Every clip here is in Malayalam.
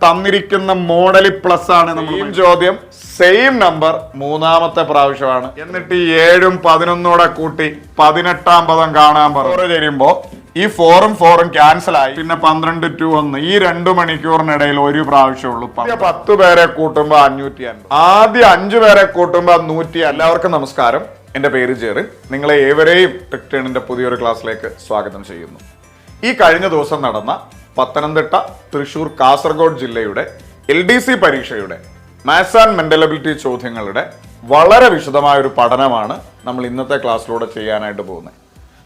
തന്നിരിക്കുന്ന മോഡൽ പ്ലസ് ആണ് നമ്മൾ ചോദ്യം. സെയിം നമ്പർ മൂന്നാമത്തെ പ്രാവശ്യമാണ്. എന്നിട്ട് ഈ 7ഉം 11 കൂട്ടി 18-ാം പദം കാണാൻ പറയുമ്പോ ഈ 4ഉം 4ഉം ക്യാൻസൽ ആയി. പിന്നെ 12 to 1 ഈ 2 മണിക്കൂറിനിടയിൽ ഒരു പ്രാവശ്യമുള്ളൂ. 10 പേരെ കൂട്ടുമ്പോ 550. ആദ്യം 5 പേരെ കൂട്ടുമ്പോ 100. എല്ലാവർക്കും നമസ്കാരം. എന്റെ പേര് ജെറിൻ. നിങ്ങളെ ഏവരെയും ടെക്ടേണിന്റെ പുതിയൊരു ക്ലാസ്സിലേക്ക് സ്വാഗതം ചെയ്യുന്നു. ഈ കഴിഞ്ഞ ദിവസം നടന്ന പത്തനംതിട്ട, തൃശൂർ, കാസർഗോഡ് ജില്ലയുടെ LDC പരീക്ഷയുടെ മാത്സ് ആൻഡ് മെന്റൽ എബിലിറ്റി ചോദ്യങ്ങളുടെ വളരെ വിശദമായ ഒരു പഠനമാണ് നമ്മൾ ഇന്നത്തെ ക്ലാസ്സിലൂടെ ചെയ്യാനായിട്ട് പോകുന്നത്.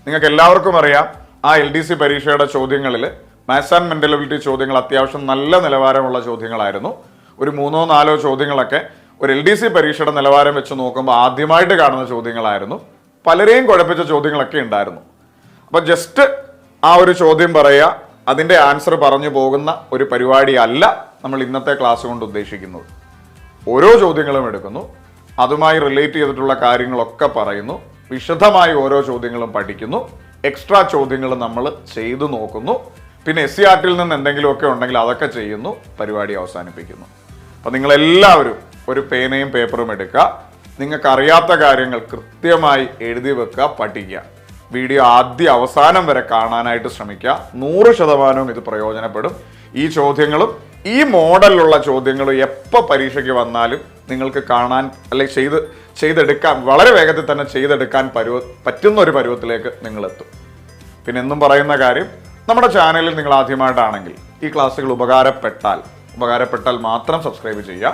നിങ്ങൾക്ക് എല്ലാവർക്കും അറിയാം, ആ LDC പരീക്ഷയുടെ ചോദ്യങ്ങളിൽ മാത്സ് ആൻഡ് മെന്റൽ എബിലിറ്റി ചോദ്യങ്ങൾ അത്യാവശ്യം നല്ല നിലവാരമുള്ള ചോദ്യങ്ങളായിരുന്നു. ഒരു 3-4 ചോദ്യങ്ങളൊക്കെ ഒരു LDC പരീക്ഷയുടെ നിലവാരം വെച്ച് നോക്കുമ്പോൾ ആദ്യമായിട്ട് കാണുന്ന ചോദ്യങ്ങളായിരുന്നു. പലരെയും കുഴപ്പിച്ച ചോദ്യങ്ങളൊക്കെ ഉണ്ടായിരുന്നു. അപ്പൊ ജസ്റ്റ് ആ ഒരു ചോദ്യം പറയുക, അതിന്റെ ആൻസർ പറഞ്ഞു പോകുന്ന ഒരു പരിപാടി അല്ല നമ്മൾ ഇന്നത്തെ ക്ലാസ് കൊണ്ട് ഉദ്ദേശിക്കുന്നത്. ഓരോ ചോദ്യങ്ങളും എടുക്കുന്നു, അതുമായി റിലേറ്റ് ചെയ്തിട്ടുള്ള കാര്യങ്ങളൊക്കെ പറയുന്നു, വിശദമായി ഓരോ ചോദ്യങ്ങളും പഠിക്കുന്നു, എക്സ്ട്രാ ചോദ്യങ്ങൾ നമ്മൾ ചെയ്തു നോക്കുന്നു, പിന്നെ SCRTയിൽ നിന്ന് എന്തെങ്കിലുമൊക്കെ ഉണ്ടെങ്കിൽ അതൊക്കെ ചെയ്യുന്നു, പരിപാടി അവസാനിപ്പിക്കുന്നു. അപ്പം നിങ്ങളെല്ലാവരും ഒരു പേനയും പേപ്പറും എടുക്കുക, നിങ്ങൾക്ക് അറിയാത്ത കാര്യങ്ങൾ കൃത്യമായി എഴുതി വെക്കുക, പഠിക്കുക. വീഡിയോ ആദ്യം അവസാനം വരെ കാണാനായിട്ട് ശ്രമിക്കുക. 100% ഇത് പ്രയോജനപ്പെടും. ഈ ചോദ്യങ്ങളും ഈ മോഡലിലുള്ള ചോദ്യങ്ങളും എപ്പോൾ പരീക്ഷയ്ക്ക് വന്നാലും നിങ്ങൾക്ക് കാണാൻ അല്ലെങ്കിൽ ചെയ്തെടുക്കാൻ വളരെ വേഗത്തിൽ തന്നെ ചെയ്തെടുക്കാൻ പറ്റുന്ന ഒരു പരുവത്തിലേക്ക് നിങ്ങൾ എത്തും. പിന്നെ എന്നും പറയുന്ന കാര്യം, നമ്മുടെ ചാനലിൽ നിങ്ങൾ ആദ്യമായിട്ടാണെങ്കിൽ ഈ ക്ലാസ്സുകൾ ഉപകാരപ്പെട്ടാൽ മാത്രം സബ്സ്ക്രൈബ് ചെയ്യുക.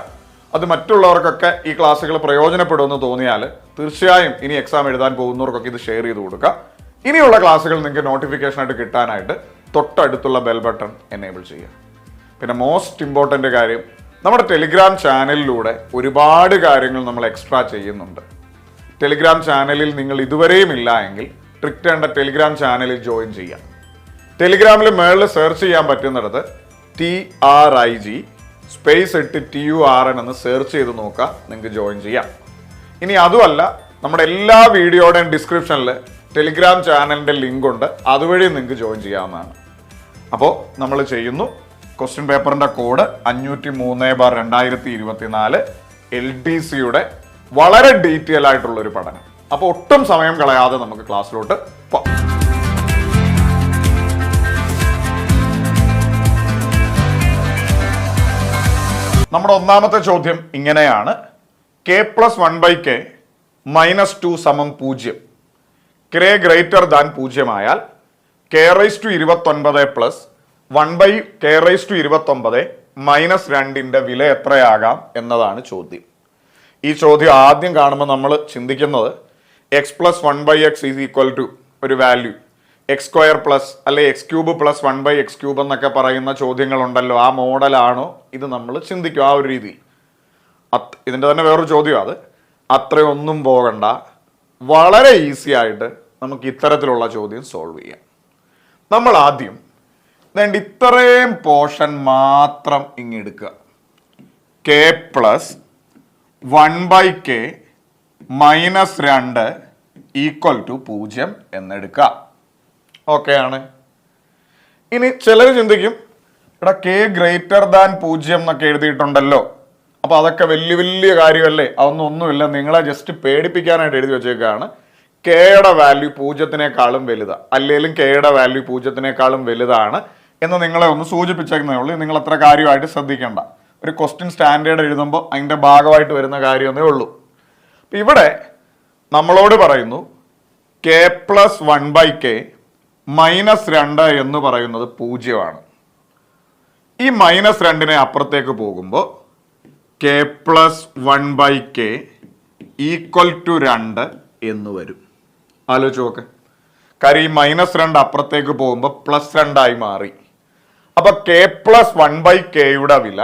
അത് മറ്റുള്ളവർക്കൊക്കെ ഈ ക്ലാസ്സുകൾ പ്രയോജനപ്പെടുമെന്ന് തോന്നിയാൽ തീർച്ചയായും ഇനി എക്സാം എഴുതാൻ പോകുന്നവർക്കൊക്കെ ഇത് ഷെയർ ചെയ്ത് കൊടുക്കുക. ഇനിയുള്ള ക്ലാസ്സുകൾ നിങ്ങൾക്ക് നോട്ടിഫിക്കേഷൻ ആയിട്ട് കിട്ടാനായിട്ട് തൊട്ടടുത്തുള്ള ബെൽ ബട്ടൺ എനേബിൾ ചെയ്യുക. പിന്നെ മോസ്റ്റ് ഇമ്പോർട്ടൻ്റ് കാര്യം, നമ്മുടെ ടെലിഗ്രാം ചാനലിലൂടെ ഒരുപാട് കാര്യങ്ങൾ നമ്മൾ എക്സ്ട്രാ ചെയ്യുന്നുണ്ട്. ടെലിഗ്രാം ചാനലിൽ നിങ്ങൾ ഇതുവരെയും ഇല്ല എങ്കിൽ ട്രിക്ടേണ്ട ടെലിഗ്രാം ചാനലിൽ ജോയിൻ ചെയ്യാം. ടെലിഗ്രാമിൽ മേളിൽ സെർച്ച് ചെയ്യാൻ പറ്റുന്നിടത്ത് TRIG സ്പേസ് ഇട്ട് TURN എന്ന് സെർച്ച് ചെയ്ത് നോക്കുക, നിങ്ങൾക്ക് ജോയിൻ ചെയ്യാം. ഇനി അതുമല്ല, നമ്മുടെ എല്ലാ വീഡിയോയുടെയും ഡിസ്ക്രിപ്ഷനിൽ ടെലിഗ്രാം ചാനലിൻ്റെ ലിങ്ക് ഉണ്ട്, അതുവഴി നിങ്ങൾക്ക് ജോയിൻ ചെയ്യാവുന്നതാണ്. അപ്പോൾ നമ്മൾ ചെയ്യുന്നു. ക്വസ്റ്റ്യൻ പേപ്പറിൻ്റെ കോഡ് 503/2024 LDCയുടെ വളരെ ഡീറ്റെയിൽ ആയിട്ടുള്ളൊരു പഠനം. അപ്പോൾ ഒട്ടും സമയം കളയാതെ നമുക്ക് ക്ലാസ്സിലോട്ട് പോകാം. നമ്മുടെ ഒന്നാമത്തെ ചോദ്യം ഇങ്ങനെയാണ്. K+1/K -2 = 0. K > 0 ആയാൽ K⁻29 + 1/K⁻29 - 2ന്റെ വില എത്രയാകാം എന്നതാണ് ചോദ്യം. ഈ ചോദ്യം ആദ്യം കാണുമ്പോൾ നമ്മൾ ചിന്തിക്കുന്നത് x+1/x = ഒരു വാല്യൂ x² അല്ലെ x³ + 1/x³ എന്നൊക്കെ പറയുന്ന ചോദ്യങ്ങളുണ്ടല്ലോ, ആ മോഡലാണോ ഇത് നമ്മൾ ചിന്തിക്കും ആ ഒരു രീതിയിൽ. ഇതിൻ്റെ തന്നെ വേറൊരു ചോദ്യം, അത് അത്രയൊന്നും പോകണ്ട, വളരെ ഈസി ആയിട്ട് നമുക്ക് ഇത്തരത്തിലുള്ള ചോദ്യം സോൾവ് ചെയ്യാം. നമ്മൾ ആദ്യം ഇത്രയും പോർഷൻ മാത്രം ഇങ്ങെടുക്കുക. K+1/K -2 = 0 എന്നെടുക്കുക. ഓക്കെ ആണ്. ഇനി ചിലർ ചിന്തിക്കും, എടാ K > 0 എന്നൊക്കെ എഴുതിയിട്ടുണ്ടല്ലോ, അപ്പോൾ അതൊക്കെ വലിയ കാര്യമല്ലേ, അതൊന്നും ഒന്നുമില്ല, നിങ്ങളെ ജസ്റ്റ് പേടിപ്പിക്കാനായിട്ട് എഴുതി വെച്ചേക്കാണ്. Kയുടെ വാല്യൂ 0-നേക്കാളും വലുതാണ്, അല്ലെങ്കിലും Kയുടെ വാല്യൂ 0-നേക്കാളും വലുതാണ് എന്ന് നിങ്ങളെ ഒന്ന് സൂചിപ്പിച്ചേക്കുന്നേ ഉള്ളൂ. നിങ്ങൾ അത്ര കാര്യമായിട്ട് ശ്രദ്ധിക്കേണ്ട. ഒരു ക്വസ്റ്റ്യൻ സ്റ്റാൻഡേർഡ് എഴുതുമ്പോൾ അതിൻ്റെ ഭാഗമായിട്ട് വരുന്ന കാര്യമേ ഉള്ളൂ. അപ്പം ഇവിടെ നമ്മളോട് പറയുന്നു K+1/K -2 എന്ന് പറയുന്നത് 0 ഈ -2നെ അപ്പുറത്തേക്ക് പോകുമ്പോൾ K+1/K = 2 എന്ന് വരും. ആലോചിച്ച് നോക്ക്. കാര്യം ഈ -2 അപ്പുറത്തേക്ക് പോകുമ്പോൾ +2 ആയി മാറി. അപ്പൊ K+1/Kയുടെ വില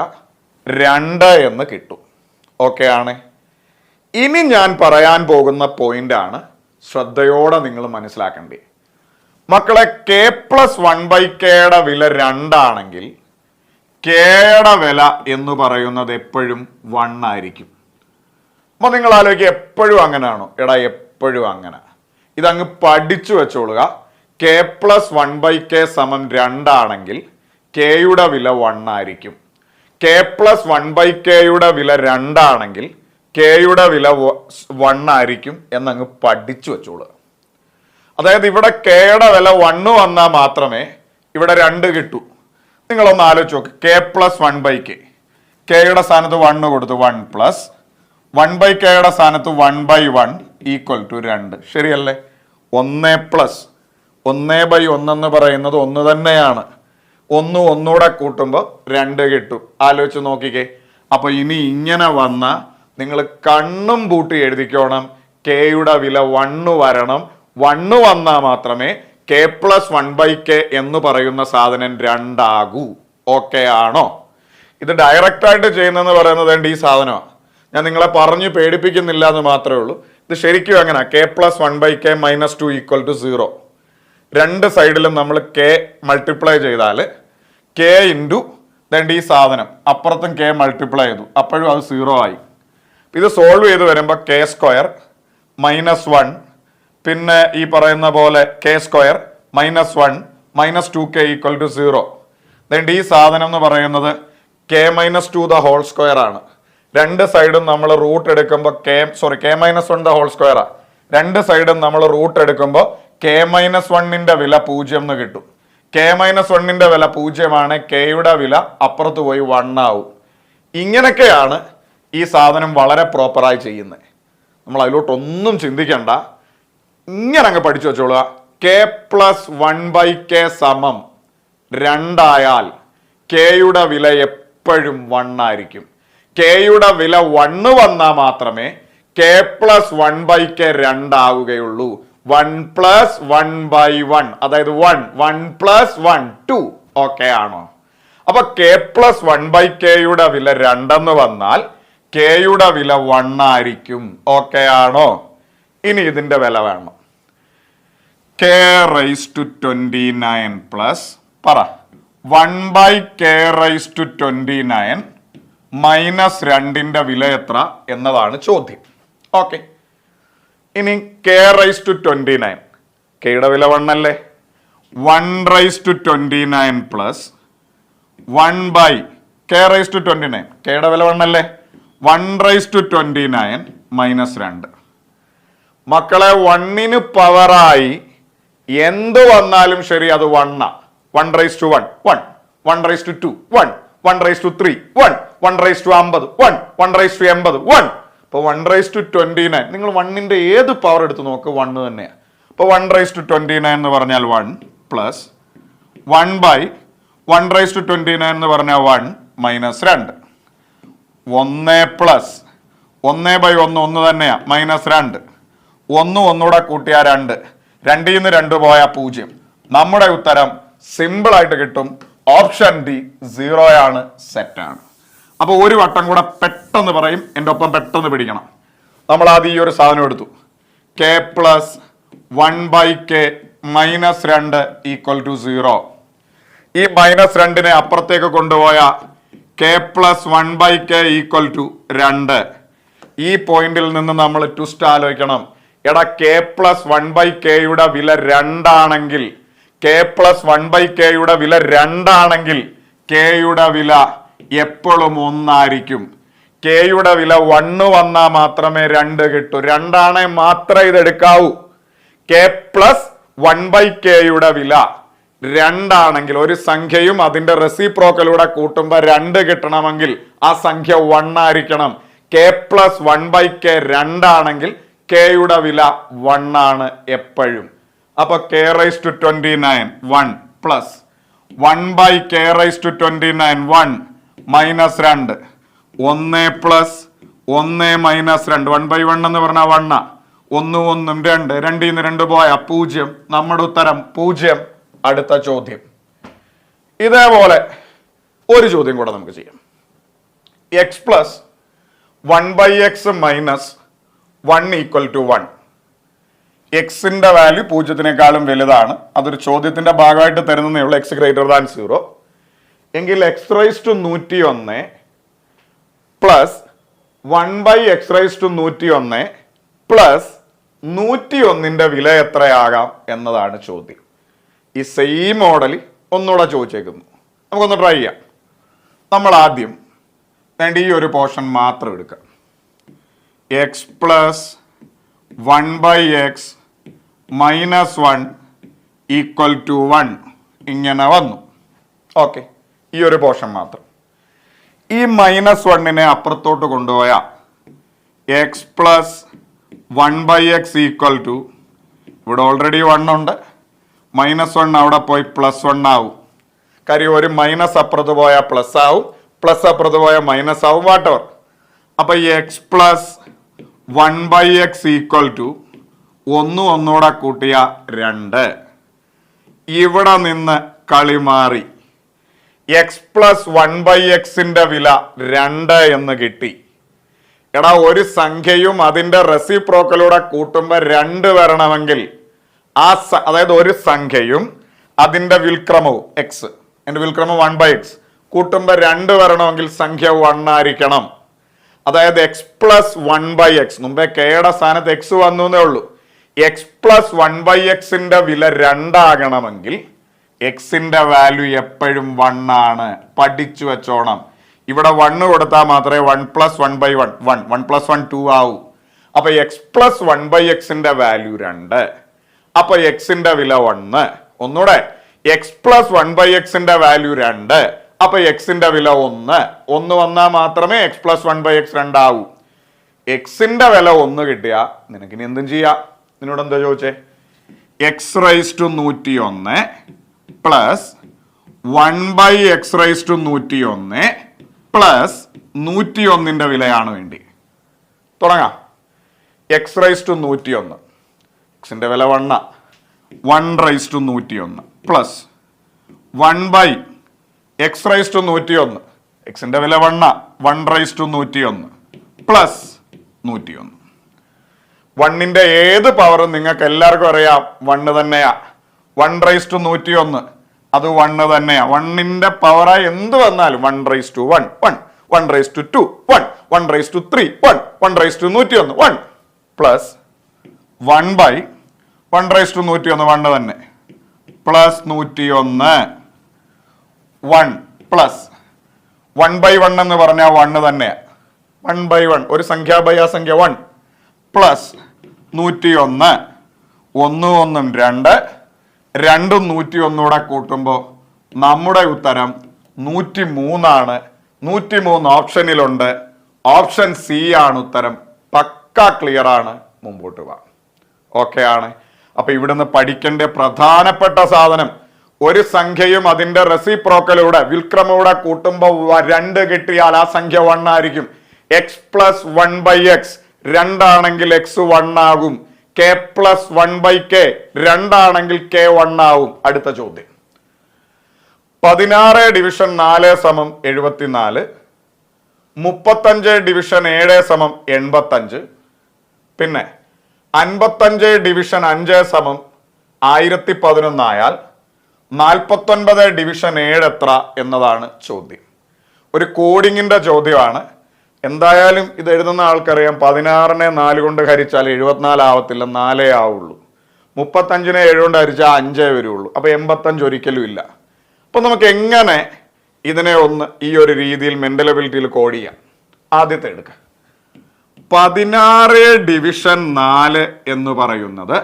2 എന്ന് കിട്ടും. ഓക്കെ ആണ്. ഇനി ഞാൻ പറയാൻ പോകുന്ന പോയിന്റ് ആണ് ശ്രദ്ധയോടെ നിങ്ങൾ മനസ്സിലാക്കേണ്ടത്. മക്കളെ, K+1/Kയുടെ വില 2 ആണെങ്കിൽ Kയുടെ വില എന്ന് പറയുന്നത് എപ്പോഴും 1 ആയിരിക്കും. അപ്പൊ നിങ്ങൾ ആലോചിക്കുക, എപ്പോഴും അങ്ങനെയാണോ? എടാ, എപ്പോഴും അങ്ങനെ. ഇതങ്ങ് പഠിച്ചു വെച്ചോളുക. K+1/K = 2 ആണെങ്കിൽ Kയുടെ വില 1 ആയിരിക്കും. കെ പ്ലസ് 1/kയുടെ വില 2 ആണെങ്കിൽ കെയുടെ വില 1 ആയിരിക്കും എന്നങ്ങ് പഠിച്ചു വെച്ചോളുക. അതായത് ഇവിടെ കെയുടെ വില 1 വന്നാൽ മാത്രമേ ഇവിടെ 2 കിട്ടൂ. നിങ്ങളൊന്ന് ആലോചിച്ച് നോക്ക്. കെ പ്ലസ് 1/k, കെയുടെ സ്ഥാനത്ത് 1 കൊടുത്തു, 1 പ്ലസ് 1/kയുടെ സ്ഥാനത്ത് 1/1 ഈക്വൽ ടു 2. ശരിയല്ലേ? 1 പ്ലസ് 1/1 എന്ന് പറയുന്നത് 1 തന്നെയാണ്. 1 ഒന്നുകൂടെ കൂട്ടുമ്പോൾ 2 കിട്ടും. ആലോചിച്ച് നോക്കിക്കേ. അപ്പൊ ഇനി ഇങ്ങനെ വന്ന നിങ്ങൾ കണ്ണും പൂട്ടി എഴുതിക്കോണം, കെയുടെ വില 1 വരണം. 1 വന്നാൽ മാത്രമേ കെ പ്ലസ് 1/k എന്ന് പറയുന്ന സാധനം 2 ആകൂ. ഓക്കെ ആണോ? ഇത് ഡയറക്റ്റ് ആയിട്ട് ചെയ്യുന്നതെന്ന് പറയുന്നത് ഈ സാധനമാണ്. ഞാൻ നിങ്ങളെ പറഞ്ഞു പേടിപ്പിക്കുന്നില്ല എന്ന് മാത്രമേ ഉള്ളൂ. ഇത് ശരിക്കും എങ്ങനെ? K plus 1/k minus 2 equal to 0. രണ്ട് സൈഡിലും നമ്മൾ കെ മൾട്ടിപ്ലൈ ചെയ്താൽ കെ ഇൻറ്റു ഈ സാധനം അപ്പുറത്തും കെ മൾട്ടിപ്ലൈ ചെയ്തു, അപ്പോഴും അത് 0 ആയി. ഇത് സോൾവ് ചെയ്ത് വരുമ്പോൾ കെ സ്ക്വയർ മൈനസ് 1, പിന്നെ ഈ പറയുന്ന പോലെ k square minus 1 minus 2k equal to 0. ഈ സാധനം എന്ന് പറയുന്നത് k minus 2 the whole square ആണ്. രണ്ട് സൈഡും നമ്മൾ റൂട്ട് എടുക്കുമ്പോൾ കെ മൈനസ് 1 ദ ഹോൾ സ്ക്വയറാ. രണ്ട് സൈഡും നമ്മൾ റൂട്ട് എടുക്കുമ്പോൾ കെ മൈനസ് 1ന്റെ വില 0 എന്ന് കിട്ടും. കെ മൈനസ് 1ന്റെ വില 0 ആണ്, കെയുടെ വില അപ്പുറത്ത് പോയി 1 ആവും. ഇങ്ങനെയൊക്കെയാണ് ഈ സാധനം വളരെ പ്രോപ്പറായി ചെയ്യുന്നത്. നമ്മൾ അതിലോട്ടൊന്നും ചിന്തിക്കണ്ട, ഇങ്ങനെ അങ്ങ് പഠിച്ചു വെച്ചോളുക. കെ പ്ലസ് 1/k സമം 2 ആയാൽ കെയുടെ വില എപ്പോഴും 1 ആയിരിക്കും. കെയുടെ വില 1 വന്നാൽ മാത്രമേ കെ പ്ലസ് 1/k 2 ആവുകയുള്ളൂ. 1 പ്ലസ് 1/1, അതായത് 1 പ്ലസ് 1 2. ഓക്കെ ആണോ? അപ്പൊ കെ പ്ലസ് 1/kയുടെ വില 2 എന്ന് വന്നാൽ കെയുടെ വില 1 ആയിരിക്കും. ഓക്കെ ആണോ? ഇനി ഇതിന്റെ വില വേണം. കെ റൈസ് ടു 29 പ്ലസ് പറ 1/k റൈസ് ടു 29 മൈനസ് 2ന്റെ വില എത്ര എന്നതാണ് ചോദ്യം. ഓക്കെ, ഇനി കെ റൈസ് ടു 29, കെയുടെ വില 1 അല്ലേ? 1 raise to 29 plus 1/k raise to 29, കെയുടെ വില 1 അല്ലേ? 1 റൈസ് ടു 29 മൈനസ് 2. മക്കളെ 1ന് പവറായി എന്ത് വന്നാലും ശരി അത് 1. 1 raise to 1 1, 1 raise to 2 1, 1 raise to 3 1, 1 raise to 50 1, 1 raise to 80 1. ഇപ്പൊ 1 റൈസ് ടു 29, നിങ്ങൾ 1ന്റെ ഏത് പവർ എടുത്ത് നോക്ക് 1 തന്നെയാണ്. അപ്പൊ 1 റൈസ് ടു 29 എന്ന് പറഞ്ഞാൽ 1 പ്ലസ് 1/1 റൈസ് ടു 29 എന്ന് പറഞ്ഞാൽ 1 മൈനസ് 2. 1 പ്ലസ് 1/1 1 തന്നെയാ, മൈനസ് 2. 1 ഒന്നുകൂടെ കൂട്ടിയാൽ 2, 2ൽ നിന്ന് 2 പോയാൽ 0. നമ്മുടെ ഉത്തരം സിമ്പിൾ ആയിട്ട് കിട്ടും. ഓപ്ഷൻ ഡി 0 ആണ്, സെറ്റാണ്. അപ്പോൾ ഒരു വട്ടം കൂടെ പെട്ടെന്ന് പറയും, എൻ്റെ ഒപ്പം പെട്ടെന്ന് പിടിക്കണം. നമ്മൾ ആദ്യം ഈ ഒരു സാധനം എടുത്തു, k plus 1/k minus 2 equal to 0. ഈ മൈനസ് 2നെ അപ്പുറത്തേക്ക് കൊണ്ടുപോയ K plus 1/k equal to 2. ഈ പോയിന്റിൽ നിന്ന് നമ്മൾ ട്വിസ്റ്റ് ആലോചിക്കണം. എടാ, കെ പ്ലസ് 1/kയുടെ വില 2 ആണെങ്കിൽ, കെ പ്ലസ് 1/kയുടെ വില 2 ആണെങ്കിൽ കെയുടെ വില എപ്പോഴും 1 ആയിരിക്കും. കെയുടെ വില 1 വന്നാൽ മാത്രമേ 2 കിട്ടൂ. 2 ആണെ മാത്രമേ ഇത് എടുക്കാവൂ. കെ പ്ലസ് 1/kയുടെ വില 2 ആണെങ്കിൽ ഒരു സംഖ്യയും അതിന്റെ റെസിപ്രോക്കലൂടെ കൂട്ടുമ്പോൾ 2 കിട്ടണമെങ്കിൽ ആ സംഖ്യ 1 ആയിരിക്കണം. കെ പ്ലസ് 1/k 2 ആണെങ്കിൽ കെയുടെ വില 1 ആണ് എപ്പോഴും. അപ്പൊ k raise to 29 1 plus 1/k raise to 29 1 minus 2. 1 plus 1 minus 2, 1/1 എന്ന് പറഞ്ഞാൽ 1. 1 1 2, 2ൽ നിന്ന് 2 പോയാൽ 0. നമ്മുടെ ഉത്തരം 0. അടുത്ത ചോദ്യം ഇതേപോലെ ഒരു ചോദ്യം കൂടെ നമുക്ക് ചെയ്യാം. X plus 1/x minus 1 equal to 1. എക്സിന്റെ വാല്യൂ 0-നേക്കാളും വലുതാണ്. അതൊരു ചോദ്യത്തിന്റെ ഭാഗമായിട്ട് തരുന്നതേ ഉള്ളൂ. എക്സ് ഗ്രേറ്റർ ദാൻ 0 എങ്കിൽ X raise to 101 plus 1/x raise to 101 plus 101ന്റെ വില എത്രയാകാം എന്നതാണ് ചോദ്യം. ഈ സെയിം മോഡൽ ഒന്നുകൂടെ ചോദിച്ചേക്കുന്നു. നമുക്കൊന്ന് ട്രൈ ചെയ്യാം. നമ്മൾ ആദ്യം വേണ്ട ഈ ഒരു പോർഷൻ മാത്രം എടുക്കുക. X plus 1/x minus 1 equal to 1 ഇങ്ങനെ വന്നു. ഓക്കെ, ഈ ഒരു പോർഷൻ മാത്രം. ഈ -1 അപ്പുറത്തോട്ട് കൊണ്ടുപോയാൽ x plus 1/x equal to, ഇവിടെ ഓൾറെഡി 1 ഉണ്ട്, -1 അവിടെ പോയി +1 ആവും. കാര്യം ഒരു മൈനസ് അപ്പുറത്ത് പോയാൽ പ്ലസ് ആവും, പ്ലസ് അപ്പുറത്ത് പോയാൽ മൈനസ് ആവും, വാട്ടവർ. അപ്പൊ ഈ X plus 1/x equal to ഒന്നുകൂടെ കൂട്ടിയ 2. ഇവിടെ നിന്ന് കളി മാറി. എക്സ് പ്ലസ് 1/xന്റെ വില 2 എന്ന് കിട്ടി. എടാ, ഒരു സംഖ്യയും അതിന്റെ റെസിപ്രോക്കലൂടെ കൂട്ടുമ്പോ 2 വരണമെങ്കിൽ അതായത് ഒരു സംഖ്യയും അതിന്റെ വിൽക്രമവും എക്സ്, എന്റെ വിൽക്രമം 1/x കൂട്ടുമ്പോ 2 വരണമെങ്കിൽ സംഖ്യ 1 ആയിരിക്കണം. അതായത് എക്സ് പ്ലസ് 1/x, മുമ്പേ കെയുടെ സ്ഥാനത്ത് എക്സ് വന്നു എന്നേ ഉള്ളൂ. എക്സ് പ്ലസ് 1/xന്റെ വില 2 ആകണമെങ്കിൽ എക്സിന്റെ വാല്യൂ എപ്പോഴും 1 ആണ്. പഠിച്ചു വെച്ചോണം. ഇവിടെ 1 കൊടുത്താൽ മാത്രമേ 1 + 1/1 1 1 + 1 2 ആവൂ. അപ്പൊ എക്സ് പ്ലസ് 1/xന്റെ വാല്യൂ 2. അപ്പൊ എക്സിന്റെ വില 1. ഒന്നുകൂടെ, എക്സ് പ്ലസ് 1/xന്റെ വാല്യൂ 2. അപ്പൊ എക്സിന്റെ വില 1. 1 വന്നാൽ മാത്രമേ എക്സ് പ്ലസ് 1/x 2 ആവൂ. എക്സിന്റെ വില 1 കിട്ടിയാ നിനക്കിനി എന്തും ചെയ്യാം. നിന്നോട് എന്താ ചോദിച്ചേ? x⁻101 പ്ലസ് 1/x⁻101 പ്ലസ് 101ന്റെ വിലയാണ് വേണ്ടി. തുടങ്ങാം. x⁻101, എക്സിന്റെ വില 1, 1/101 പ്ലസ് 1/x⁻101, എക്സിന്റെ വില 1, 1/101 പ്ലസ് 101. 1ന്റെ ഏത് പവറും നിങ്ങൾക്ക് എല്ലാവർക്കും അറിയാം 1 തന്നെയാ. 1/101 അത് 1 തന്നെയാ. 1ന്റെ പവറായി എന്ത് വന്നാലും 1/1 1 1/2 1 1/3 1 1/101 1 പ്ലസ് 1/1/101 1 തന്നെ പ്ലസ് 101 1 പ്ലസ് 1/1 എന്ന് പറഞ്ഞാൽ 1 തന്നെയാ. 1/1 ഒരു സംഖ്യ ബൈ ആ സംഖ്യ 1 പ്ലസ് 101 1 1 2 2ഉം 101 കൂട്ടുമ്പോൾ നമ്മുടെ ഉത്തരം 103 ആണ്. 103 ഓപ്ഷനിലുണ്ട്. ഓപ്ഷൻ സി ആണ് ഉത്തരം. പക്ക ക്ലിയർ ആണ്. മുമ്പോട്ട് പോവാം. ഓക്കെ ആണ്. അപ്പൊ ഇവിടുന്ന് പഠിക്കേണ്ട പ്രധാനപ്പെട്ട സാധനം, ഒരു സംഖ്യയും അതിന്റെ റെസിപ്രോക്കലൂടെ വിൽക്രമൂടെ കൂട്ടുമ്പോൾ 2 കിട്ടിയാൽ ആ സംഖ്യ 1 ആയിരിക്കും. എക്സ് പ്ലസ് 1/x 2 ആണെങ്കിൽ എക്സ് 1 ആകും. കെ പ്ലസ് 1/k 2 ആണെങ്കിൽ കെ 1 ആവും. അടുത്ത ചോദ്യം, 16 ഡിവിഷൻ 4 സമം 74, 35 ഡിവിഷൻ 7 സമം 85, പിന്നെ 55 ഡിവിഷൻ 5 സമം 1011 ആയാൽ 49 ഡിവിഷൻ 7 എത്ര എന്നതാണ് ചോദ്യം. ഒരു കോഡിങ്ങിന്റെ ചോദ്യമാണ്. എന്തായാലും ഇത് എഴുതുന്ന ആൾക്കറിയാം 16നെ 4 കൊണ്ട് ഹരിച്ചാൽ 74 ആവത്തില്ല, 4 ആവുള്ളൂ. 35നെ 7 കൊണ്ട് ഹരിച്ചാൽ 5 വരുള്ളൂ. അപ്പൊ 85 ഒരിക്കലും ഇല്ല. അപ്പൊ നമുക്ക് എങ്ങനെ ഇതിനെ ഒന്ന് ഈ ഒരു രീതിയിൽ മെന്റൽ എബിലിറ്റിയിൽ കോഡ് ചെയ്യാം? ആദ്യത്തെ എടുക്കുക. 16 ഡിവിഷൻ 4 എന്ന് പറയുന്നത്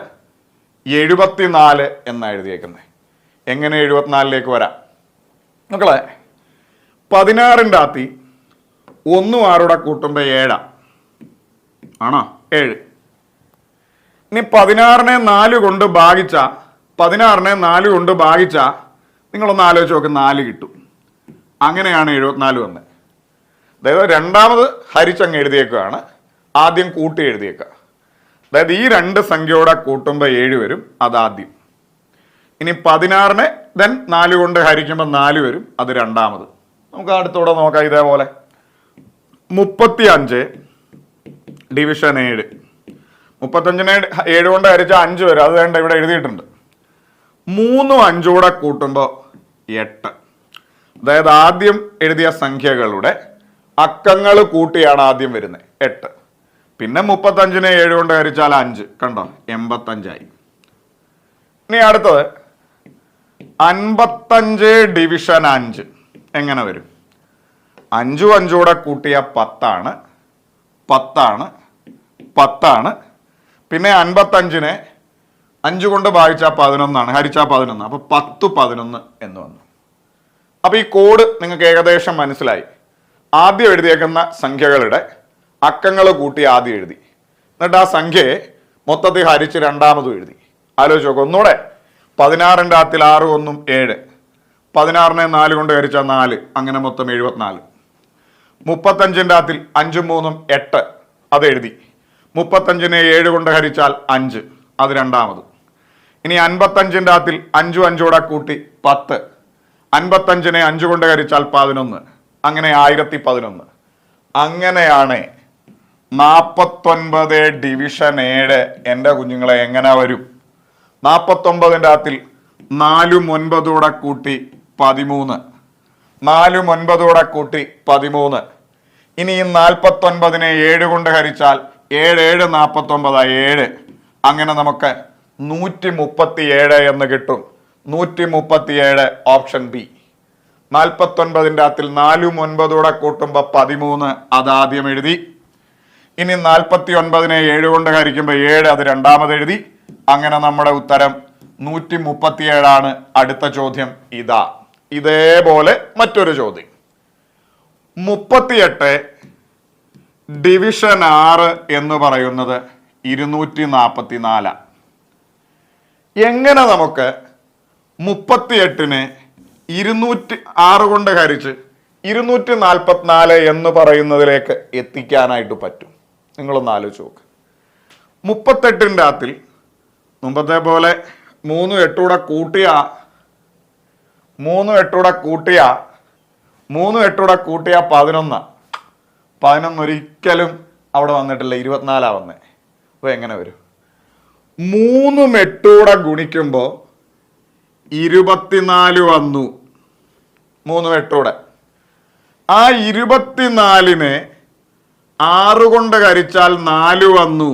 74 എന്ന് എഴുതിയേക്കുന്നത്. എങ്ങനെ 74ലേക്ക് വരാം? മക്കളെ, 16ന്റെ അകത്തി 1 6 കൂട്ടുമ്പോ 7 ആണോ? 7. ഇനി 16നെ 4 കൊണ്ട് ഭാഗിച്ച നിങ്ങളൊന്ന് ആലോചിച്ച് നോക്ക്, 4 കിട്ടും. അങ്ങനെയാണ് 74 വന്നത്. അതായത് രണ്ടാമത് ഹരിച്ചങ്ങ് എഴുതിയേക്കുകയാണ്, ആദ്യം കൂട്ടി എഴുതിയേക്കുക. അതായത് ഈ 2 സംഖ്യയോടെ കൂട്ടുമ്പോൾ 7 വരും, അതാദ്യം. ഇനി 16നെ 4 കൊണ്ട് ഹരിക്കുമ്പോൾ 4 വരും, അത് രണ്ടാമത്. നമുക്ക് അടുത്തൂടെ നോക്കാം. ഇതേപോലെ 35 ഡിവിഷൻ 7, 35നെ 7 കൊണ്ട് ഹരിച്ചാൽ 5 വരും, അത് വേണ്ട ഇവിടെ എഴുതിയിട്ടുണ്ട്. 3 5 കൂടെ കൂട്ടുമ്പോൾ 8. അതായത് ആദ്യം എഴുതിയ സംഖ്യകളുടെ അക്കങ്ങൾ കൂട്ടിയാണ് ആദ്യം വരുന്നത്, 8. പിന്നെ 35നെ 7 കൊണ്ട് ഹരിച്ചാൽ 5, കണ്ടോ, 85 ആയി. ഇനി അടുത്തത് 55 ഡിവിഷൻ 5 എങ്ങനെ വരും? 5 5 കൂട്ടിയ 10 10 പിന്നെ 55-നെ 5 കൊണ്ട് ഭാഗിച്ചാൽ 11 ഹരിച്ചാൽ 11. അപ്പൊ 10 11 എന്ന് വന്നു. അപ്പൊ ഈ കോഡ് നിങ്ങൾക്ക് ഏകദേശം മനസ്സിലായി. ആദ്യം എഴുതിയേക്കുന്ന സംഖ്യകളുടെ അക്കങ്ങൾ കൂട്ടി ആദ്യം എഴുതി, എന്നിട്ട് ആ സംഖ്യയെ മൊത്തത്തിൽ ഹരിച്ച് രണ്ടാമതും എഴുതി. ആലോചിച്ച് നോക്കുക ഒന്നുകൂടെ. 16-ന്റെ അകത്തിൽ 6 1 7, 16-നെ 4 കൊണ്ട് ഹരിച്ചാൽ 4, അങ്ങനെ മൊത്തം 74. 35-ന്റെ അകത്തിൽ 5 3 8, അത് എഴുതി. 35-നെ 7 കൊണ്ട് ഹരിച്ചാൽ 5, അത് രണ്ടാമത്. ഇനി 55-ന്റെ അകത്തിൽ 5 5 കൂട്ടി 10, 55-നെ 5 കൊണ്ട് ഹരിച്ചാൽ 11, അങ്ങനെ 1011. അങ്ങനെയാണ് 49 ഡിവിഷൻ 7 എൻ്റെ കുഞ്ഞുങ്ങളെ എങ്ങനെ വരും? 49-ന്റെ അകത്തിൽ 4 9 കൂട്ടി 13, 4 9 കൂട്ടി 13. ഇനി ഈ 49-നെ 7 കൊണ്ട് ഹരിച്ചാൽ 7 7 49 7, അങ്ങനെ നമുക്ക് 137 എന്ന് കിട്ടും. 137 ഓപ്ഷൻ ബി. 49-ന്റെ അകത്തിൽ 4 9 കൂട്ടുമ്പോൾ 13, അതാദ്യം എഴുതി. ഇനി 49-നെ 7 കൊണ്ട് ഹരിക്കുമ്പോൾ 7, അത് രണ്ടാമത് എഴുതി. അങ്ങനെ നമ്മുടെ ഉത്തരം 137 അടുത്ത ചോദ്യം ഇതാ. ഇതേപോലെ മറ്റൊരു ചോദ്യം. 38 ഡിവിഷൻ 6 എന്ന് പറയുന്നത് 244. എങ്ങനെ നമുക്ക് 38-നെ 206 കൊണ്ട് ഹരിച്ച് 244 എന്ന് പറയുന്നതിലേക്ക് എത്തിക്കാനായിട്ട് പറ്റും? നിങ്ങളൊന്ന് ആലോചിച്ച് നോക്ക്. 38-ന്റെ അകത്തിൽ മുമ്പത്തെ പോലെ 3 8 കൂട്ടിയ 11 ഒരിക്കലും അവിടെ വന്നിട്ടില്ല, 24 വന്നേ. അപ്പൊ എങ്ങനെ വരും? 3 8 ഗുണിക്കുമ്പോൾ 24 വന്നു. 3 8. ആ 24-നെ 6 കൊണ്ട് ഹരിച്ചാൽ 4 വന്നു.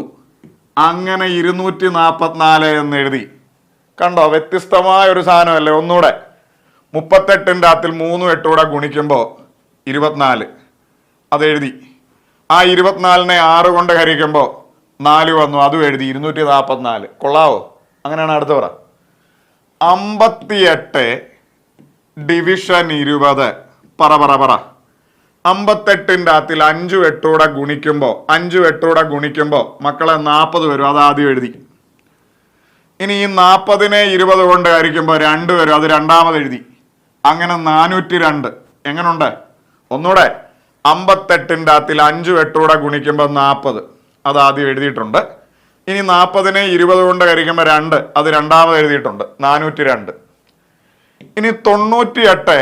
അങ്ങനെ 244 എന്ന് എഴുതി. കണ്ടോ, വ്യത്യസ്തമായ ഒരു സാധനമല്ലേ? ഒന്നുകൂടെ. 38-ന്റെ അകത്തിൽ 3 8 ഗുണിക്കുമ്പോൾ 24, അത് എഴുതി. ആ 24-നെ 6 കൊണ്ട് ഹരിക്കുമ്പോൾ 4 വന്നു, അതും എഴുതി. 244. കൊള്ളാവോ? അങ്ങനെയാണ് അടുത്ത പറ. 58 ഡിവിഷൻ 20 പറ. 58-ന്റെ അകത്തിൽ 5 8 ഗുണിക്കുമ്പോൾ മക്കളെ 40 വരും, അത് ആദ്യം എഴുതി. ഇനി ഈ 40-നെ 20 കൊണ്ട് ഹരിക്കുമ്പോൾ 2 വരും, അത് രണ്ടാമത് എഴുതി. അങ്ങനെ 402. എങ്ങനുണ്ട്? ഒന്നുകൂടെ. 58-ന്റെ അകത്തിൽ 5 8 ഗുണിക്കുമ്പോൾ 40, അത് ആദ്യം എഴുതിയിട്ടുണ്ട്. ഇനി 40-നെ 20 കൊണ്ട് ഹരിക്കുമ്പോൾ 2, അത് രണ്ടാമത് എഴുതിയിട്ടുണ്ട്. 402. ഇനി 98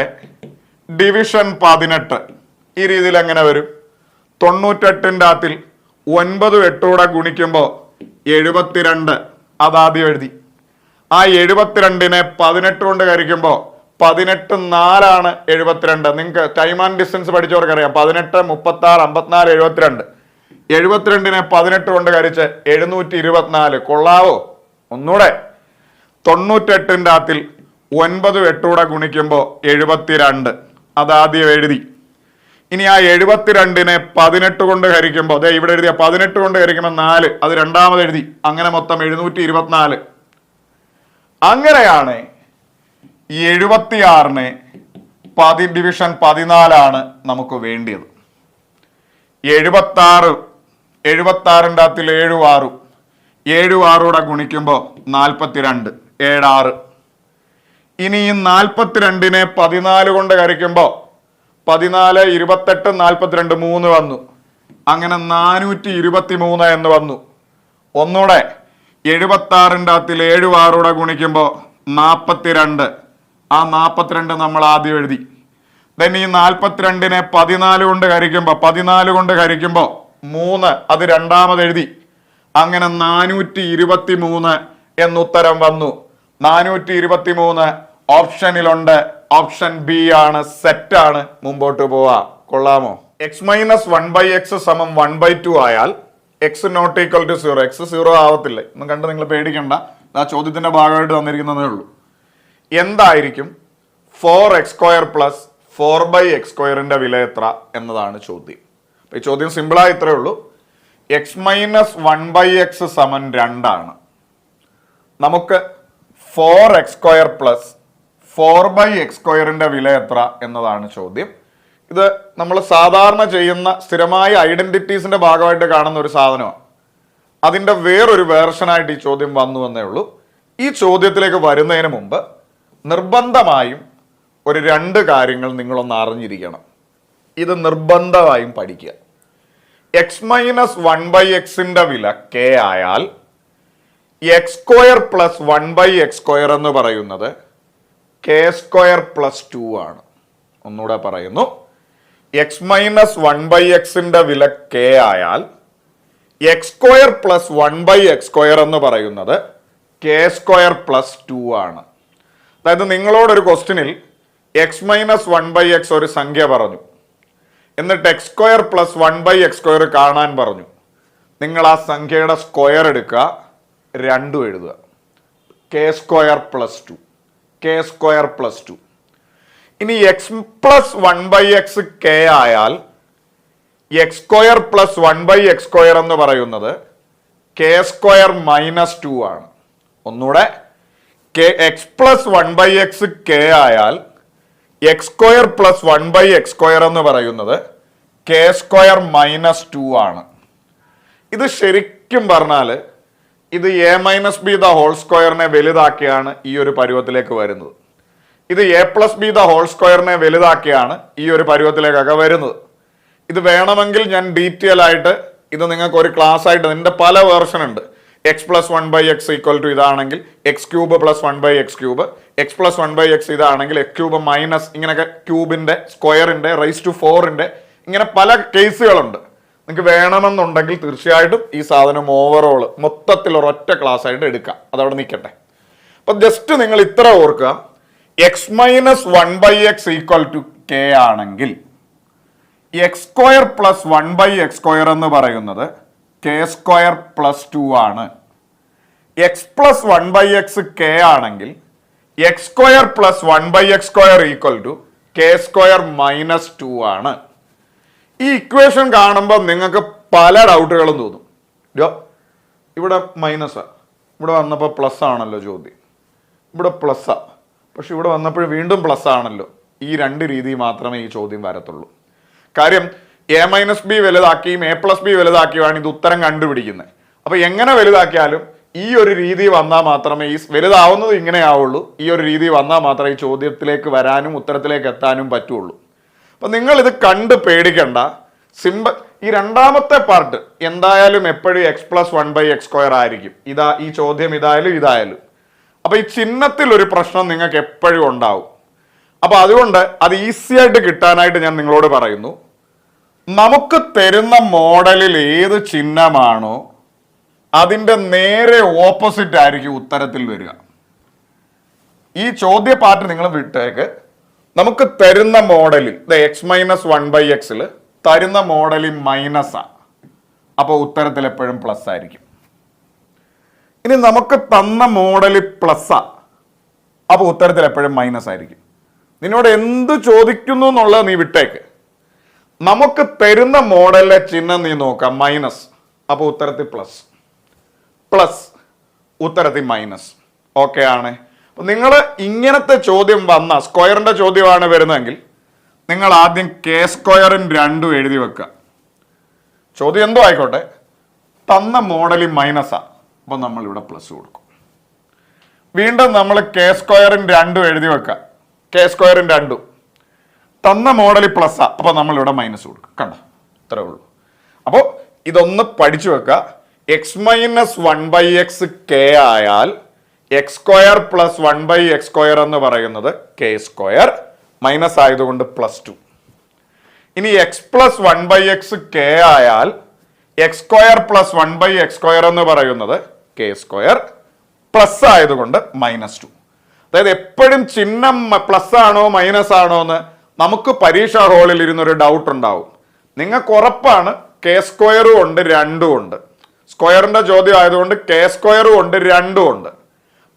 ഡിവിഷൻ 18 ഈ രീതിയിൽ എങ്ങനെ വരും? 98-ന്റെ അകത്തിൽ 9 8 ഗുണിക്കുമ്പോൾ 72, അതാദ്യം എഴുതി. ആ 72-നെ 18 കൊണ്ട് ഹരിക്കുമ്പോൾ 18 4 72. നിങ്ങൾക്ക് ടൈം ആൻഡ് ഡിസ്റ്റൻസ് പഠിച്ചവർക്കറിയാം. 18 36 54 72. 72-നെ 18 കൊണ്ട് ഹരിച്ച് 724. കൊള്ളാവോ? ഒന്നുകൂടെ. 98-ന്റെ അകത്തിൽ 9 8 ഗുണിക്കുമ്പോൾ 72, അതാദ്യം എഴുതി. ഇനി ആ 72-നെ 18 കൊണ്ട് ഹരിക്കുമ്പോൾ അതെ ഇവിടെ എഴുതിയ 18 കൊണ്ട് ഹരിക്കുമ്പോൾ 4, അത് രണ്ടാമത് എഴുതി. അങ്ങനെ മൊത്തം 724. അങ്ങനെയാണ് 76-നെ ഡിവിഷൻ 14 നമുക്ക് വേണ്ടിയത്. 76-ന്റെ അകത്തിൽ 7 6 ഗുണിക്കുമ്പോൾ 42 7 6. ഇനി ഈ 42-നെ 14 കൊണ്ട് ഹരിക്കുമ്പോൾ 14 28 42 3 വന്നു. അങ്ങനെ 423 എന്ന് വന്നു. ഒന്നുകൂടെ. 76-ന്റെ അകത്തിൽ 7 6 ഗുണിക്കുമ്പോൾ 42, ആ 42 നമ്മൾ ആദ്യം എഴുതി. ദെൻ ഈ 42-നെ 14 കൊണ്ട് ഹരിക്കുമ്പോൾ 3, അത് രണ്ടാമത് എഴുതി. അങ്ങനെ 423 എന്നുത്തരം വന്നു. 423 ഓപ്ഷനിലുണ്ട്. ഓപ്ഷൻ ബി ആണ്, സെറ്റാണ്. മുമ്പോട്ട് പോവാ. കൊള്ളാമോ? x - 1/x = 1/2 ആയാൽ x ≠ 0. x 0 ആവത്തില്ല. ഒന്നും കണ്ട് നിങ്ങൾ പേടിക്കണ്ട. ആ ചോദ്യത്തിന്റെ ഭാഗമായിട്ട് തന്നിരിക്കുന്നതേ ഉള്ളൂ. എന്തായിരിക്കും 4x² + 4/x² വില എത്ര എന്നതാണ് ചോദ്യം. അപ്പൊ ഈ ചോദ്യം സിമ്പിളായി ഇത്രയേ ഉള്ളൂ. x - 1/x സമം 2 ആണ്. നമുക്ക് 4x² പ്ലസ് 4/x² വില എത്ര എന്നതാണ് ചോദ്യം. ഇത് നമ്മൾ സാധാരണ ചെയ്യുന്ന സ്ഥിരമായ ഐഡന്റിറ്റീസിന്റെ ഭാഗമായിട്ട് കാണുന്ന ഒരു സാധനമാണ്. അതിൻ്റെ വേറൊരു വേർഷനായിട്ട് ഈ ചോദ്യം വന്നു എന്നേ ഉള്ളൂ. ഈ ചോദ്യത്തിലേക്ക് വരുന്നതിന് മുമ്പ് നിർബന്ധമായും ഒരു 2 കാര്യങ്ങൾ നിങ്ങളൊന്ന് അറിഞ്ഞിരിക്കണം. ഇത് നിർബന്ധമായും പഠിക്കുക. x - 1/xന്റെ വില k ആയാൽ x² പ്ലസ് 1/x² എന്ന് പറയുന്നത് k² പ്ലസ് 2 ആണ്. ഒന്നുകൂടെ പറയുന്നു, x - 1/xന്റെ വില k ആയാൽ x² പ്ലസ് 1/x² എന്ന് പറയുന്നത് k² പ്ലസ് 2 ആണ്. അതായത് നിങ്ങളോടൊരു ക്വസ്റ്റ്യനിൽ x - 1/x ഒരു സംഖ്യ പറഞ്ഞു, എന്നിട്ട് x² പ്ലസ് 1/x² കാണാൻ പറഞ്ഞു. നിങ്ങൾ ആ സംഖ്യയുടെ സ്ക്വയർ എടുക്കുക, 2 എഴുതുക, k² പ്ലസ് 2, k² പ്ലസ് 2. ഇനി x പ്ലസ് 1/x k ആയാൽ x² പ്ലസ് 1/x² എന്ന് പറയുന്നത് k² മൈനസ് 2 ആണ്. ഒന്നുകൂടെ, x പ്ലസ് 1/x k ആയാൽ x² പ്ലസ് 1/x² എന്ന് പറയുന്നത് k² മൈനസ് 2 ആണ്. ഇത് ശരിക്കും പറഞ്ഞാൽ ഇത് a-b² വലുതാക്കിയാണ് ഈ ഒരു പരുവത്തിലേക്ക് വരുന്നത്. ഇത് a+b² വലുതാക്കിയാണ് ഈ ഒരു പരുവത്തിലേക്കൊക്കെ വരുന്നത്. ഇത് വേണമെങ്കിൽ ഞാൻ ഡീറ്റെയിൽ ആയിട്ട് ഇത് നിങ്ങൾക്ക് ഒരു ക്ലാസ് ആയിട്ട്, ഇതിൻ്റെ പല വേർഷൻ ഉണ്ട്. x plus 1/x equal to ഇതാണെങ്കിൽ x³ plus 1/x³, x plus 1/x ഇതാണെങ്കിൽ x³ മൈനസ്, ഇങ്ങനെയൊക്കെ ക്യൂബിന്റെ, സ്ക്വയറിന്റെ, റൈസ് ടു 4ന്റെ, ഇങ്ങനെ പല കേസുകളുണ്ട്. നിങ്ങൾക്ക് വേണമെന്നുണ്ടെങ്കിൽ തീർച്ചയായിട്ടും ഈ സാധനം ഓവറോൾ മൊത്തത്തിൽ ഒരൊറ്റ ക്ലാസ് ആയിട്ട് എടുക്കാം. അതവിടെ നിൽക്കട്ടെ. അപ്പൊ ജസ്റ്റ് നിങ്ങൾ ഇത്ര ഓർക്കുക, x - 1/x equal to k ആണെങ്കിൽ x² പ്ലസ് 1/x² എന്ന് പറയുന്നത് k² പ്ലസ് 2 ആണ്. x പ്ലസ് 1/x k ആണെങ്കിൽ x² plus 1/x² equal to k² minus 2 ആണ്. ഈ ഇക്വേഷൻ കാണുമ്പോൾ നിങ്ങൾക്ക് പല ഡൗട്ടുകളും തോന്നും. ഇവിടെ മൈനസാ, ഇവിടെ വന്നപ്പോൾ പ്ലസ് ആണല്ലോ ചോദ്യം, ഇവിടെ പ്ലസ്സാ, പക്ഷെ ഇവിടെ വന്നപ്പോൾ വീണ്ടും പ്ലസ് ആണല്ലോ. ഈ 2 രീതി മാത്രമേ ഈ ചോദ്യം വരത്തുള്ളൂ. കാര്യം a-b വലുതാക്കിയും a+b വലുതാക്കിയുമാണ് ഇത് ഉത്തരം കണ്ടുപിടിക്കുന്നത്. അപ്പൊ എങ്ങനെ വലുതാക്കിയാലും ഈ ഒരു രീതി വന്നാൽ മാത്രമേ, ഈ വലുതാവുന്നത് ഇങ്ങനെ ആവുള്ളൂ, ഈ ഒരു രീതി വന്നാൽ മാത്രമേ ഈ ചോദ്യത്തിലേക്ക് വരാനും ഉത്തരത്തിലേക്ക് എത്താനും പറ്റുള്ളൂ. അപ്പൊ നിങ്ങൾ ഇത് കണ്ട് പേടിക്കണ്ട. സിമ്പിൾ. ഈ രണ്ടാമത്തെ പാർട്ട് എന്തായാലും എപ്പോഴും x പ്ലസ് 1/x² ആയിരിക്കും. ഈ ചോദ്യം ഇതായാലും. അപ്പൊ ഈ ചിഹ്നത്തിൽ ഒരു പ്രശ്നം നിങ്ങൾക്ക് എപ്പോഴും ഉണ്ടാവും. അപ്പൊ അതുകൊണ്ട് അത് ഈസി ആയിട്ട് കിട്ടാനായിട്ട് ഞാൻ നിങ്ങളോട് പറയുന്നു, നമുക്ക് തരുന്ന മോഡലിൽ ഏത് ചിഹ്നമാണോ അതിൻ്റെ നേരെ ഓപ്പോസിറ്റ് ആയിരിക്കും ഉത്തരത്തിൽ വരിക. ഈ ചോദ്യ പാർട്ട് നിങ്ങൾ വിട്ടേക്ക്. നമുക്ക് തരുന്ന മോഡലിൽ x - 1/x തരുന്ന മോഡലിൽ മൈനസാ, അപ്പോൾ ഉത്തരത്തിൽ എപ്പോഴും പ്ലസ് ആയിരിക്കും. ഇനി നമുക്ക് തന്ന മോഡലിൽ പ്ലസ്സാ, അപ്പോൾ ഉത്തരത്തിൽ എപ്പോഴും മൈനസ് ആയിരിക്കും. നിന്നോട് എന്ത് ചോദിക്കുന്നു എന്നുള്ളത് നീ വിട്ടേക്ക്. നമുക്ക് തരുന്ന മോഡലിലെ ചിഹ്നം നീ നോക്കാം, മൈനസ്, അപ്പോൾ ഉത്തരത്തിൽ പ്ലസ്, പ്ലസ് ഉത്തരത്തിൽ മൈനസ്. ഓക്കെ ആണ്. അപ്പൊ നിങ്ങൾ ഇങ്ങനത്തെ ചോദ്യം വന്ന സ്ക്വയറിന്റെ ചോദ്യമാണ് വരുന്നതെങ്കിൽ നിങ്ങൾ ആദ്യം k² 2 എഴുതി വെക്കുക. ചോദ്യം എന്തോ ആയിക്കോട്ടെ, തന്ന മോഡലിൽ മൈനസാ, അപ്പൊ നമ്മൾ ഇവിടെ പ്ലസ് കൊടുക്കും. വീണ്ടും നമ്മൾ k² 2 എഴുതി വെക്കുക, k² 2. തന്ന മോഡലിൽ പ്ലസ്സാ, അപ്പൊ നമ്മൾ ഇവിടെ മൈനസ് കൊടുക്കും. കണ്ടോ, ഇത്രേ ഉള്ളൂ. അപ്പോൾ ഇതൊന്ന് പഠിച്ചു വെക്കുക. x - 1/x k ആയാൽ x² പ്ലസ് 1/x² എന്ന് പറയുന്നത് k², മൈനസ് ആയതുകൊണ്ട് +2. ഇനി x പ്ലസ് 1/x k ആയാൽ x² പ്ലസ് 1/x² എന്ന് പറയുന്നത് k², പ്ലസ് ആയതുകൊണ്ട് -2. അതായത് എപ്പോഴും ചിഹ്നം പ്ലസ് ആണോ മൈനസ് ആണോ എന്ന് നമുക്ക് പരീക്ഷാ ഹാളിൽ ഇരുന്നൊരു ഡൗട്ട് ഉണ്ടാവും. നിങ്ങൾക്ക് ഉറപ്പാണ് k² ഉണ്ട് 2 ഉണ്ട്. സ്ക്വയറിന്റെ ചോദ്യം ആയതുകൊണ്ട് k² ഉണ്ട് 2 ഉണ്ട്.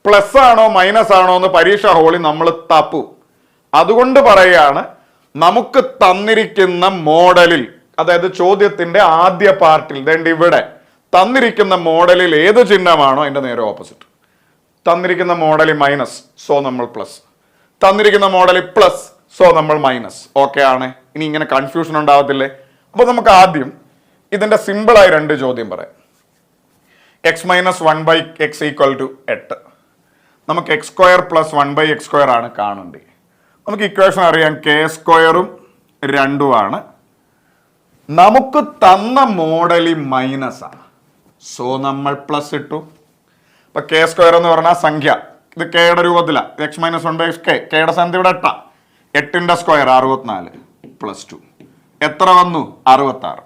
പ്ലസ് ആണോ മൈനസ് ആണോ എന്ന് പരീക്ഷാ ഹാളിൽ നമ്മൾ തപ്പും. അതുകൊണ്ട് പറയുകയാണ്, നമുക്ക് തന്നിരിക്കുന്ന മോഡലിൽ, അതായത് ചോദ്യത്തിന്റെ ആദ്യ പാർട്ടിൽ ഇവിടെ തന്നിരിക്കുന്ന മോഡലിൽ ഏത് ചിഹ്നമാണോ അതിന്റെ നേരെ ഓപ്പോസിറ്റ്. തന്നിരിക്കുന്ന മോഡലിൽ മൈനസ്, സോ നമ്മൾ പ്ലസ്. തന്നിരിക്കുന്ന മോഡലിൽ പ്ലസ്, സോ നമ്മൾ മൈനസ്. ഓക്കെ ആണ്. ഇനി ഇങ്ങനെ കൺഫ്യൂഷൻ ഉണ്ടാവത്തില്ലേ? അപ്പൊ നമുക്ക് ആദ്യം ഇതിന്റെ സിമ്പിളായി 2 ചോദ്യം പറയാം. X minus 1/x = 8. നമുക്ക് x² + 1/x² ആണ് കാണേണ്ടത്. നമുക്ക് ഇക്വേഷൻ അറിയാം, k² 2 ആണ്. നമുക്ക് തന്ന മോഡലിൽ മൈനസ് ആണ്, സോ നമ്മൾ പ്ലസ് ഇട്ടു. അപ്പൊ k² എന്ന് പറഞ്ഞാൽ സംഖ്യ, ഇത് കെയുടെ രൂപത്തിലാണ്. x - 1/x കെയുടെ സ്ഥാനത്ത് ഇവിടെ 8. 8ന്റെ സ്ക്വയർ 64 + 2 എത്ര വന്നു? 66.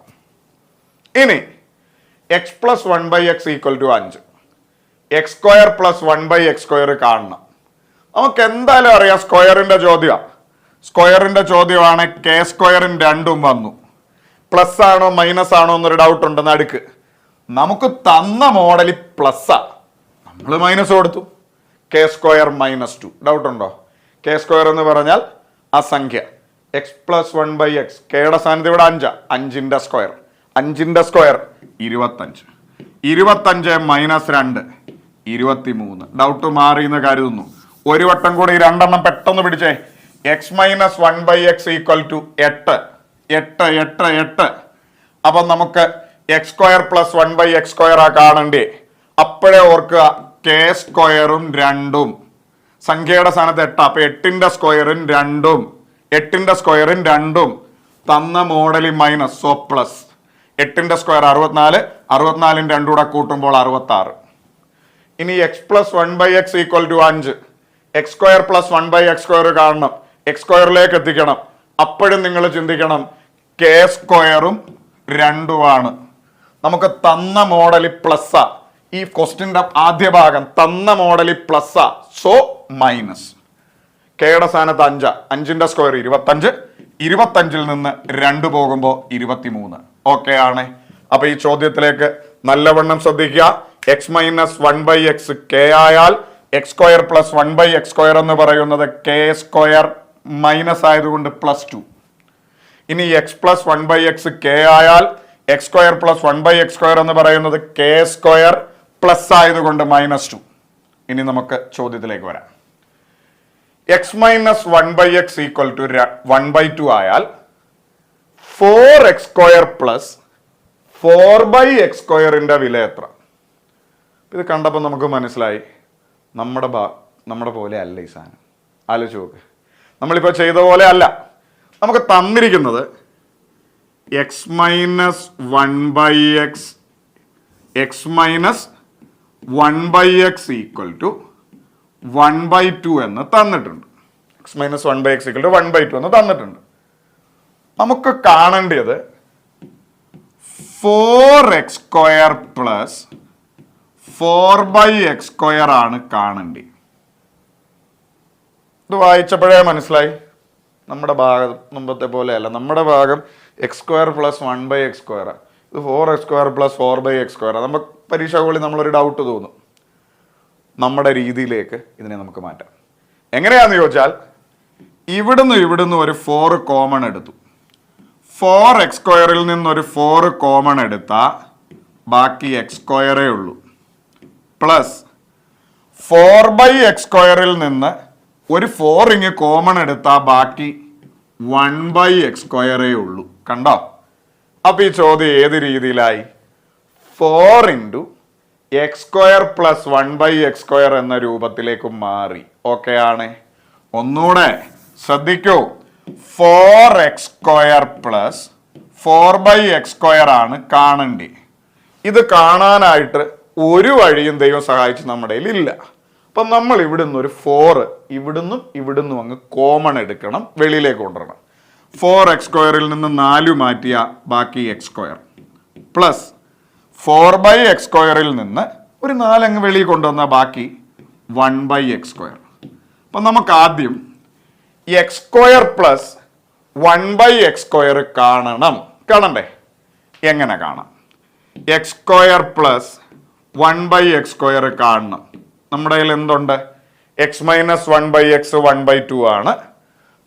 ഇനി x + 1/x = 5. x² + 1/x² കാണണം. നമുക്ക് എന്തായാലും അറിയാം സ്ക്വയറിന്റെ ചോദ്യം. സ്ക്വയറിന്റെ ചോദ്യമാണ്. k² 2 വന്നു. പ്ലസ് ആണോ മൈനസ് ആണോ എന്നൊരു ഡൗട്ട് ഉണ്ടെന്ന് അടുക്ക്. നമുക്ക് തന്ന മോഡൽ പ്ലസ്സാ, നമ്മൾ മൈനസ് കൊടുത്തു. k² - 2 ഡൗട്ട് ഉണ്ടോ? k² എന്ന് പറഞ്ഞാൽ ആ സംഖ്യ. x + 1/x കെയുടെ സ്ഥാനത്ത് ഇവിടെ 5. 5ന്റെ സ്ക്വയർ 25. 25 - 2 23. ഡൗട്ട് മാറി എന്ന് കരുതുന്നു. ഒരു വട്ടം കൂടി 2 എണ്ണം പെട്ടെന്ന് പിടിച്ചേ. x - 1/x = 8. അപ്പൊ നമുക്ക് x² + 1/x² ആ കാണണ്ടേ. അപ്പോഴേ ഓർക്കുക k² 2 സംഖ്യയുടെ സ്ഥാനത്ത് 8. അപ്പൊ 8ന്റെ സ്ക്വയർ 2 8ന്റെ സ്ക്വയർ 2 തന്ന മോഡലിൽ മൈനസ്, സോ പ്ലസ്. 8ന്റെ സ്ക്വയർ 64. 64 2 കൂടെ കൂട്ടുമ്പോൾ 66. ഇനി x + 1/x = 5. x² + 1/x² കാണണം. x² എത്തിക്കണം. അപ്പോഴും നിങ്ങൾ ചിന്തിക്കണം k² 2 ആണ്. നമുക്ക് തന്ന മോഡലിൽ പ്ലസ്സാ. ഈ ക്വസ്റ്റിന്റെ ആദ്യ ഭാഗം തന്ന മോഡലിൽ പ്ലസ്സാ, സോ മൈനസ്. കെയുടെ സ്ഥാനത്ത് 5. 5ന്റെ സ്ക്വയർ 25. 25ൽ നിന്ന് 2 പോകുമ്പോൾ 23. ഓക്കെ ആണ്. അപ്പൊ ഈ ചോദ്യത്തിലേക്ക് നല്ലവണ്ണം ശ്രദ്ധിക്കുക. x - 1/x k ആയാൽ x² + 1/x² എന്ന് പറയുന്നത് k² മൈനസ് ആയതുകൊണ്ട് +2. ഇനി x + 1/x k ആയാൽ x² + 1/x² എന്ന് പറയുന്നത് k² പ്ലസ് ആയതുകൊണ്ട് -2. ഇനി നമുക്ക് ചോദ്യത്തിലേക്ക് വരാം. x - 1/x = 1/2 ആയാൽ 4x² + 4/x² വില എത്ര? ഇത് കണ്ടപ്പോൾ നമുക്ക് മനസ്സിലായി നമ്മുടെ പോലെ അല്ല ഈ സാധനം. ആലോചിച്ച് നോക്ക്. നമ്മളിപ്പോൾ ചെയ്ത പോലെ അല്ല. നമുക്ക് തന്നിരിക്കുന്നത് x - 1/x = 1/2 എന്ന് തന്നിട്ടുണ്ട്. x - 1/x = 1/2 എന്ന് തന്നിട്ടുണ്ട്. നമുക്ക് കാണേണ്ടത് 4x² + 4/x² ആണ് കാണേണ്ടത്. ഇത് വായിച്ചപ്പോഴേ മനസ്സിലായി നമ്മുടെ ഭാഗം മുമ്പത്തെ പോലെയല്ല. നമ്മുടെ ഭാഗം x² + 1/x². ഇത് 4x² + 4/x². നമുക്ക് പരീക്ഷ പോലെ നമ്മളൊരു ഡൗട്ട് തോന്നും. നമ്മുടെ രീതിയിലേക്ക് ഇതിനെ നമുക്ക് മാറ്റാം. എങ്ങനെയാന്ന് ചോദിച്ചാൽ ഇവിടുന്ന് ഒരു 4 കോമൺ എടുത്തു. 4x² നിന്നൊരു 4 കോമൺ എടുത്താൽ ബാക്കി x² ഉള്ളൂ. പ്ലസ് 4/x² നിന്ന് ഒരു 4 ഇങ്ങ് കോമൺ എടുത്താൽ ബാക്കി 1/x² ഉള്ളൂ. കണ്ടോ? അപ്പൊ ഈ ചോദ്യം ഏത് രീതിയിലായി? 4 × x² + 1/x² എന്ന രൂപത്തിലേക്ക് മാറി. ഓക്കെ ആണ്. ഒന്നുകൂടെ ശ്രദ്ധിക്കൂ. 4x² + 4/x² ആണ് കാണണ്ടേ. ഇത് കാണാനായിട്ട് ഒരു വഴിയും ദൈവം സഹായിച്ച് നമ്മുടെ ഇല്ല. അപ്പൊ നമ്മൾ ഇവിടുന്ന് ഒരു 4 ഇവിടുന്നും അങ്ങ് കോമൺ എടുക്കണം, വെളിയിലേക്ക് കൊണ്ടുവരണം. 4x² നിന്ന് 4 മാറ്റിയ ബാക്കി x² പ്ലസ് 4/x² നിന്ന് ഒരു 4 അങ്ങ് വെളിയിൽ കൊണ്ടുവന്ന ബാക്കി 1/x². അപ്പൊ നമുക്ക് ആദ്യം x² + 1/x² കാണണ്ടേ? എങ്ങനെ കാണാം? x² + 1/x² കാണണം. നമ്മുടെ കയ്യിൽ എന്തുണ്ട്? x - 1/x 1/2 ആണ്.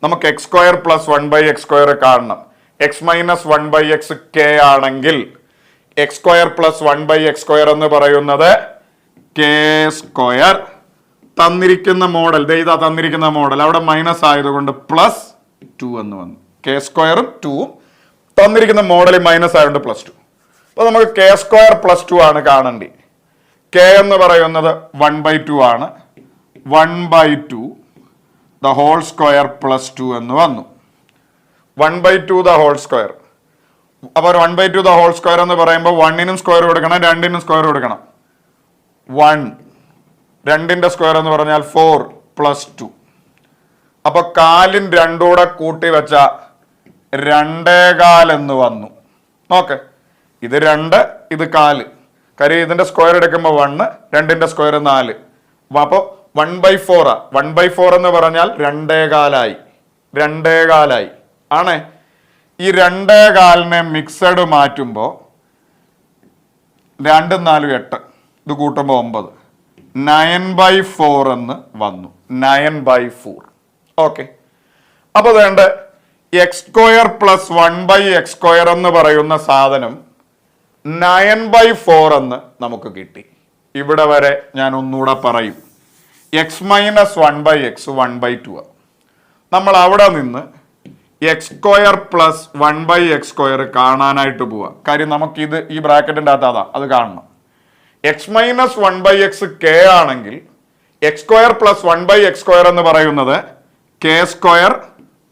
നമുക്ക് എക്സ് സ്ക്വയർ പ്ലസ് 1/x² കാണണം. എക്സ് മൈനസ് 1/x k ആണെങ്കിൽ എക്സ് സ്ക്വയർ പ്ലസ് 1/x² എന്ന് പറയുന്നത് കെ സ്ക്വയർ. തന്നിരിക്കുന്ന മോഡൽ, ഇതാ തന്നിരിക്കുന്ന മോഡൽ, അവിടെ മൈനസ് ആയതുകൊണ്ട് +2 എന്ന് വന്നു. കെ സ്ക്വയറും 2ഉം തന്നിരിക്കുന്ന മോഡലിൽ മൈനസ് ആയതുകൊണ്ട് +2. അപ്പൊ നമുക്ക് കെ സ്ക്വയർ +2 ആണ് കാണേണ്ടി. കെ എന്ന് പറയുന്നത് 1/2 ആണ്. 1/2 ദ ഹോൾ സ്ക്വയർ +2 എന്ന് വന്നു. 1/2 ദ ഹോൾ സ്ക്വയർ. അപ്പൊ 1/2 ദ ഹോൾ സ്ക്വയർ എന്ന് പറയുമ്പോൾ 1നും സ്ക്വയർ കൊടുക്കണം, 2നും സ്ക്വയർ കൊടുക്കണം. 1 2ന്റെ സ്ക്വയർ എന്ന് പറഞ്ഞാൽ 4 +2. അപ്പൊ 4ും 2ഉം കൂടെ കൂട്ടി വെച്ച 2.25 എന്ന് വന്നു. നോക്ക്, ഇത് 2, ഇത് 4. കാര്യം ഇതിന്റെ സ്ക്വയർ എടുക്കുമ്പോൾ 1, 2ന്റെ സ്ക്വയർ 4. അപ്പൊ 1/4 1/4 എന്ന് പറഞ്ഞാൽ 2.25 2.25 ആണേ. ഈ 2.25നെ മിക്സഡ് മാറ്റുമ്പോ 2 4 8, ഇത് കൂട്ടുമ്പോ 9, 9/4 എന്ന് വന്നു. 9/4. ഓക്കെ, അപ്പൊ വേണ്ട എക്സ് സ്ക്വയർ പ്ലസ് 1/x² എന്ന് പറയുന്ന സാധനം 9/4 എന്ന് നമുക്ക് കിട്ടി. ഇവിടെ വരെ ഞാൻ ഒന്നുകൂടെ പറയും. X minus 1/x 1/2. നമ്മൾ അവിടെ നിന്ന് എക്സ് സ്ക്വയർ പ്ലസ് 1/x² കാണാനായിട്ട് പോവാ. കാര്യം നമുക്കിത് ഈ ബ്രാക്കറ്റിന്റെ അകത്ത് അത് കാണണം. എക്സ് മൈനസ് 1/x k ആണെങ്കിൽ എക്സ് സ്ക്വയർ പ്ലസ് 1/x² എന്ന് പറയുന്നത് കെ സ്ക്വയർ,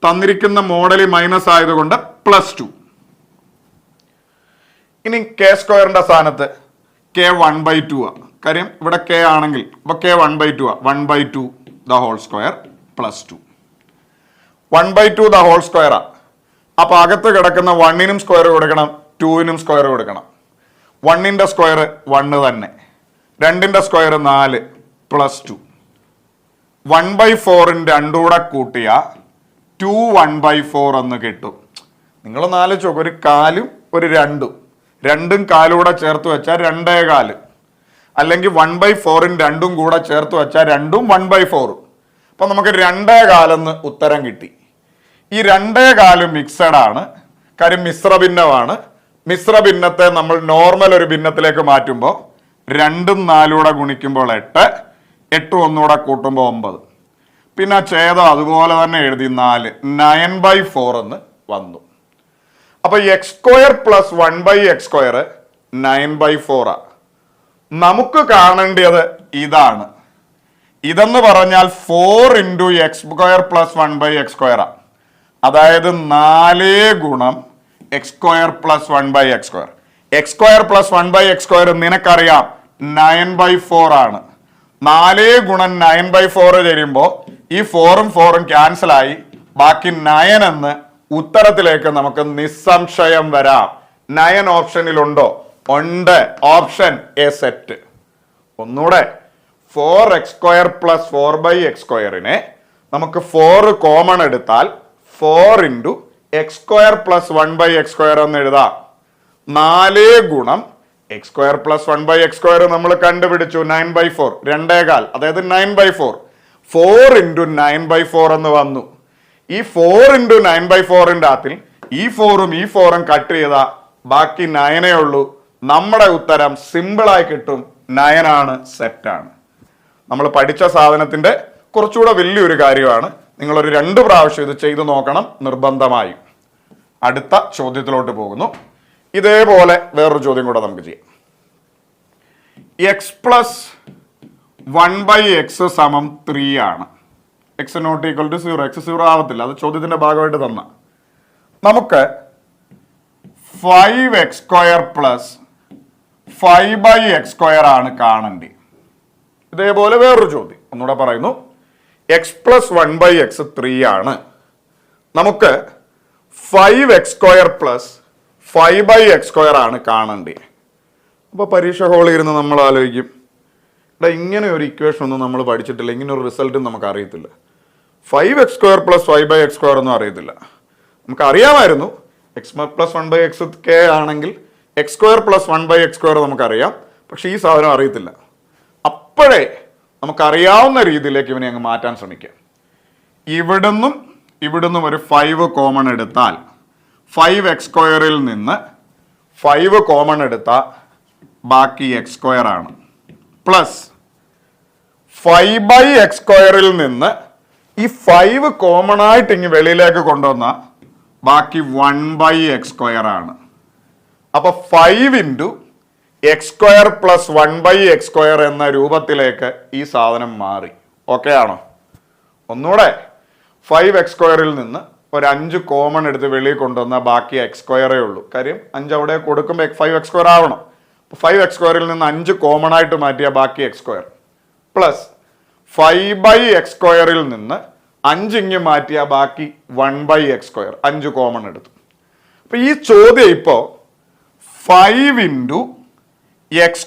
തന്നിരിക്കുന്ന മോഡലിൽ മൈനസ് ആയതുകൊണ്ട് +2. ഇനി കെ സ്ക്വയറിന്റെ സ്ഥാനത്ത് കെ 1/2 ആ. കാര്യം ഇവിടെ കെ ആണെങ്കിൽ അപ്പൊ കെ 1/2 ആ. 1/2 the whole square +2. 1/2 the whole square ആ. അപ്പൊ അകത്ത് കിടക്കുന്ന 1നും സ്ക്വയർ കൊടുക്കണം, 2നും സ്ക്വയർ കൊടുക്കണം. 1ന്റെ സ്ക്വയർ 1 തന്നെ, 2ന്റെ സ്ക്വയർ 4 +2. 1/4 2 കൂടെ കൂട്ടിയ 2 1/4 എന്ന് കിട്ടും. നിങ്ങൾ 4 ചോക്ക്, ഒരു 4ഉം ഒരു 2ഉം 2ഉം 4 കൂടെ ചേർത്ത് വെച്ചാൽ 2.25. അല്ലെങ്കിൽ 1/4 2ഉം കൂടെ ചേർത്ത് വെച്ചാൽ 2ഉം 1/4. അപ്പൊ നമുക്ക് 2.25 എന്ന് ഉത്തരം കിട്ടി. ഈ 2.25 മിക്സഡ് ആണ്. കാര്യം മിശ്ര ഭിന്നമാണ്. മിശ്ര ഭിന്നത്തെ നമ്മൾ നോർമൽ ഒരു ഭിന്നത്തിലേക്ക് മാറ്റുമ്പോൾ 2ഉം 4 കൂടെ ഗുണിക്കുമ്പോൾ 8, 8 ഒന്നുകൂടെ കൂട്ടുമ്പോൾ 9. പിന്നെ ഛേദം അതുപോലെ തന്നെ എഴുതി 4, 9/4 എന്ന് വന്നു. അപ്പൊ എക്സ് സ്ക്വയർ പ്ലസ് 1/x² 9/4 ആ. നമുക്ക് കാണേണ്ടത് ഇതാണ്. ഇതെന്ന് പറഞ്ഞാൽ 4 × x² പ്ലസ് 1/x² ആ. അതായത് 4 ഗുണം x² plus 1/x². x² plus 1/x² നിനക്കറിയാം 9/4 ആണ്. 4 ഗുണം 9/4 തരുമ്പോ ഈ 4ഉം 4ഉം ക്യാൻസൽ ആയി, ബാക്കി 9 എന്ന് ഉത്തരത്തിലേക്ക് നമുക്ക് നിസ്സംശയം വരാം. 9 ഓപ്ഷനിലുണ്ടോ? ഉണ്ട്. Option A set. ഒന്നുകൂടെ, 4x² പ്ലസ് 4/x² നമുക്ക് 4 കോമൺ എടുത്താൽ 4 × x² പ്ലസ് 1/x² എന്ന് എഴുതാം. 4 ഗുണം x² പ്ലസ് 1/x² നമ്മൾ കണ്ടുപിടിച്ചു 9/4, 2.25, അതായത് 9/4. 4 × 9/4 എന്ന് വന്നു. ഈ 4 × 9/4ന്റെ അകത്തിൽ ഈ 4ഉം ഈ 4ഉം കട്ട് ചെയ്താൽ ബാക്കി 9 ഉള്ളൂ. നമ്മുടെ ഉത്തരം സിമ്പിളായി കിട്ടും. 9 ആണ്, സെറ്റാണ്. നമ്മൾ പഠിച്ച സാധനത്തിന്റെ കുറച്ചുകൂടെ വലിയൊരു കാര്യമാണ്. നിങ്ങളൊരു 2 പ്രാവശ്യം ഇത് ചെയ്തു നോക്കണം നിർബന്ധമായും. അടുത്ത ചോദ്യത്തിലോട്ട് പോകുന്നു. ഇതേപോലെ വേറൊരു ചോദ്യം കൂടെ നമുക്ക് ചെയ്യാം. എക്സ് പ്ലസ് 1/x സമം 3 ആണ്. x not equal to 0. x 0 ആവത്തില്ല, അത് ചോദ്യത്തിന്റെ ഭാഗമായിട്ട് തന്ന. നമുക്ക് 5x² പ്ലസ് 5/x² ആണ് കാണേണ്ടി. ഇതേപോലെ വേറൊരു ചോദ്യം ഒന്നുകൂടെ പറയുന്നു. x പ്ലസ് 1/x 3 ആണ്. നമുക്ക് 5x² പ്ലസ് 5/x² ആണ് കാണേണ്ടി. അപ്പോൾ പരീക്ഷ ഹോളിൽ ഇരുന്ന് നമ്മൾ ആലോചിക്കും, ഇങ്ങനെ ഒരു ഇക്വേഷൻ ഒന്നും നമ്മൾ പഠിച്ചിട്ടില്ല, ഇങ്ങനെ ഒരു റിസൾട്ടും നമുക്ക് അറിയത്തില്ല. 5x² പ്ലസ് 5/x² ഒന്നും അറിയത്തില്ല. നമുക്ക് അറിയാമായിരുന്നു x പ്ലസ് 1/x k ആണെങ്കിൽ x² പ്ലസ് 1/x² നമുക്കറിയാം, പക്ഷെ ഈ സാധനം അറിയത്തില്ല. അപ്പോഴേ നമുക്കറിയാവുന്ന രീതിയിലേക്ക് ഇവനെ അങ്ങ് മാറ്റാൻ ശ്രമിക്കാം. ഇവിടുന്നും ഇവിടുന്ന് ഒരു 5 കോമൺ എടുത്താൽ 5x² നിന്ന് 5 കോമൺ എടുത്താൽ ബാക്കി x² ആണ്. പ്ലസ് 5/x² നിന്ന് ഈ 5 കോമൺ ആയിട്ട് ഇങ്ങ് വെളിയിലേക്ക് കൊണ്ടുവന്ന ബാക്കി 1/x² ആണ്. അപ്പൊ 5 × x² + 1/x² എന്ന രൂപത്തിലേക്ക് ഈ സാധനം മാറി. ഓക്കെ ആണോ? ഒന്നുകൂടെ 5x² നിന്ന് ഒരു 5 കോമൺ എടുത്ത് വെളിയിൽ കൊണ്ടുവന്ന ബാക്കി x² ഉള്ളൂ. കാര്യം 5 അവിടെ കൊടുക്കുമ്പോൾ 5x² ആവണം. 5x² നിന്ന് 5 കോമൺ ആയിട്ട് മാറ്റിയ ബാക്കി x² പ്ലസ് 5/x² നിന്ന് 5 ഇങ്ങ് മാറ്റിയ ബാക്കി 1/x², 5 കോമൺ എടുത്തു. അപ്പൊ ഈ ചോദ്യം ഇപ്പോ 5 × x²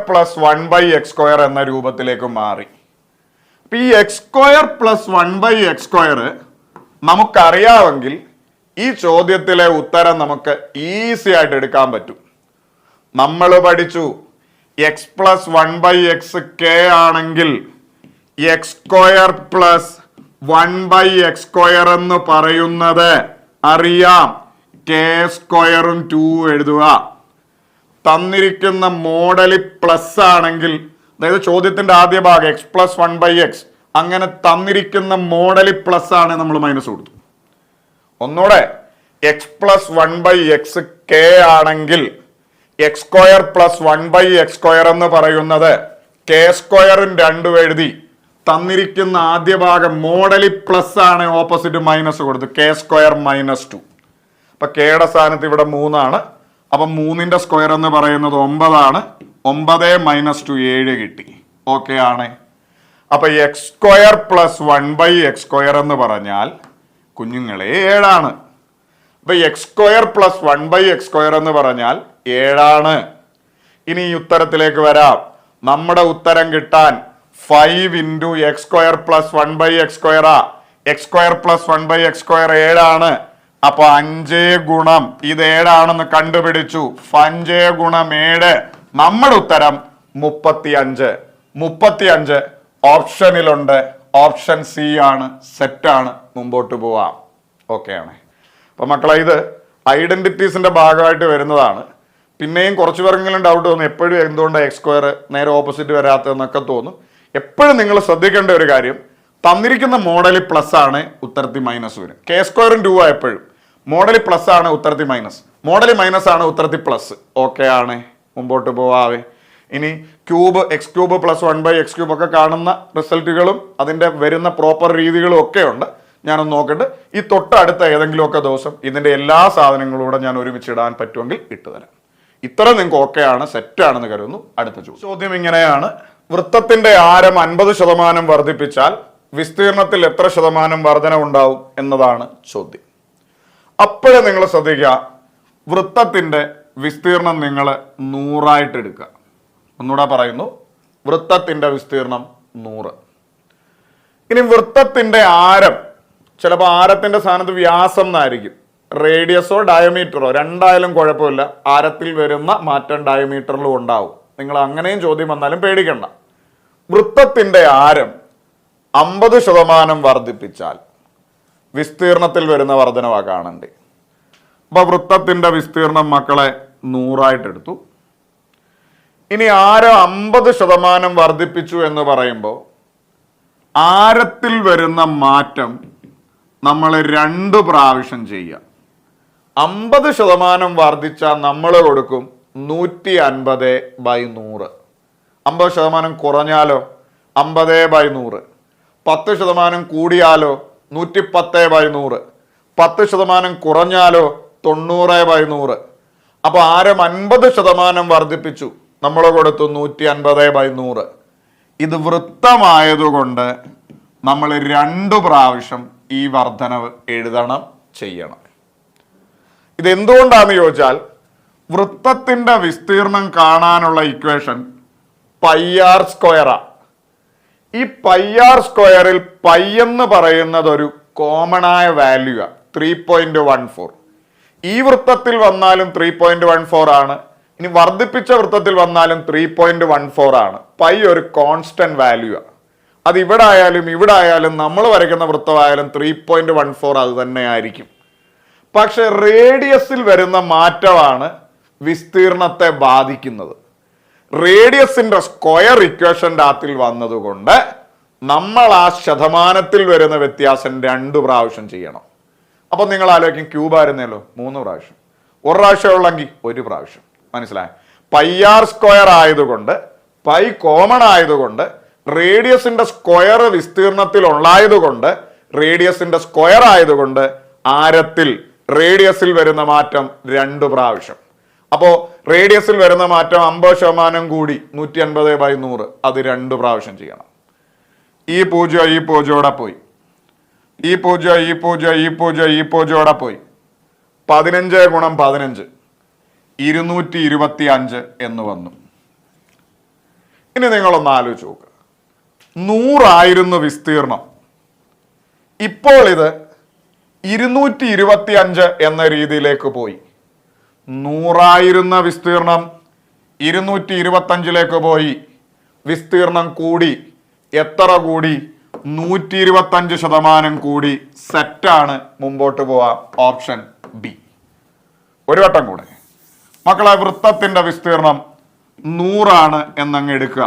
+ 1/x² എന്ന രൂപത്തിലേക്ക് മാറി. അപ്പൊ ഈ x² + 1/x² നമുക്കറിയാമെങ്കിൽ ഈ ചോദ്യത്തിലെ ഉത്തരം നമുക്ക് ഈസി ആയിട്ട് എടുക്കാൻ പറ്റും. നമ്മൾ പഠിച്ചു x + 1/x k ആണെങ്കിൽ x² + 1/x² എന്ന് പറയുന്നത് അറിയാം. k² 2 എഴുതുക. തന്നിരിക്കുന്ന മോഡൽ പ്ലസ് ആണെങ്കിൽ, അതായത് ചോദ്യത്തിന്റെ ആദ്യ ഭാഗം x + 1/x, അങ്ങനെ തന്നിരിക്കുന്ന മോഡൽ പ്ലസ് ആണ്, നമ്മൾ മൈനസ് കൊടുത്തു. ഒന്നുകൂടെ x + 1/x k ആണെങ്കിൽ x² + 1/x² എന്ന് പറയുന്നത് k² 2 എഴുതി. തന്നിരിക്കുന്ന ആദ്യ ഭാഗം മോഡൽ പ്ലസ് ആണ്, ഓപ്പോസിറ്റ് മൈനസ് കൊടുത്തു, k² - 2. അപ്പൊ കെയുടെ സ്ഥാനത്ത് ഇവിടെ 3 ആണ്. അപ്പൊ 3ന്റെ സ്ക്വയർ എന്ന് പറയുന്നത് 9 ആണ്. 9 - 2 7 കിട്ടി. ഓക്കെ ആണ്. അപ്പൊ x² + 1/x² എന്ന് പറഞ്ഞാൽ കുഞ്ഞുങ്ങളെ 7 ആണ്. അപ്പൊ x² + 1/x² എന്ന് പറഞ്ഞാൽ 7 ആണ്. ഇനി ഈ ഉത്തരത്തിലേക്ക് വരാം. നമ്മുടെ ഉത്തരം കിട്ടാൻ 5 × x² + 1/x², x² + 1/x² 7 ആണ്. അപ്പൊ 5 ഗുണം ഇത് 7 ആണെന്ന് കണ്ടുപിടിച്ചു. 5 × 7, നമ്മുടെ ഉത്തരം 35. 35 ഓപ്ഷനിലുണ്ട്. ഓപ്ഷൻ സി ആണ്, സെറ്റാണ്. മുമ്പോട്ട് പോവാം. ഓക്കെ ആണ്. അപ്പൊ മക്കളെ, ഇത് ഐഡന്റിറ്റീസിന്റെ ഭാഗമായിട്ട് വരുന്നതാണ്. പിന്നെയും കുറച്ച് പേർക്കെങ്കിലും ഡൗട്ട് തോന്നും, എപ്പോഴും എന്തുകൊണ്ടാണ് x² നേരെ ഓപ്പോസിറ്റ് വരാത്തതെന്നൊക്കെ തോന്നും. എപ്പോഴും നിങ്ങൾ ശ്രദ്ധിക്കേണ്ട ഒരു കാര്യം, തന്നിരിക്കുന്ന മോഡൽ പ്ലസ് ആണ്, ഉത്തരത്തിൽ മൈനസ് വരും. k² 2 എപ്പോഴും മോഡൽ പ്ലസ് ആണ്, ഉത്തരത്തിൽ മൈനസ്. മോഡൽ മൈനസ് ആണ്, ഉത്തരത്തിൽ പ്ലസ്. ഓക്കെ ആണ്. മുമ്പോട്ട് പോവാവേ. ഇനി ക്യൂബ് x³ + 1/x³ ഒക്കെ കാണുന്ന റിസൾട്ടുകളും അതിന്റെ വരുന്ന പ്രോപ്പർ രീതികളും ഒക്കെ ഉണ്ട്. ഞാനൊന്ന് നോക്കട്ടെ. ഈ തൊട്ടടുത്ത ഏതെങ്കിലുമൊക്കെ ദിവസം ഇതിന്റെ എല്ലാ സാധനങ്ങളും കൂടെ ഞാൻ ഒരുമിച്ച് ഇടാൻ പറ്റുമെങ്കിൽ ഇട്ടുതരാം. ഇത്ര നിങ്ങൾക്ക് ഓക്കെ ആണ്, സെറ്റ് ആണെന്ന് കരുതുന്നു. അടുത്ത ചോദ്യം ഇങ്ങനെയാണ്. വൃത്തത്തിന്റെ ആരം 50% വർദ്ധിപ്പിച്ചാൽ വിസ്തീർണത്തിൽ എത്ര ശതമാനം വർധന ഉണ്ടാവും എന്നതാണ് ചോദ്യം. അപ്പോഴേ നിങ്ങൾ ശ്രദ്ധിക്കുക, വൃത്തത്തിന്റെ വിസ്തീർണം നിങ്ങൾ 100 എടുക്കുക. ഒന്നുകൂടെ പറയുന്നു, വൃത്തത്തിന്റെ വിസ്തീർണം 100. ഇനി വൃത്തത്തിന്റെ ആരം, ചിലപ്പോൾ ആരത്തിന്റെ സ്ഥാനത്ത് വ്യാസം എന്നായിരിക്കും. റേഡിയസോ ഡയമീറ്ററോ രണ്ടായാലും കുഴപ്പമില്ല. ആരത്തിൽ വരുന്ന മാറ്റം ഡയമീറ്ററിലും ഉണ്ടാവും. നിങ്ങൾ അങ്ങനെയും ചോദ്യം വന്നാലും പേടിക്കണ്ട. വൃത്തത്തിന്റെ ആരം 50% വർദ്ധിപ്പിച്ചാൽ വിസ്തീർണത്തിൽ വരുന്ന വർധനവാ കാണണ്ടേ. അപ്പൊ വൃത്തത്തിന്റെ വിസ്തീർണം മക്കളെ 100 എടുത്തു. ഇനി ആരം 50% വർദ്ധിപ്പിച്ചു എന്ന് പറയുമ്പോൾ ആരത്തിൽ വരുന്ന മാറ്റം നമ്മൾ 2 പ്രാവശ്യം ചെയ്യുക. 50% വർദ്ധിച്ചാൽ നമ്മൾ കൊടുക്കും 150/100. 50% കുറഞ്ഞാലോ 50/100. 10% കൂടിയാലോ 110/100. 10% കുറഞ്ഞാലോ 90/100. അപ്പൊ ആരം 50% വർദ്ധിപ്പിച്ചു, നമ്മൾ കൊടുത്തു 150/100. ഇത് വൃത്തമായതുകൊണ്ട് നമ്മൾ 2 പ്രാവശ്യം ഈ വർധനവ് എഴുതണം, ചെയ്യണം. ഇതെന്തുകൊണ്ടാന്ന് ചോദിച്ചാൽ, വൃത്തത്തിന്റെ വിസ്തീർണം കാണാനുള്ള ഇക്വേഷൻ πr². ഈ πr²ൽ പൈ എന്ന് പറയുന്നത് ഒരു കോമൺ ആയ വാല്യൂ ആണ്, 3.14. ഈ വൃത്തത്തിൽ വന്നാലും 3.14 ആണ്. ഇനി വർദ്ധിപ്പിച്ച വൃത്തത്തിൽ വന്നാലും 3.14 ആണ്. പൈ ഒരു കോൺസ്റ്റന്റ് വാല്യൂ ആണ്. അത് ഇവിടെ ആയാലും നമ്മൾ വരയ്ക്കുന്ന വൃത്തമായാലും 3.14 അത് തന്നെ ആയിരിക്കും. പക്ഷെ റേഡിയസിൽ വരുന്ന മാറ്റമാണ് വിസ്തീർണത്തെ ബാധിക്കുന്നത്. റേഡിയസിന്റെ സ്ക്വയർ ഇക്വേഷന്റെ അകത്തിൽ വന്നതുകൊണ്ട് നമ്മൾ ആ ശതമാനത്തിൽ വരുന്ന വ്യത്യാസം 2 പ്രാവശ്യം ചെയ്യണം. അപ്പൊ നിങ്ങൾ ആലോചിക്കും ക്യൂബ് ആയിരുന്നല്ലോ 3 പ്രാവശ്യം, ഒരു പ്രാവശ്യം ഉള്ളെങ്കിൽ 1 പ്രാവശ്യം. മനസ്സിലായോ? πr സ്ക്വയർ ആയതുകൊണ്ട്, പൈ കോമൺ ആയതുകൊണ്ട്, റേഡിയസിന്റെ സ്ക്വയർ വിസ്തീർണത്തിൽ ഉണ്ടായതുകൊണ്ട്, റേഡിയസിന്റെ സ്ക്വയർ ആയതുകൊണ്ട് ആരത്തിൽ റേഡിയസിൽ വരുന്ന മാറ്റം 2 പ്രാവശ്യം. അപ്പോ റേഡിയസിൽ വരുന്ന മാറ്റം 50% കൂടി 150/100, അത് 2 പ്രാവശ്യം ചെയ്യണം. ഈ 0 ഇവിടെ പോയി, ഈ 0 ഇവിടെ പോയി. 15 ഗുണം 15 225 എന്ന് വന്നു. ഇനി നിങ്ങളൊന്ന് ആലോചിച്ച് നോക്കുക, 100 വിസ്തീർണം, ഇപ്പോൾ ഇത് 225 എന്ന രീതിയിലേക്ക് പോയി. 100 വിസ്തീർണം 225 പോയി, വിസ്തീർണം കൂടി. എത്ര കൂടി? 125% കൂടി. സെറ്റാണ്, മുമ്പോട്ട് പോവാം. Option B. ഒരു വട്ടം കൂടെ മക്കളെ, വൃത്തത്തിന്റെ വിസ്തീർണം 100 എന്നങ്ങ് എടുക്കുക.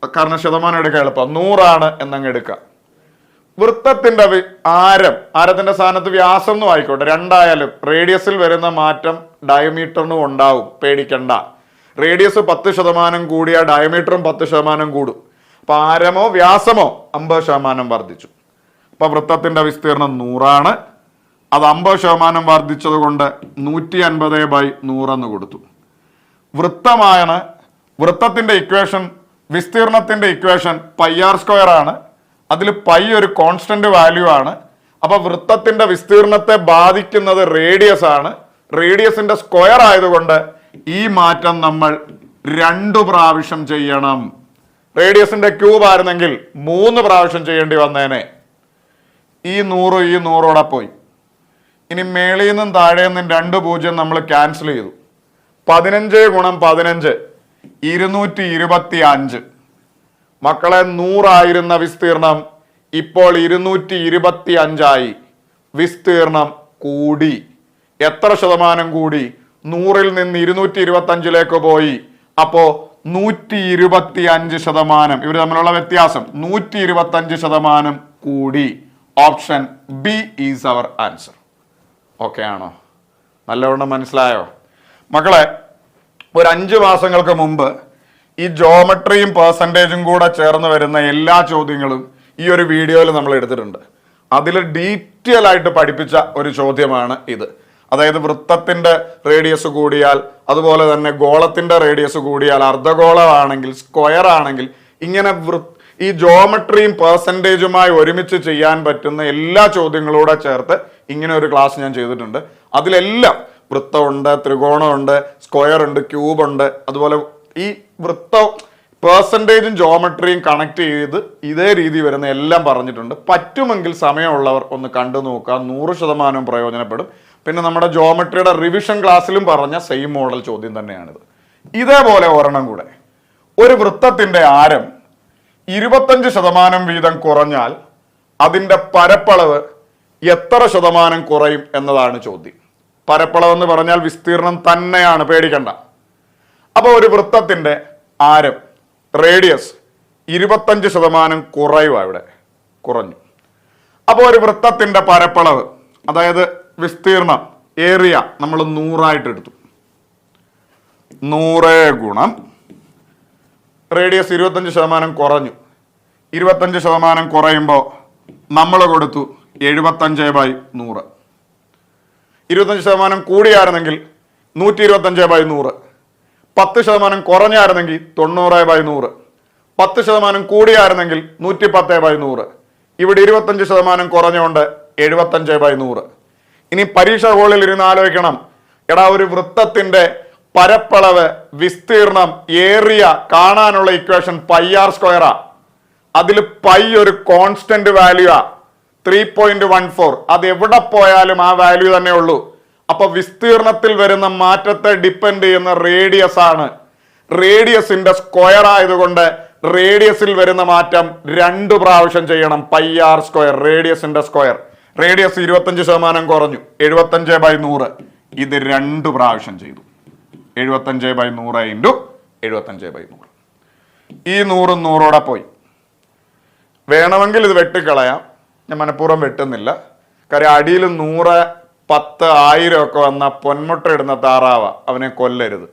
കാരണം ശതമാനം എടുക്കുക എളുപ്പം. 100 എന്നങ്ങ് എടുക്കുക. വൃത്തത്തിന്റെ ആരത്തിന്റെ സ്ഥാനത്ത് വ്യാസം എന്നും ആയിക്കോട്ടെ, രണ്ടായാലും റേഡിയസിൽ വരുന്ന മാറ്റം ഡയമീറ്ററിനും ഉണ്ടാവും, പേടിക്കണ്ട. റേഡിയസ് 10% കൂടിയ ഡയമീറ്ററും 10% കൂടും. അപ്പൊ ആരമോ വ്യാസമോ 50% വർദ്ധിച്ചു. അപ്പൊ വൃത്തത്തിന്റെ വിസ്തീർണം 100, അത് 50% വർദ്ധിച്ചത് കൊണ്ട് 150/100 എന്ന് കൊടുത്തു. വൃത്തമാണ്. വൃത്തത്തിന്റെ ഇക്വേഷൻ, വിസ്തീർണത്തിന്റെ ഇക്വേഷൻ πr സ്ക്വയർ ആണ്. അതിൽ പൈ ഒരു കോൺസ്റ്റന്റ് വാല്യൂ ആണ്. അപ്പൊ വൃത്തത്തിന്റെ വിസ്തീർണത്തെ ബാധിക്കുന്നത് റേഡിയസ് ആണ്. റേഡിയസിന്റെ സ്ക്വയർ ആയതുകൊണ്ട് ഈ മാറ്റം നമ്മൾ 2 പ്രാവശ്യം ചെയ്യണം. റേഡിയസിന്റെ ക്യൂബ് ആയിരുന്നെങ്കിൽ 3 പ്രാവശ്യം ചെയ്യേണ്ടി വന്നേനെ. ഈ 100 പോയി. ഇനി മേളിൽ നിന്നും താഴെ നിന്നും 2 0 നമ്മൾ ക്യാൻസൽ ചെയ്തു. 15 ഗുണം 15 225. മക്കളെ, 100 വിസ്തീർണം ഇപ്പോൾ 225 വിസ്തീർണം കൂടി. എത്ര ശതമാനം കൂടി? 100 നിന്ന് 225 പോയി. അപ്പോ 125%. ഇവർ തമ്മിലുള്ള വ്യത്യാസം 125% കൂടി. Option B is our answer. Okay ആണോ? നല്ലവണ്ണം മനസ്സിലായോ മക്കളെ? ഒരു 5 മാസങ്ങൾക്ക് മുമ്പ് ഈ ജോമെട്രിയും പെർസെൻറ്റേജും കൂടെ ചേർന്ന് വരുന്ന എല്ലാ ചോദ്യങ്ങളും ഈ ഒരു വീഡിയോയിൽ നമ്മൾ എടുത്തിട്ടുണ്ട്. അതിൽ ഡീറ്റെയിൽ ആയിട്ട് പഠിപ്പിച്ച ഒരു ചോദ്യമാണ് ഇത്. അതായത് വൃത്തത്തിന്റെ റേഡിയസ് കൂടിയാൽ, അതുപോലെ തന്നെ ഗോളത്തിന്റെ റേഡിയസ് കൂടിയാൽ, അർദ്ധഗോളമാണെങ്കിൽ, സ്ക്വയർ ആണെങ്കിൽ, ഇങ്ങനെ ഈ ജോമെട്രിയും പെർസെൻറ്റേജുമായി ഒരുമിച്ച് ചെയ്യാൻ പറ്റുന്ന എല്ലാ ചോദ്യങ്ങളൂടെ ചേർത്ത് ഇങ്ങനെ ഒരു ക്ലാസ് ഞാൻ ചെയ്തിട്ടുണ്ട്. അതിലെല്ലാം വൃത്തമുണ്ട്, ത്രികോണമുണ്ട്, സ്ക്വയർ ഉണ്ട്, ക്യൂബ് ഉണ്ട്. അതുപോലെ ഈ വൃത്തം പെർസെൻറ്റേജും ജോമെട്രിയും കണക്ട് ചെയ്ത് ഇതേ രീതി വരുന്ന എല്ലാം പറഞ്ഞിട്ടുണ്ട്. പറ്റുമെങ്കിൽ സമയമുള്ളവർ ഒന്ന് കണ്ടു നോക്കുക, 100% പ്രയോജനപ്പെടും. പിന്നെ നമ്മുടെ ജോമെട്രിയുടെ റിവിഷൻ ക്ലാസ്സിലും പറഞ്ഞ സെയിം മോഡൽ ചോദ്യം തന്നെയാണിത്. ഇതേപോലെ ഒരെണ്ണം കൂടെ, ഒരു വൃത്തത്തിന്റെ ആരം 25% വീതം കുറഞ്ഞാൽ അതിന്റെ പരപ്പളവ് എത്ര ശതമാനം കുറയും എന്നതാണ് ചോദ്യം. പരപ്പളവ് എന്ന് പറഞ്ഞാൽ വിസ്തീർണം തന്നെയാണ്, പേടിക്കണ്ട. അപ്പൊ ഒരു വൃത്തത്തിന്റെ ആരം, റേഡിയസ് 25% കുറയുക, ഇവിടെ കുറഞ്ഞു. അപ്പോൾ ഒരു വൃത്തത്തിന്റെ പരപ്പളവ്, അതായത് വിസ്തീർണം, ഏരിയ നമ്മൾ 100 എടുത്തു. 100 ഗുണം റേഡിയസ് 25% കുറഞ്ഞു. 25% കുറയുമ്പോൾ നമ്മൾ കൊടുത്തു 75/100. 25% കൂടിയായിരുന്നെങ്കിൽ 125/100. 10% കുറഞ്ഞായിരുന്നെങ്കിൽ 90/100. 10% കൂടിയായിരുന്നെങ്കിൽ 110/100. ഇവിടെ 25% കുറഞ്ഞുകൊണ്ട് 75/100. ഇനി പരീക്ഷ ഹോളിൽ ഇരുന്ന് ആലോചിക്കണം, എടാ ഒരു വൃത്തത്തിന്റെ പരപ്പളവ്, വിസ്തീർണം, ഏരിയ കാണാനുള്ള ഇക്വേഷൻ πr സ്ക്വയറാ. അതിൽ പൈ ഒരു കോൺസ്റ്റന്റ് വാല്യൂ ആ, 3.14. അത് എവിടെ പോയാലും ആ വാല്യൂ തന്നെ ഉള്ളൂ. അപ്പൊ വിസ്തീർണത്തിൽ വരുന്ന മാറ്റത്തെ ഡിപ്പെൻഡ് ചെയ്യുന്ന റേഡിയസ് ആണ്. റേഡിയസിന്റെ സ്ക്വയർ ആയതുകൊണ്ട് റേഡിയസിൽ വരുന്ന മാറ്റം 2 പ്രാവശ്യം ചെയ്യണം. പൈ ആർ സ്ക്വയർ, റേഡിയസിന്റെ സ്ക്വയർ. റേഡിയസ് 25% കുറഞ്ഞു, 75/100. ഇത് 2 പ്രാവശ്യം ചെയ്തു. 75/100 ഇൻറ്റു 75/100. ഈ 100 100 പോയി. വേണമെങ്കിൽ ഇത് വെട്ടിക്കളയാം, ഞാൻ മനഃപൂർവ്വം വെട്ടുന്നില്ല. കാര്യം അടിയിൽ 100, 10, 1000 ഒക്കെ വന്ന പൊന്മുട്ട ഇടുന്ന താറാവ, അവനെ കൊല്ലരുത്.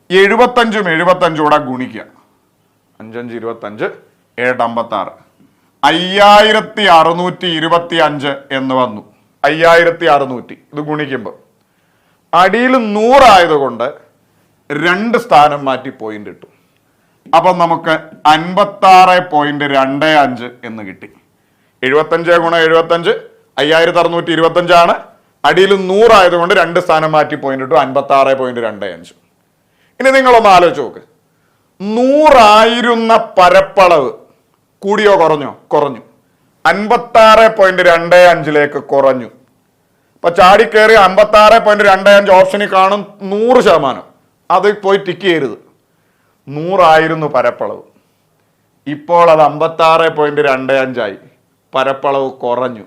75ഉം 75 കൂടെ ഗുണിക്കുക. 5 5 25, 7 56. 5625 എന്ന് വന്നു. 5600 ഇത് ഗുണിക്കുമ്പോൾ അടിയിൽ 100 ആയതുകൊണ്ട് 2 സ്ഥാനം മാറ്റി പോയിന്റ് ഇട്ടു. അപ്പം നമുക്ക് 56.25 എന്ന് കിട്ടി. 75 ഗുണം 75 5625 ആണ്. അടിയിൽ 100 ആയതുകൊണ്ട് 2 സ്ഥാനം മാറ്റി പോയിന്റ് ഇട്ടു, 56.25. ഇനി നിങ്ങളൊന്ന് ആലോചിച്ച് നോക്ക്. 100 ആയിരുന്ന പരപ്പളവ് കൂടിയോ കുറഞ്ഞോ? കുറഞ്ഞു. 56.25 കുറഞ്ഞു. അപ്പൊ ചാടിക്കേറി 56.25 ഓപ്ഷനിൽ കാണും 100%. അത് പോയി ടിക്ക് ചെയ്യരുത്. 100 ആയിരുന്നു പരപ്പളവ്, ഇപ്പോൾ അത് 56.25 ആയി. പരപ്പളവ് കുറഞ്ഞു.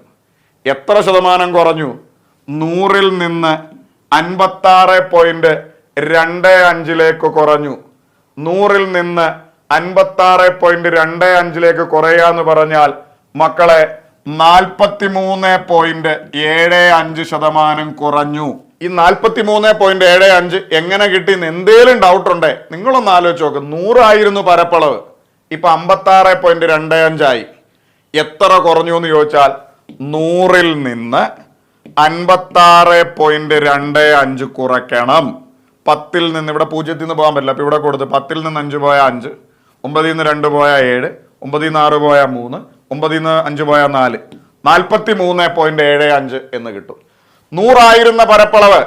എത്ര ശതമാനം കുറഞ്ഞു? 100ൽ നിന്ന് 56.25 കുറഞ്ഞു. 100ൽ നിന്ന് 56.25 കുറയാന്ന് പറഞ്ഞാൽ മക്കളെ 43.75% കുറഞ്ഞു. ഈ 43.75 എങ്ങനെ കിട്ടിയെന്ന് എന്തേലും ഡൗട്ട് ഉണ്ടേ നിങ്ങളൊന്ന് ആലോചിച്ച് നോക്ക്. 100 ആയിരുന്നു പരപ്പളവ്, ഇപ്പൊ 56.25 ആയി. എത്ര കുറഞ്ഞു എന്ന് ചോദിച്ചാൽ 100ൽ നിന്ന് 56.25 കുറയ്ക്കണം. 10ൽ നിന്ന്, ഇവിടെ 0ൽ നിന്ന് പോകാൻ പറ്റില്ല, അപ്പൊ ഇവിടെ കൊടുത്ത് 10ൽ നിന്ന് 5 പോയാൽ 5, 9ൽ നിന്ന് 2 പോയാൽ 7, 9ൽ നിന്ന് 6 പോയാൽ 3, 9ൽ നിന്ന് 5 പോയാൽ 4, 43.75 എന്ന് കിട്ടും. 100 ആയിരുന്ന പരപ്പളവ്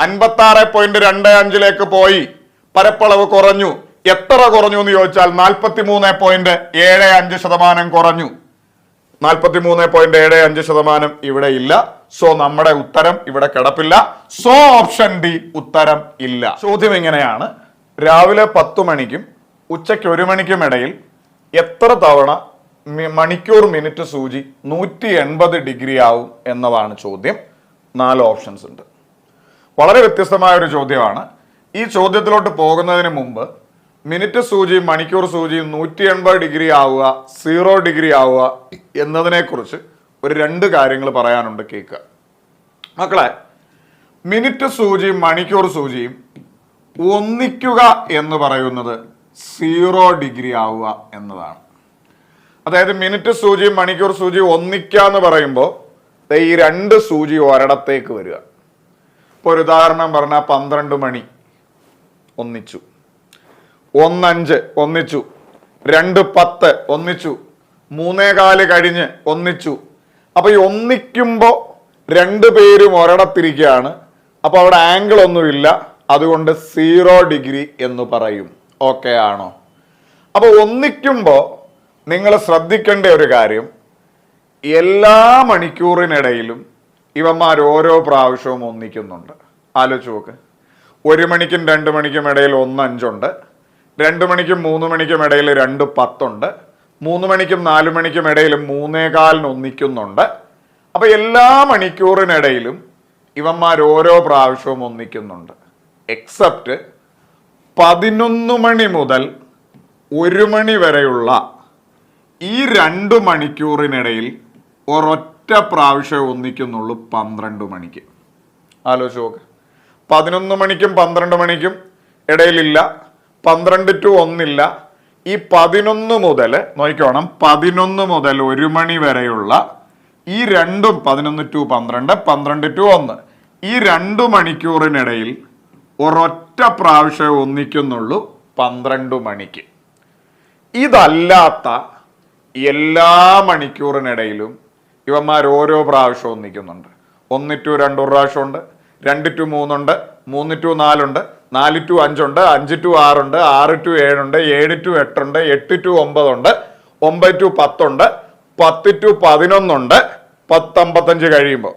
56.25 പോയി, പരപ്പളവ് കുറഞ്ഞു. എത്ര കുറഞ്ഞു എന്ന് ചോദിച്ചാൽ 43.75% കുറഞ്ഞു. 43.75% ഇവിടെ ഇല്ല. സോ നമ്മുടെ ഉത്തരം ഇവിടെ കിടപ്പില്ല. സോ ഓപ്ഷൻ ഡി ഉത്തരം ഇല്ല. ചോദ്യം ഇങ്ങനെയാണ്: രാവിലെ 10 മണിക്കും ഉച്ചയ്ക്ക് 1 മണിക്കും ഇടയിൽ എത്ര തവണ മണിക്കൂർ മിനിറ്റ് സൂചി 180 ഡിഗ്രി ആവും എന്നതാണ് ചോദ്യം. 4 ഓപ്ഷൻസ് ഉണ്ട്. വളരെ വ്യത്യസ്തമായ ഒരു ചോദ്യമാണ്. ഈ ചോദ്യത്തിലോട്ട് പോകുന്നതിന് മുമ്പ് മിനിറ്റ് സൂചി മണിക്കൂർ സൂചി 180 ഡിഗ്രി ആവുക 0 ഡിഗ്രി ആവുക എന്നതിനെ കുറിച്ച് ഒരു 2 കാര്യങ്ങൾ പറയാനുണ്ട്, കേൾക്കുക മക്കളെ. മിനിറ്റ് സൂചി മണിക്കൂർ സൂചിയും ഒന്നിക്കുക എന്ന് പറയുന്നത് 0 ഡിഗ്രി ആവുക എന്നതാണ്. അതായത് മിനിറ്റ് സൂചിയും മണിക്കൂർ സൂചി ഒന്നിക്കുക എന്ന് പറയുമ്പോൾ ഈ 2 സൂചി ഒരിടത്തേക്ക് വരിക. ഇപ്പൊ ഒരു ഉദാഹരണം പറഞ്ഞാൽ 12 മണി ഒന്നിച്ചു, 1:05 ഒന്നിച്ചു, 2:10 ഒന്നിച്ചു, 3:15 കഴിഞ്ഞ് ഒന്നിച്ചു. അപ്പൊ ഈ ഒന്നിക്കുമ്പോ 2 പേരും ഒരിടത്തിരിക്കുകയാണ്. അപ്പൊ അവിടെ ആംഗിൾ ഒന്നുമില്ല, അതുകൊണ്ട് 0 ഡിഗ്രി എന്ന് പറയും. ഓക്കെ ആണോ? അപ്പൊ ഒന്നിക്കുമ്പോ നിങ്ങൾ ശ്രദ്ധിക്കേണ്ട ഒരു കാര്യം, എല്ലാ മണിക്കൂറിനിടയിലും ഇവന്മാർ ഓരോ പ്രാവശ്യവും ഒന്നിക്കുന്നുണ്ട്. ആലോചിച്ച് നോക്ക്. 1 മണിക്കും 2 മണിക്കും ഇടയിൽ 1:05 ഉണ്ട്, 2 മണിക്കും 3 മണിക്കും ഇടയിൽ 2:10 ഉണ്ട്, 3 മണിക്കും 4 മണിക്കും ഇടയിൽ 3:15 ഒന്നിക്കുന്നുണ്ട്. അപ്പൊ എല്ലാ മണിക്കൂറിനിടയിലും ഇവന്മാർ ഓരോ പ്രാവശ്യവും ഒന്നിക്കുന്നുണ്ട്. എക്സെപ്റ്റ് 11 മണി മുതൽ 1 മണി വരെയുള്ള ഈ 2 മണിക്കൂറിനിടയിൽ ഒരൊറ്റ പ്രാവശ്യം ഒന്നിക്കുന്നുള്ളൂ 12 മണിക്ക്. ആലോചിച്ച് നോക്ക്. 11 മണിക്കും 12 മണിക്കും ഇടയിലില്ല, 12 to 1 ഇല്ല. ഈ 11 മുതൽ നോക്കിക്കോണം, 11 മുതൽ 1 മണി വരെയുള്ള ഈ 2 11 to 12, 12 to 1 ഈ 2 മണിക്കൂറിനിടയിൽ ഒരൊറ്റ പ്രാവശ്യം ഒന്നിക്കുന്നുള്ളൂ 12 മണിക്ക്. ഇതല്ലാത്ത എല്ലാ മണിക്കൂറിനിടയിലും ഇവന്മാർ ഓരോ പ്രാവശ്യം ഒന്നിക്കുന്നുണ്ട്. 1 to 2 പ്രാവശ്യമുണ്ട്, 2 to 3 ഉണ്ട്, 3 to 4 ഉണ്ട്, 4 to 5 ഉണ്ട്, 5 to 6 ഉണ്ട്, 6 to 7 ഉണ്ട്, 7 to 8 ഉണ്ട്, 8 to 9 ഉണ്ട്, 9 to 10 ഉണ്ട്, 10 to 11 ഉണ്ട്. 10:55 കഴിയുമ്പോൾ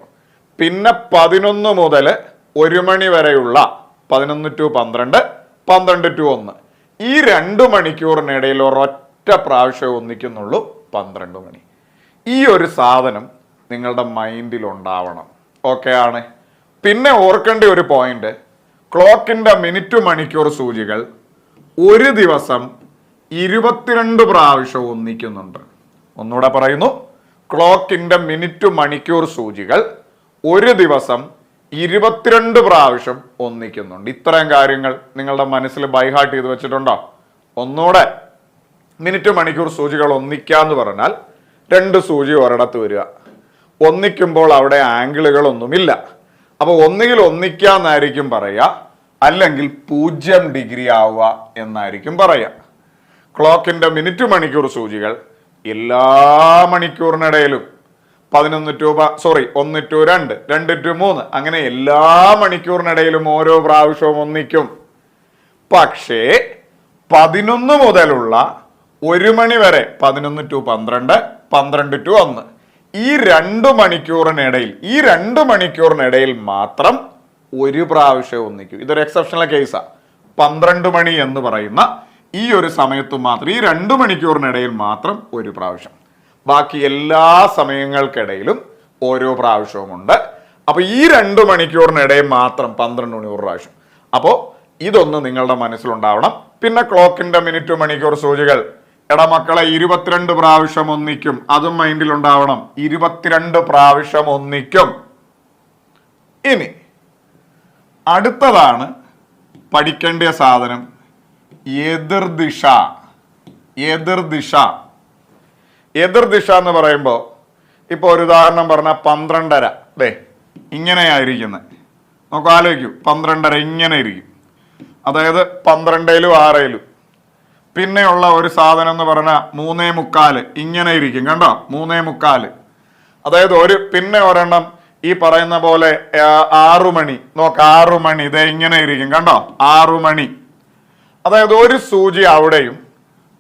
പിന്നെ 11 മുതൽ 1 മണി വരെയുള്ള 11 to 12, 12 to 1 ഈ 2 മണിക്കൂറിനിടയിൽ ഒരൊറ്റ പ്രാവശ്യം ഒന്നിക്കുന്നുള്ളൂ 12 മണി. ഈ ഒരു സാധനം നിങ്ങളുടെ മൈൻഡിൽ ഉണ്ടാവണം. ഓക്കെ ആണ്. പിന്നെ ഓർക്കേണ്ട ഒരു പോയിന്റ്, ക്ലോക്കിന്റെ മിനിറ്റ് മണിക്കൂർ സൂചികൾ ഒരു ദിവസം 22 പ്രാവശ്യം ഒന്നിക്കുന്നുണ്ട്. ഒന്നുകൂടെ പറയുന്നു, ക്ലോക്കിന്റെ മിനിറ്റ് മണിക്കൂർ സൂചികൾ ഒരു ദിവസം 22 പ്രാവശ്യം ഒന്നിക്കുന്നുണ്ട്. ഇത്രയും കാര്യങ്ങൾ നിങ്ങളുടെ മനസ്സിൽ ബൈഹാർട്ട് ചെയ്ത് വെച്ചിട്ടുണ്ടോ? ഒന്നുകൂടെ, മിനിറ്റ് മണിക്കൂർ സൂചികൾ ഒന്നിക്കാന്ന് പറഞ്ഞാൽ 2 സൂചി ഒരിടത്ത് വരിക. ഒന്നിക്കുമ്പോൾ അവിടെ ആംഗിളുകളൊന്നുമില്ല. അപ്പൊ ഒന്നുകിൽ ഒന്നിക്കാന്നായിരിക്കും പറയുക, അല്ലെങ്കിൽ 0 ഡിഗ്രി ആവുക എന്നായിരിക്കും പറയുക. ക്ലോക്കിന്റെ മിനിറ്റ് മണിക്കൂർ സൂചികൾ എല്ലാ മണിക്കൂറിനിടയിലും 1 to 2, 2 to 3 അങ്ങനെ എല്ലാ മണിക്കൂറിനിടയിലും ഓരോ പ്രാവശ്യവും ഒന്നിക്കും. പക്ഷേ 11 മുതലുള്ള 1 മണി വരെ, 11 to 12, 12 to 1, ഈ 2 മണിക്കൂറിനിടയിൽ മാത്രം ഒരു പ്രാവശ്യം ഒന്നിക്കും. ഇതൊരു എക്സെപ്ഷണൽ കേസാ. 12 മണി എന്ന് പറയുന്ന ഈ ഒരു സമയത്ത് മാത്രം, ഈ 2 മണിക്കൂറിനിടയിൽ മാത്രം ഒരു പ്രാവശ്യം. ബാക്കി എല്ലാ സമയങ്ങൾക്കിടയിലും ഓരോ പ്രാവശ്യവുമുണ്ട്. അപ്പൊ ഈ 2 മണിക്കൂറിനിടയിൽ മാത്രം 12 മണിക്കൂർ പ്രാവശ്യം. അപ്പോ ഇതൊന്ന് നിങ്ങളുടെ മനസ്സിലുണ്ടാവണം. പിന്നെ ക്ലോക്കിന്റെ മിനിറ്റ് മണിക്കൂർ സൂചികൾ, എടാ മക്കളെ, 22 പ്രാവശ്യം ഒന്നിക്കും. അതും മൈൻഡിൽ ഉണ്ടാവണം. 22 പ്രാവശ്യം ഒന്നിക്കും. ഇനി അടുത്തതാണ് പഠിക്കേണ്ട സാധനം, എതിർദിശ. എതിർദിശ എന്ന് പറയുമ്പോൾ, ഇപ്പൊ ഒരു ഉദാഹരണം പറഞ്ഞാൽ 12:30 അല്ലേ, ഇങ്ങനെയായിരിക്കുന്നത്. നമുക്ക് ആലോചിക്കൂ, 12:30 ഇങ്ങനെ ഇരിക്കും. അതായത് 12-ലും 6-ലും. പിന്നെയുള്ള ഒരു സാധനം എന്ന് പറഞ്ഞാൽ 3:45 ഇങ്ങനെ ഇരിക്കും. കണ്ടോ, 3:45. അതായത് പിന്നെ ഒരെണ്ണം ഈ പറയുന്ന പോലെ 6 മണി. നോക്ക്, 6 മണി ഇതേ ഇങ്ങനെ ഇരിക്കും. കണ്ടോ, 6 മണി. അതായത് ഒരു സൂചി അവിടെയും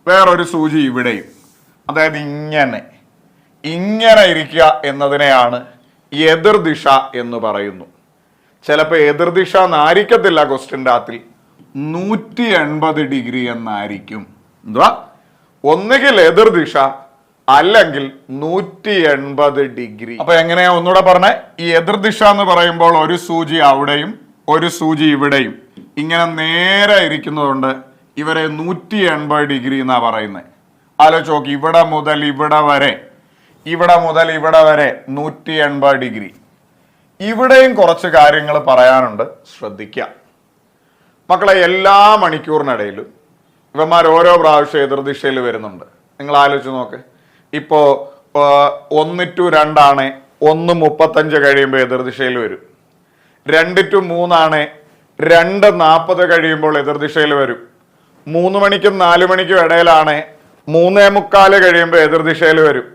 വേറൊരു സൂചി ഇവിടെയും. അതായത് ഇങ്ങനെ ഇരിക്കുക എന്നതിനെയാണ് എതിർദിശ എന്ന് പറയുന്നു. ചിലപ്പോൾ എതിർദിശ എന്നായിരിക്കത്തില്ല ക്വസ്റ്റ്യൻ്റെ അകത്തിൽ, 180 ഡിഗ്രി എന്നായിരിക്കും. എന്തുവാ? ഒന്നുകിൽ എതിർദിശ അല്ലെങ്കിൽ 180 ഡിഗ്രി. അപ്പൊ എങ്ങനെയാ, ഒന്നുകൂടെ പറഞ്ഞേ. ഈ എതിർദിശ എന്ന് പറയുമ്പോൾ ഒരു സൂചി അവിടെയും ഒരു സൂചി ഇവിടെയും ഇങ്ങനെ നേരെ ഇരിക്കുന്നതുകൊണ്ട് ഇവരെ 180 ഡിഗ്രി എന്നാ പറയുന്നത്. ആലോചിച്ച് നോക്കി, ഇവിടെ മുതൽ ഇവിടെ വരെ 180 ഡിഗ്രി. ഇവിടെയും കുറച്ച് കാര്യങ്ങൾ പറയാനുണ്ട്, ശ്രദ്ധിക്കുക മക്കളെ. എല്ലാ മണിക്കൂറിനിടയിലും ഇവന്മാർ ഓരോ പ്രാവശ്യം എതിർദിശയിൽ വരുന്നുണ്ട്. നിങ്ങൾ ആലോചിച്ച് നോക്ക്. ഇപ്പോ 1 to 2 ആണ്, 1:35 കഴിയുമ്പോൾ എതിർദിശയിൽ വരും. 2 to 3 ആണ്, 2:40 കഴിയുമ്പോൾ എതിർദിശയിൽ വരും. 3 മണിക്കും 4 മണിക്കും ഇടയിലാണ്, 3:45 കഴിയുമ്പോൾ എതിർദിശയിൽ വരും.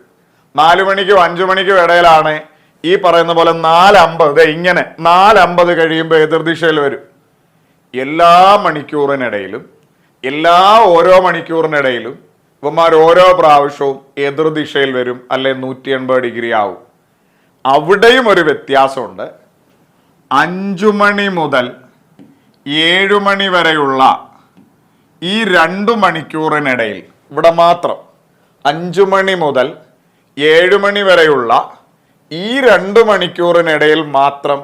4 മണിക്കും 5 മണിക്കും ഇടയിലാണ് ഈ പറയുന്ന പോലെ 4:50 ഇങ്ങനെ 4:50 കഴിയുമ്പോൾ എതിർദിശയിൽ വരും. എല്ലാ മണിക്കൂറിനിടയിലും ഓരോ മണിക്കൂറിനിടയിലും ഇവന്മാർ ഓരോ പ്രാവശ്യവും എതിർദിശയിൽ വരും, അല്ലെ 180 ഡിഗ്രി ആവും. അവിടെയും ഒരു വ്യത്യാസമുണ്ട്. 5 മണി മുതൽ 7 മണി വരെയുള്ള ഈ 2 മണിക്കൂറിനിടയിൽ, ഇവിടെ മാത്രം 5 മണി മുതൽ 7 മണി വരെയുള്ള ഈ 2 മണിക്കൂറിനിടയിൽ മാത്രം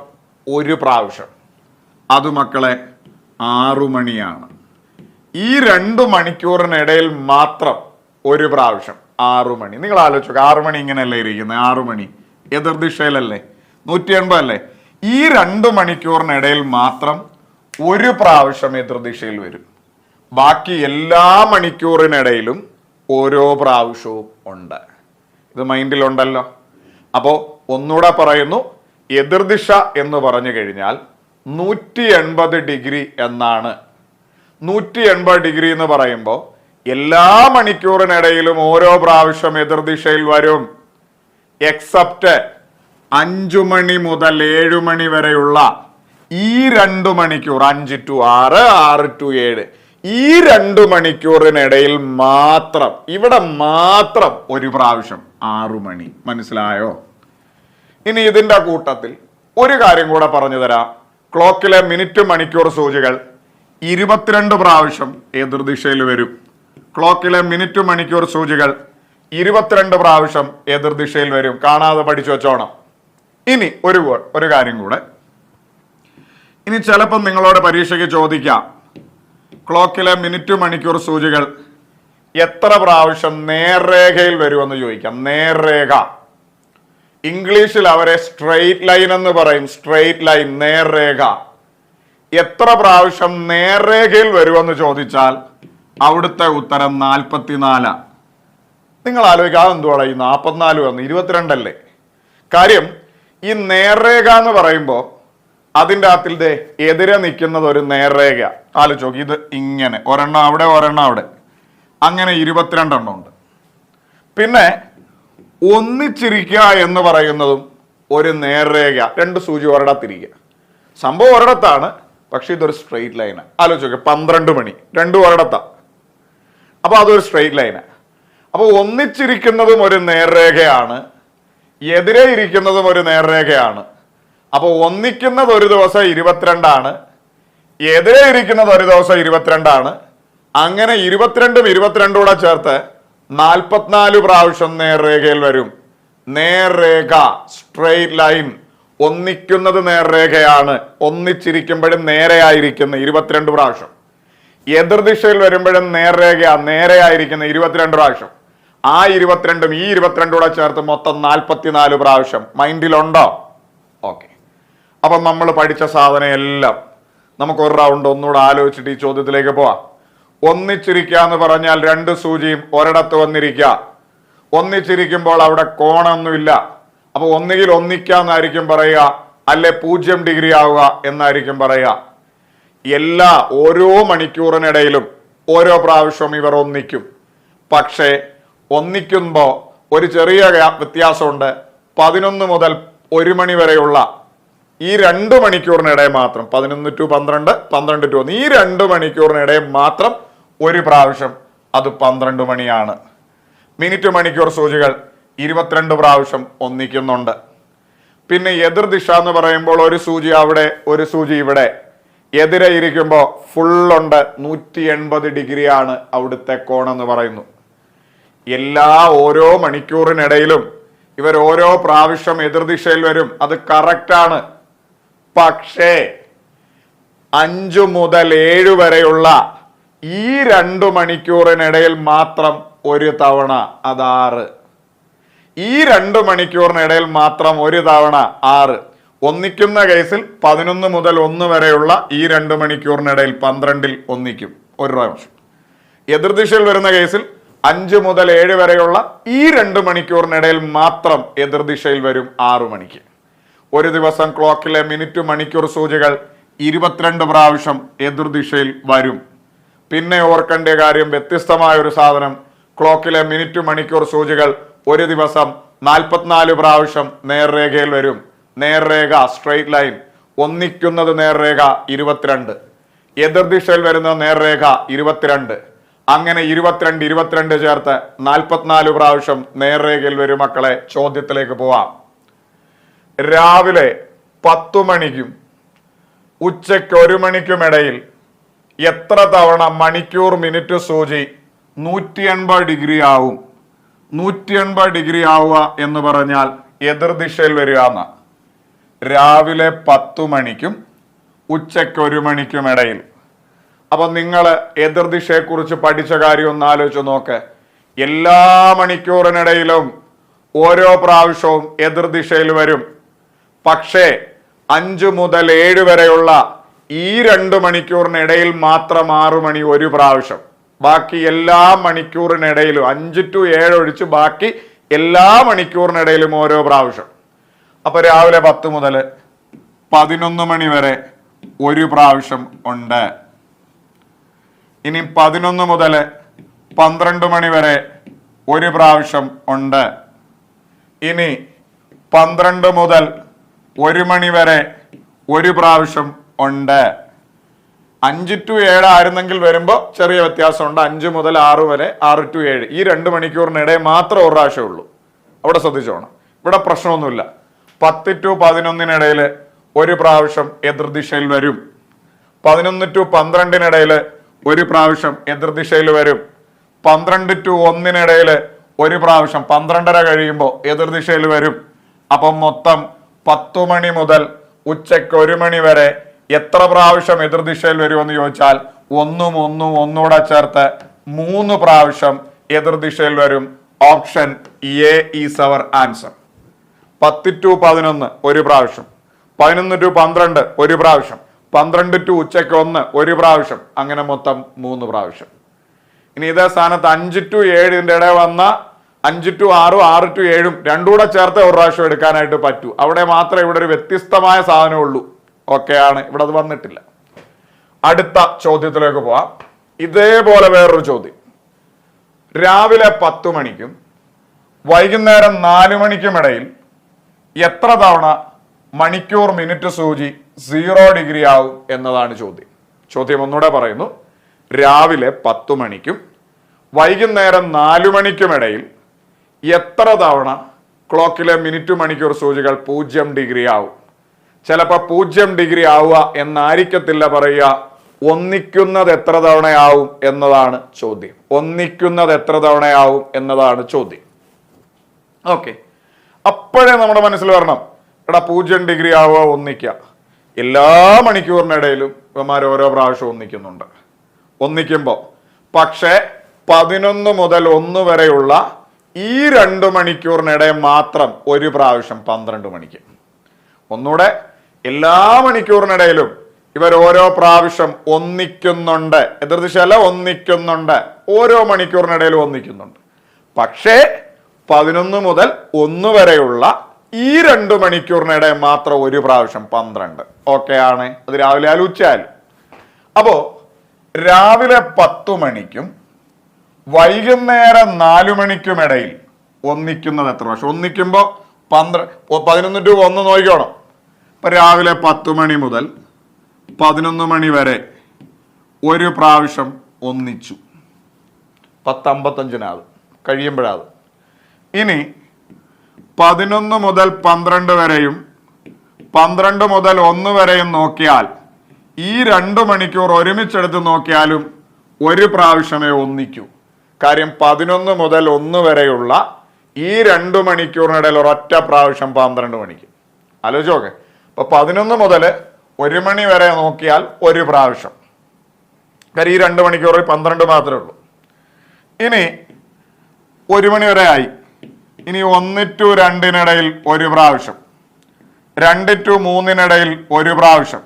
ഒരു പ്രാവശ്യം. അത് മക്കളെ 6 മണിയാണ്. ഈ 2 മണിക്കൂറിനിടയിൽ മാത്രം ഒരു പ്രാവശ്യം 6 മണി. നിങ്ങൾ ആലോചിച്ചു, 6 മണി ഇങ്ങനെയല്ലേ ഇരിക്കുന്നത്? 6 മണി എതിർദിശയിലല്ലേ, 180 അല്ലേ? ഈ 2 മണിക്കൂറിനിടയിൽ മാത്രം ഒരു പ്രാവശ്യം എതിർദിശയിൽ വരും. ബാക്കി എല്ലാ മണിക്കൂറിനിടയിലും ഓരോ പ്രാവശ്യവും ഉണ്ട്. ഇത് മൈൻഡിലുണ്ടല്ലോ. അപ്പോൾ ഒന്നുകൂടെ പറയുന്നു, എതിർദിശ എന്ന് പറഞ്ഞു കഴിഞ്ഞാൽ 180 ഡിഗ്രി എന്നാണ്. 180 ഡിഗ്രി എന്ന് പറയുമ്പോൾ എല്ലാ മണിക്കൂറിനിടയിലും ഓരോ പ്രാവശ്യം എതിർദിശയിൽ വരും. എക്സെപ്റ്റ് 5 മണി മുതൽ 7 മണി വരെയുള്ള ഈ 2 മണിക്കൂർ, 5 to 6, 6 to 7, ഈ 2 മണിക്കൂറിനിടയിൽ മാത്രം, ഇവിടെ മാത്രം ഒരു പ്രാവശ്യം 6 മണി. മനസ്സിലായോ? ഇനി ഇതിന്റെ കൂട്ടത്തിൽ ഒരു കാര്യം കൂടെ പറഞ്ഞു തരാം. ക്ലോക്കിലെ മിനിറ്റ് മണിക്കൂർ സൂചികൾ 22 പ്രാവശ്യം എതിർദിശയിൽ വരും. ക്ലോക്കിലെ മിനിറ്റ് മണിക്കൂർ സൂചികൾ 22 പ്രാവശ്യം എതിർദിശയിൽ വരും. കാണാതെ പഠിച്ചു വെച്ചോണം. ഇനി ഒരു കാര്യം കൂടെ. ഇനി ചിലപ്പം നിങ്ങളോട് പരീക്ഷയ്ക്ക് ചോദിക്കാം, ക്ലോക്കിലെ മിനിറ്റ് മണിക്കൂർ സൂചികൾ എത്ര പ്രാവശ്യം നേർരേഖയിൽ വരുമെന്ന് ചോദിക്കാം. നേർരേഖ, ഇംഗ്ലീഷിൽ അവരെ സ്ട്രെയിറ്റ് ലൈൻ എന്ന് പറയും. സ്ട്രെയിറ്റ് ലൈൻ, നേർരേഖ. എത്ര പ്രാവശ്യം നേർരേഖയിൽ വരുമെന്ന് ചോദിച്ചാൽ അവിടുത്തെ ഉത്തരം 44. നിങ്ങൾ ആലോചിക്കുക, എന്തുവാണ് ഈ 44 വന്ന് 22 അല്ലേ? കാര്യം ഈ നേർരേഖ എന്ന് പറയുമ്പോൾ അതിൻ്റെ അകത്തിൽ എതിരെ നിൽക്കുന്നത് ഒരു നേർരേഖ. ആലോചിച്ചോ, ഇത് ഇങ്ങനെ ഒരെണ്ണം അവിടെ ഒരെണ്ണം അവിടെ, അങ്ങനെ 22 എണ്ണം ഉണ്ട്. പിന്നെ ഒന്നിച്ചിരിക്കുക എന്ന് പറയുന്നതും ഒരു നേർരേഖ. 2 സൂചി ഒരിടത്തിരിക്കുക. സംഭവം ഒരിടത്താണ്, പക്ഷെ ഇതൊരു സ്ട്രെയിറ്റ് ലൈനാണ്. ആലോചിക്കുക, 12 മണി, 2 ഒരിടത്താണ്. അപ്പൊ അതൊരു സ്ട്രെയിറ്റ് ലൈനാണ്. അപ്പൊ ഒന്നിച്ചിരിക്കുന്നതും ഒരു നേർരേഖയാണ്, എതിരെ ഇരിക്കുന്നതും ഒരു നേർരേഖയാണ്. അപ്പൊ ഒന്നിക്കുന്നത് ഒരു ദിവസം 22 ആണ്, എതിരെ ഇരിക്കുന്നത് ഒരു ദിവസം 22 ആണ്. അങ്ങനെ 22ഉം 22 കൂടെ ചേർത്ത് 44 പ്രാവശ്യം നേർരേഖയിൽ വരും. നേർരേഖ, സ്ട്രെയിറ്റ് ലൈൻ. ഒന്നിക്കുന്നത് നേർരേഖയാണ്, ഒന്നിച്ചിരിക്കുമ്പോഴും നേരെയായിരിക്കുന്ന 22 പ്രാവശ്യം. എതിർദിശയിൽ വരുമ്പോഴും നേർരേഖ, നേരെയായിരിക്കുന്ന 22 പ്രാവശ്യം. ആ 22ഉം ഈ 22 കൂടെ ചേർത്ത് മൊത്തം 44 പ്രാവശ്യം. മൈൻഡിലുണ്ടോ? ഓക്കെ. അപ്പം നമ്മൾ പഠിച്ച സാധനം എല്ലാം നമുക്ക് ഒരു റൗണ്ട് ഒന്നുകൂടെ ആലോചിച്ചിട്ട് ഈ ചോദ്യത്തിലേക്ക് പോവാം. ഒന്നിച്ചിരിക്കുക എന്ന് പറഞ്ഞാൽ 2 സൂചിയും ഒരിടത്ത് വന്നിരിക്കുക. ഒന്നിച്ചിരിക്കുമ്പോൾ അവിടെ കോണൊന്നുമില്ല. അപ്പൊ ഒന്നുകിൽ ഒന്നിക്കാന്നായിരിക്കും പറയുക, അല്ലെ 0 ഡിഗ്രി ആവുക എന്നായിരിക്കും പറയുക. ഓരോ മണിക്കൂറിനിടയിലും ഓരോ പ്രാവശ്യവും ഇവർ ഒന്നിക്കും. പക്ഷേ ഒന്നിക്കുമ്പോൾ ഒരു ചെറിയ വ്യത്യാസമുണ്ട്. 11 മുതൽ 1 മണി വരെയുള്ള ഈ 2 മണിക്കൂറിനിടെ മാത്രം, 11 to 12, 12 to 1, ഈ 2 മണിക്കൂറിനിടെ മാത്രം ഒരു പ്രാവശ്യം, അത് 12 മണിയാണ്. മിനിറ്റ് മണിക്കൂർ സൂചികൾ 22 പ്രാവശ്യം ഒന്നിക്കുന്നുണ്ട്. പിന്നെ എതിർദിശ എന്ന് പറയുമ്പോൾ ഒരു സൂചി അവിടെ ഒരു സൂചി ഇവിടെ. എതിരെ ഇരിക്കുമ്പോൾ ഫുള്ളുണ്ട്, 180 ഡിഗ്രിയാണ് അവിടുത്തെ കോണെന്ന് പറയുന്നു. ഓരോ മണിക്കൂറിനിടയിലും ഇവർ ഓരോ പ്രാവശ്യം എതിർദിശയിൽ വരും. അത് കറക്റ്റാണ്. പക്ഷേ 5 മുതൽ 7 വരെയുള്ള ഈ 2 മണിക്കൂറിനിടയിൽ മാത്രം ഒരു തവണ, അത് 6. ഈ 2 മണിക്കൂറിനിടയിൽ മാത്രം ഒരു തവണ 6. ഒന്നിക്കുന്ന കേസിൽ 11 മുതൽ 1 വരെയുള്ള ഈ 2 മണിക്കൂറിനിടയിൽ 12ൽ ഒന്നിക്കും ഒരു പ്രാവശ്യം. എതിർദിശയിൽ വരുന്ന കേസിൽ 5 മുതൽ 7 വരെയുള്ള ഈ 2 മണിക്കൂറിനിടയിൽ മാത്രം എതിർദിശയിൽ വരും 6 മണിക്ക്. ഒരു ദിവസം ക്ലോക്കിലെ മിനിറ്റ് മണിക്കൂർ സൂചികൾ 22 പ്രാവശ്യം എതിർദിശയിൽ വരും. പിന്നെ ഓർക്കേണ്ട കാര്യം, വ്യത്യസ്തമായ ഒരു സാധനം, ക്ലോക്കിലെ മിനിറ്റ് മണിക്കൂർ സൂചികൾ ഒരു ദിവസം 44 പ്രാവശ്യം നേർരേഖയിൽ വരും. നേർരേഖ, സ്ട്രെയിറ്റ് ലൈൻ. ഒന്നിക്കുന്നത് നേർരേഖ 22, എതിർദിശയിൽ വരുന്ന നേർരേഖ 22. അങ്ങനെ 22, 22 ചേർത്ത് 44 പ്രാവശ്യം നേർരേഖയിൽ വരും. മക്കളെ, ചോദ്യത്തിലേക്ക് പോവാം. രാവിലെ 10 മണിക്കും ഉച്ചയ്ക്ക് 1 മണിക്കും ഇടയിൽ എത്ര തവണ മണിക്കൂർ മിനിറ്റ് സൂചി 180 ഡിഗ്രി ആവും? 180 ഡിഗ്രി ആവുക എന്ന് പറഞ്ഞാൽ എതിർദിശയിൽ വരിക എന്ന. രാവിലെ 10 മണിക്കും ഉച്ചയ്ക്ക് 1 മണിക്കും ഇടയിൽ. അപ്പൊ നിങ്ങൾ എതിർദിശയെക്കുറിച്ച് പഠിച്ച കാര്യം ഒന്ന് ആലോചിച്ച് നോക്ക്. എല്ലാ മണിക്കൂറിനിടയിലും ഓരോ പ്രാവശ്യവും എതിർദിശയിൽ വരും. പക്ഷേ 5 മുതൽ 7 വരെയുള്ള ഈ 2 മണിക്കൂറിനിടയിൽ മാത്രം 6 മണി ഒരു പ്രാവശ്യം. ബാക്കി എല്ലാ മണിക്കൂറിനിടയിലും 5 to 7 ഒഴിച്ച് ബാക്കി എല്ലാ മണിക്കൂറിനിടയിലും ഓരോ പ്രാവശ്യം. അപ്പൊ രാവിലെ 10 മുതൽ 11 മണി വരെ ഒരു പ്രാവശ്യം ഉണ്ട്. ഇനി 11 മുതൽ 12 മണി വരെ ഒരു പ്രാവശ്യം ഉണ്ട്. ഇനി 12 മുതൽ 1 മണി വരെ ഒരു പ്രാവശ്യം ഉണ്ട്. 5 to 7 ആയിരുന്നെങ്കിൽ വരുമ്പോൾ ചെറിയ വ്യത്യാസമുണ്ട്. 5 മുതൽ 6 വരെ, 6 to 7 ഈ 2 മണിക്കൂറിനിടെ മാത്രം ഒരു പ്രാവശ്യമേ ഉള്ളൂ. അവിടെ ശ്രദ്ധിച്ചോണം, ഇവിടെ പ്രശ്നമൊന്നുമില്ല. 10 to 11 ഒരു പ്രാവശ്യം എതിർദിശയിൽ വരും. 11 to 12 ഒരു പ്രാവശ്യം എതിർദിശയിൽ വരും. 12 to 1 ഒരു പ്രാവശ്യം 12:30 കഴിയുമ്പോൾ എതിർദിശയിൽ വരും. അപ്പം മൊത്തം 10 മണി മുതൽ ഉച്ചയ്ക്ക് 1 മണി വരെ എത്ര പ്രാവശ്യം എതിർദിശയിൽ വരുമെന്ന് ചോദിച്ചാൽ ഒന്നുകൂടെ ചേർത്ത് 3 പ്രാവശ്യം എതിർദിശയിൽ വരും. Option A is our answer. 10 to 11 ഒരു പ്രാവശ്യം, 11 to 12 ഒരു പ്രാവശ്യം, 12 to ഉച്ചയ്ക്ക് 1 ഒരു പ്രാവശ്യം, അങ്ങനെ മൊത്തം 3 പ്രാവശ്യം. ഇനി ഇതേ സ്ഥാനത്ത് 5 to 7 ഇടയിൽ വന്ന 5 to 6, 6 to 7 രണ്ടുകൂടെ ചേർത്ത് ഒരു പ്രാവശ്യം എടുക്കാനായിട്ട് പറ്റൂ. അവിടെ മാത്രമേ ഇവിടെ ഒരു വ്യത്യസ്തമായ സാധനം ഉള്ളൂ. ഓക്കെയാണ്, ഇവിടെ അത് വന്നിട്ടില്ല. അടുത്ത ചോദ്യത്തിലേക്ക് പോവാം. ഇതേപോലെ വേറൊരു ചോദ്യം. രാവിലെ 10 മണിക്കും വൈകുന്നേരം 4 മണിക്കും ഇടയിൽ എത്ര തവണ മണിക്കൂർ മിനിറ്റ് സൂചി 0 ഡിഗ്രി ആവും എന്നതാണ് ചോദ്യം. ചോദ്യം ഒന്നുകൂടെ പറയുന്നു. രാവിലെ 10 മണിക്കും വൈകുന്നേരം 4 മണിക്കും ഇടയിൽ എത്ര തവണ ക്ലോക്കിലെ മിനിറ്റ് മണിക്കൂർ സൂചികൾ 0 ഡിഗ്രി ആവും? ചിലപ്പോൾ 0 ഡിഗ്രി ആവുക എന്നായിരിക്കത്തില്ല പറയുക, ഒന്നിക്കുന്നത് എത്ര തവണയാവും എന്നതാണ് ചോദ്യം. ഒന്നിക്കുന്നത് എത്ര തവണയാവും എന്നതാണ് ചോദ്യം. ഓക്കെ, അപ്പോഴേ നമ്മുടെ മനസ്സിൽ വരണം, എടാ 0 ഡിഗ്രി ആവുക ഒന്നിക്കുക. എല്ലാ മണിക്കൂറിനിടയിലും ഇവന്മാർ ഓരോ പ്രാവശ്യം ഒന്നിക്കുമ്പോൾ പക്ഷേ 11 മുതൽ 1 വരെയുള്ള ഈ 2 മണിക്കൂറിനിടെ മാത്രം ഒരു പ്രാവശ്യം 12 മണിക്ക്. ഒന്നുകൂടെ, എല്ലാ മണിക്കൂറിനിടയിലും ഇവർ ഓരോ പ്രാവശ്യം ഒന്നിക്കുന്നുണ്ട്. എതിർദിശയല്ല, ഒന്നിക്കുന്നുണ്ട്. ഓരോ മണിക്കൂറിനിടയിലും ഒന്നിക്കുന്നുണ്ട്. പക്ഷേ 11 മുതൽ 1 വരെയുള്ള ഈ 2 മണിക്കൂറിനിടെ മാത്രം ഒരു പ്രാവശ്യം 12. ഓക്കെ ആണ്, അത് രാവിലെ ആയാലും ഉച്ചയായാലും. അപ്പോ രാവിലെ 10 മണിക്കും വൈകുന്നേരം 4 മണിക്കും ഇടയിൽ ഒന്നിക്കുന്നത് എത്ര പ്രാവശ്യം? ഒന്നിക്കുമ്പോ 11 to 1 നോക്കിക്കോണം. ഇപ്പൊ രാവിലെ 10 മണി മുതൽ 11 മണി വരെ ഒരു പ്രാവശ്യം ഒന്നിച്ചു. 10:55 കഴിയുമ്പോഴാണ്. ഇനി 11 മുതൽ 12 വരെയും 12 മുതൽ 1 വരെയും നോക്കിയാൽ ഈ 2 മണിക്കൂർ ഒരുമിച്ചെടുത്ത് നോക്കിയാലും ഒരു പ്രാവശ്യമേ ഒന്നിക്കൂ. കാര്യം 11 മുതൽ 1 വരെയുള്ള ഈ 2 മണിക്കൂറിനിടയിൽ ഒരൊറ്റ പ്രാവശ്യം 12 മണിക്ക്. ആലോചിച്ച് നോക്കെ. അപ്പൊ 11 മുതൽ 1 മണി വരെ നോക്കിയാൽ ഒരു പ്രാവശ്യം. കാര്യം ഈ 2 മണിക്കൂറിൽ 12 മാത്രമേ ഉള്ളൂ. ഇനി 1 മണി വരെ ആയി. ഇനി 1 to 2 ഒരു പ്രാവശ്യം, 2 to 3 ഒരു പ്രാവശ്യം,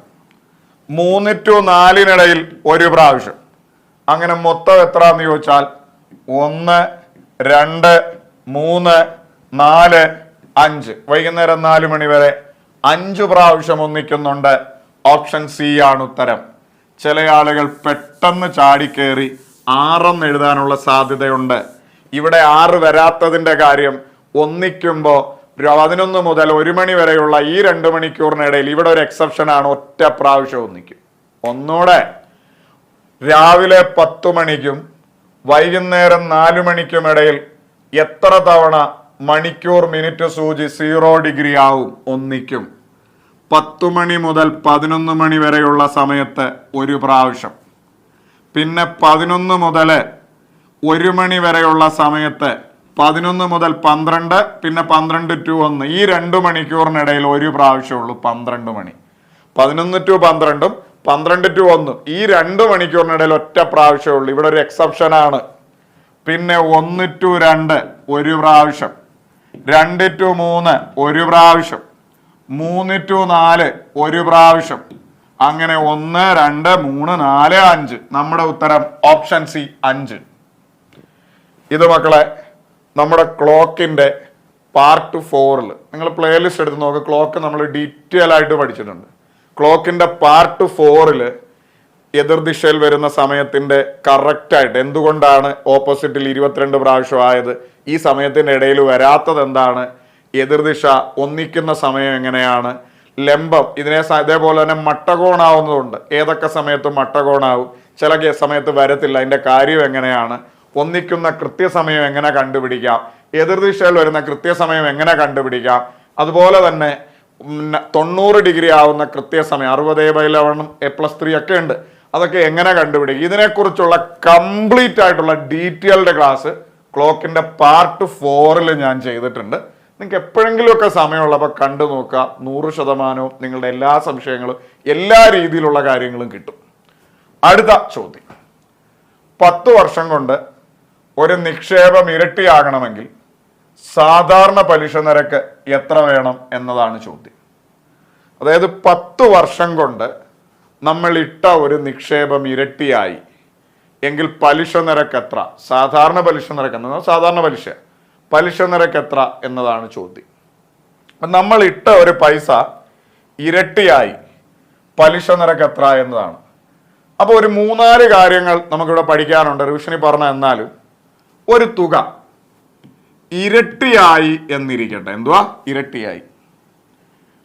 3 to 4 ഒരു പ്രാവശ്യം. അങ്ങനെ മൊത്തം എത്രയെന്ന് ചോദിച്ചാൽ 1, 2, 3, 4, 5. വൈകുന്നേരം 4 മണി വരെ 5 പ്രാവശ്യം ഒന്നിക്കുന്നുണ്ട്. ഓപ്ഷൻ സി ആണ് ഉത്തരം. ചില ആളുകൾ പെട്ടെന്ന് ചാടിക്കേറി 6 എഴുതാനുള്ള സാധ്യതയുണ്ട്. ഇവിടെ 6 വരാത്തതിന്റെ കാര്യം, ഒന്നിക്കുമ്പോൾ 11 മുതൽ 1 മണി വരെയുള്ള ഈ 2 മണിക്കൂറിനിടയിൽ ഇവിടെ ഒരു എക്സെപ്ഷൻ ആണ്, ഒറ്റ പ്രാവശ്യം ഒന്നിക്കും. ഒന്നുകൂടെ, രാവിലെ 10 മണിക്കും വൈകുന്നേരം 4 മണിക്കും ഇടയിൽ എത്ര തവണ മണിക്കൂർ മിനിറ്റ് സൂചി 0 ഡിഗ്രി ആവും? ഒന്നിക്കും. 10 മണി മുതൽ 11 മണി വരെയുള്ള സമയത്ത് ഒരു പ്രാവശ്യം. പിന്നെ 11 മുതൽ 1 മണി വരെയുള്ള സമയത്ത് 11 മുതൽ 12, പിന്നെ 12 to 1 ഈ 2 മണിക്കൂറിനിടയിൽ ഒരു പ്രാവശ്യമുള്ളൂ 12 മണി. 11 to 12, 12 to 1 ഈ 2 മണിക്കൂറിനിടയിൽ ഒറ്റ പ്രാവശ്യമുള്ളൂ. ഇവിടെ ഒരു എക്സെപ്ഷൻ ആണ്. പിന്നെ 1 to 2 ഒരു പ്രാവശ്യം, 2 to 3 ഒരു പ്രാവശ്യം, 3 to 4 ഒരു പ്രാവശ്യം. അങ്ങനെ 1, 2, 3, 4, 5. നമ്മുടെ ഉത്തരം ഓപ്ഷൻ സി 5. ഇത് മക്കളെ നമ്മുടെ ക്ലോക്കിന്റെ പാർട്ട് 4 നിങ്ങൾ പ്ലേലിസ്റ്റ് എടുത്ത് നോക്കുക. ക്ലോക്ക് നമ്മൾ ഡീറ്റെയിൽ ആയിട്ട് പഠിച്ചിട്ടുണ്ട്. ക്ലോക്കിന്റെ പാർട്ട് 4 എതിർദിശയിൽ വരുന്ന സമയത്തിന്റെ കറക്റ്റായിട്ട് എന്തുകൊണ്ടാണ് ഓപ്പോസിറ്റിൽ 22 പ്രാവശ്യം ആയത്, ഈ സമയത്തിന്റെ ഇടയിൽ വരാത്തത് എന്താണ്, എതിർദിശ ഒന്നിക്കുന്ന സമയം എങ്ങനെയാണ്, ലംബം ഇതേപോലെ തന്നെ മട്ടകോണാവുന്നതുണ്ട്. ഏതൊക്കെ സമയത്ത് മട്ടകോണാവും, ചില സമയത്ത് വരത്തില്ല. അതിന്റെ കാര്യം എങ്ങനെയാണ്, ഒന്നിക്കുന്ന കൃത്യസമയം എങ്ങനെ കണ്ടുപിടിക്കാം, എതിർദിശയിൽ വരുന്ന കൃത്യസമയം എങ്ങനെ കണ്ടുപിടിക്കാം, അതുപോലെ തന്നെ 90 ഡിഗ്രി ആവുന്ന കൃത്യസമയം 60/11 A+3 ഒക്കെ ഉണ്ട്. അതൊക്കെ എങ്ങനെ കണ്ടുപിടിക്കും? ഇതിനെക്കുറിച്ചുള്ള കംപ്ലീറ്റ് ആയിട്ടുള്ള ഡീറ്റെയിൽഡ് ക്ലാസ് ക്ലോക്കിന്റെ പാർട്ട് 4 ഞാൻ ചെയ്തിട്ടുണ്ട്. നിങ്ങൾക്ക് എപ്പോഴെങ്കിലുമൊക്കെ സമയമുള്ളപ്പോൾ കണ്ടു നോക്കുക. 100% നിങ്ങളുടെ എല്ലാ സംശയങ്ങളും എല്ലാ രീതിയിലുള്ള കാര്യങ്ങളും കിട്ടും. അടുത്ത ചോദ്യം, 10 വർഷം കൊണ്ട് ഒരു നിക്ഷേപം ഇരട്ടിയാകണമെങ്കിൽ സാധാരണ പലിശ നിരക്ക് എത്ര വേണം എന്നതാണ് ചോദ്യം. അതായത് 10 വർഷം കൊണ്ട് നമ്മൾ ഇട്ട ഒരു നിക്ഷേപം ഇരട്ടിയായി എങ്കിൽ പലിശ നിരക്ക് എത്ര? സാധാരണ പലിശ നിരക്ക് എന്നത് സാധാരണ പലിശ നിരക്ക് എത്ര എന്നതാണ് ചോദ്യം. നമ്മൾ ഇട്ട ഒരു പൈസ ഇരട്ടിയായി പലിശ നിരക്ക് എത്ര എന്നതാണ്. അപ്പോൾ ഒരു 3-4 കാര്യങ്ങൾ നമുക്കിവിടെ പഠിക്കാനുണ്ട്. റിവിഷനിൽ പറഞ്ഞ എന്നാലും ഒരു തുക ഇരട്ടിയായി എന്നിരിക്കട്ടെ. എന്തുവാ ഇരട്ടിയായി?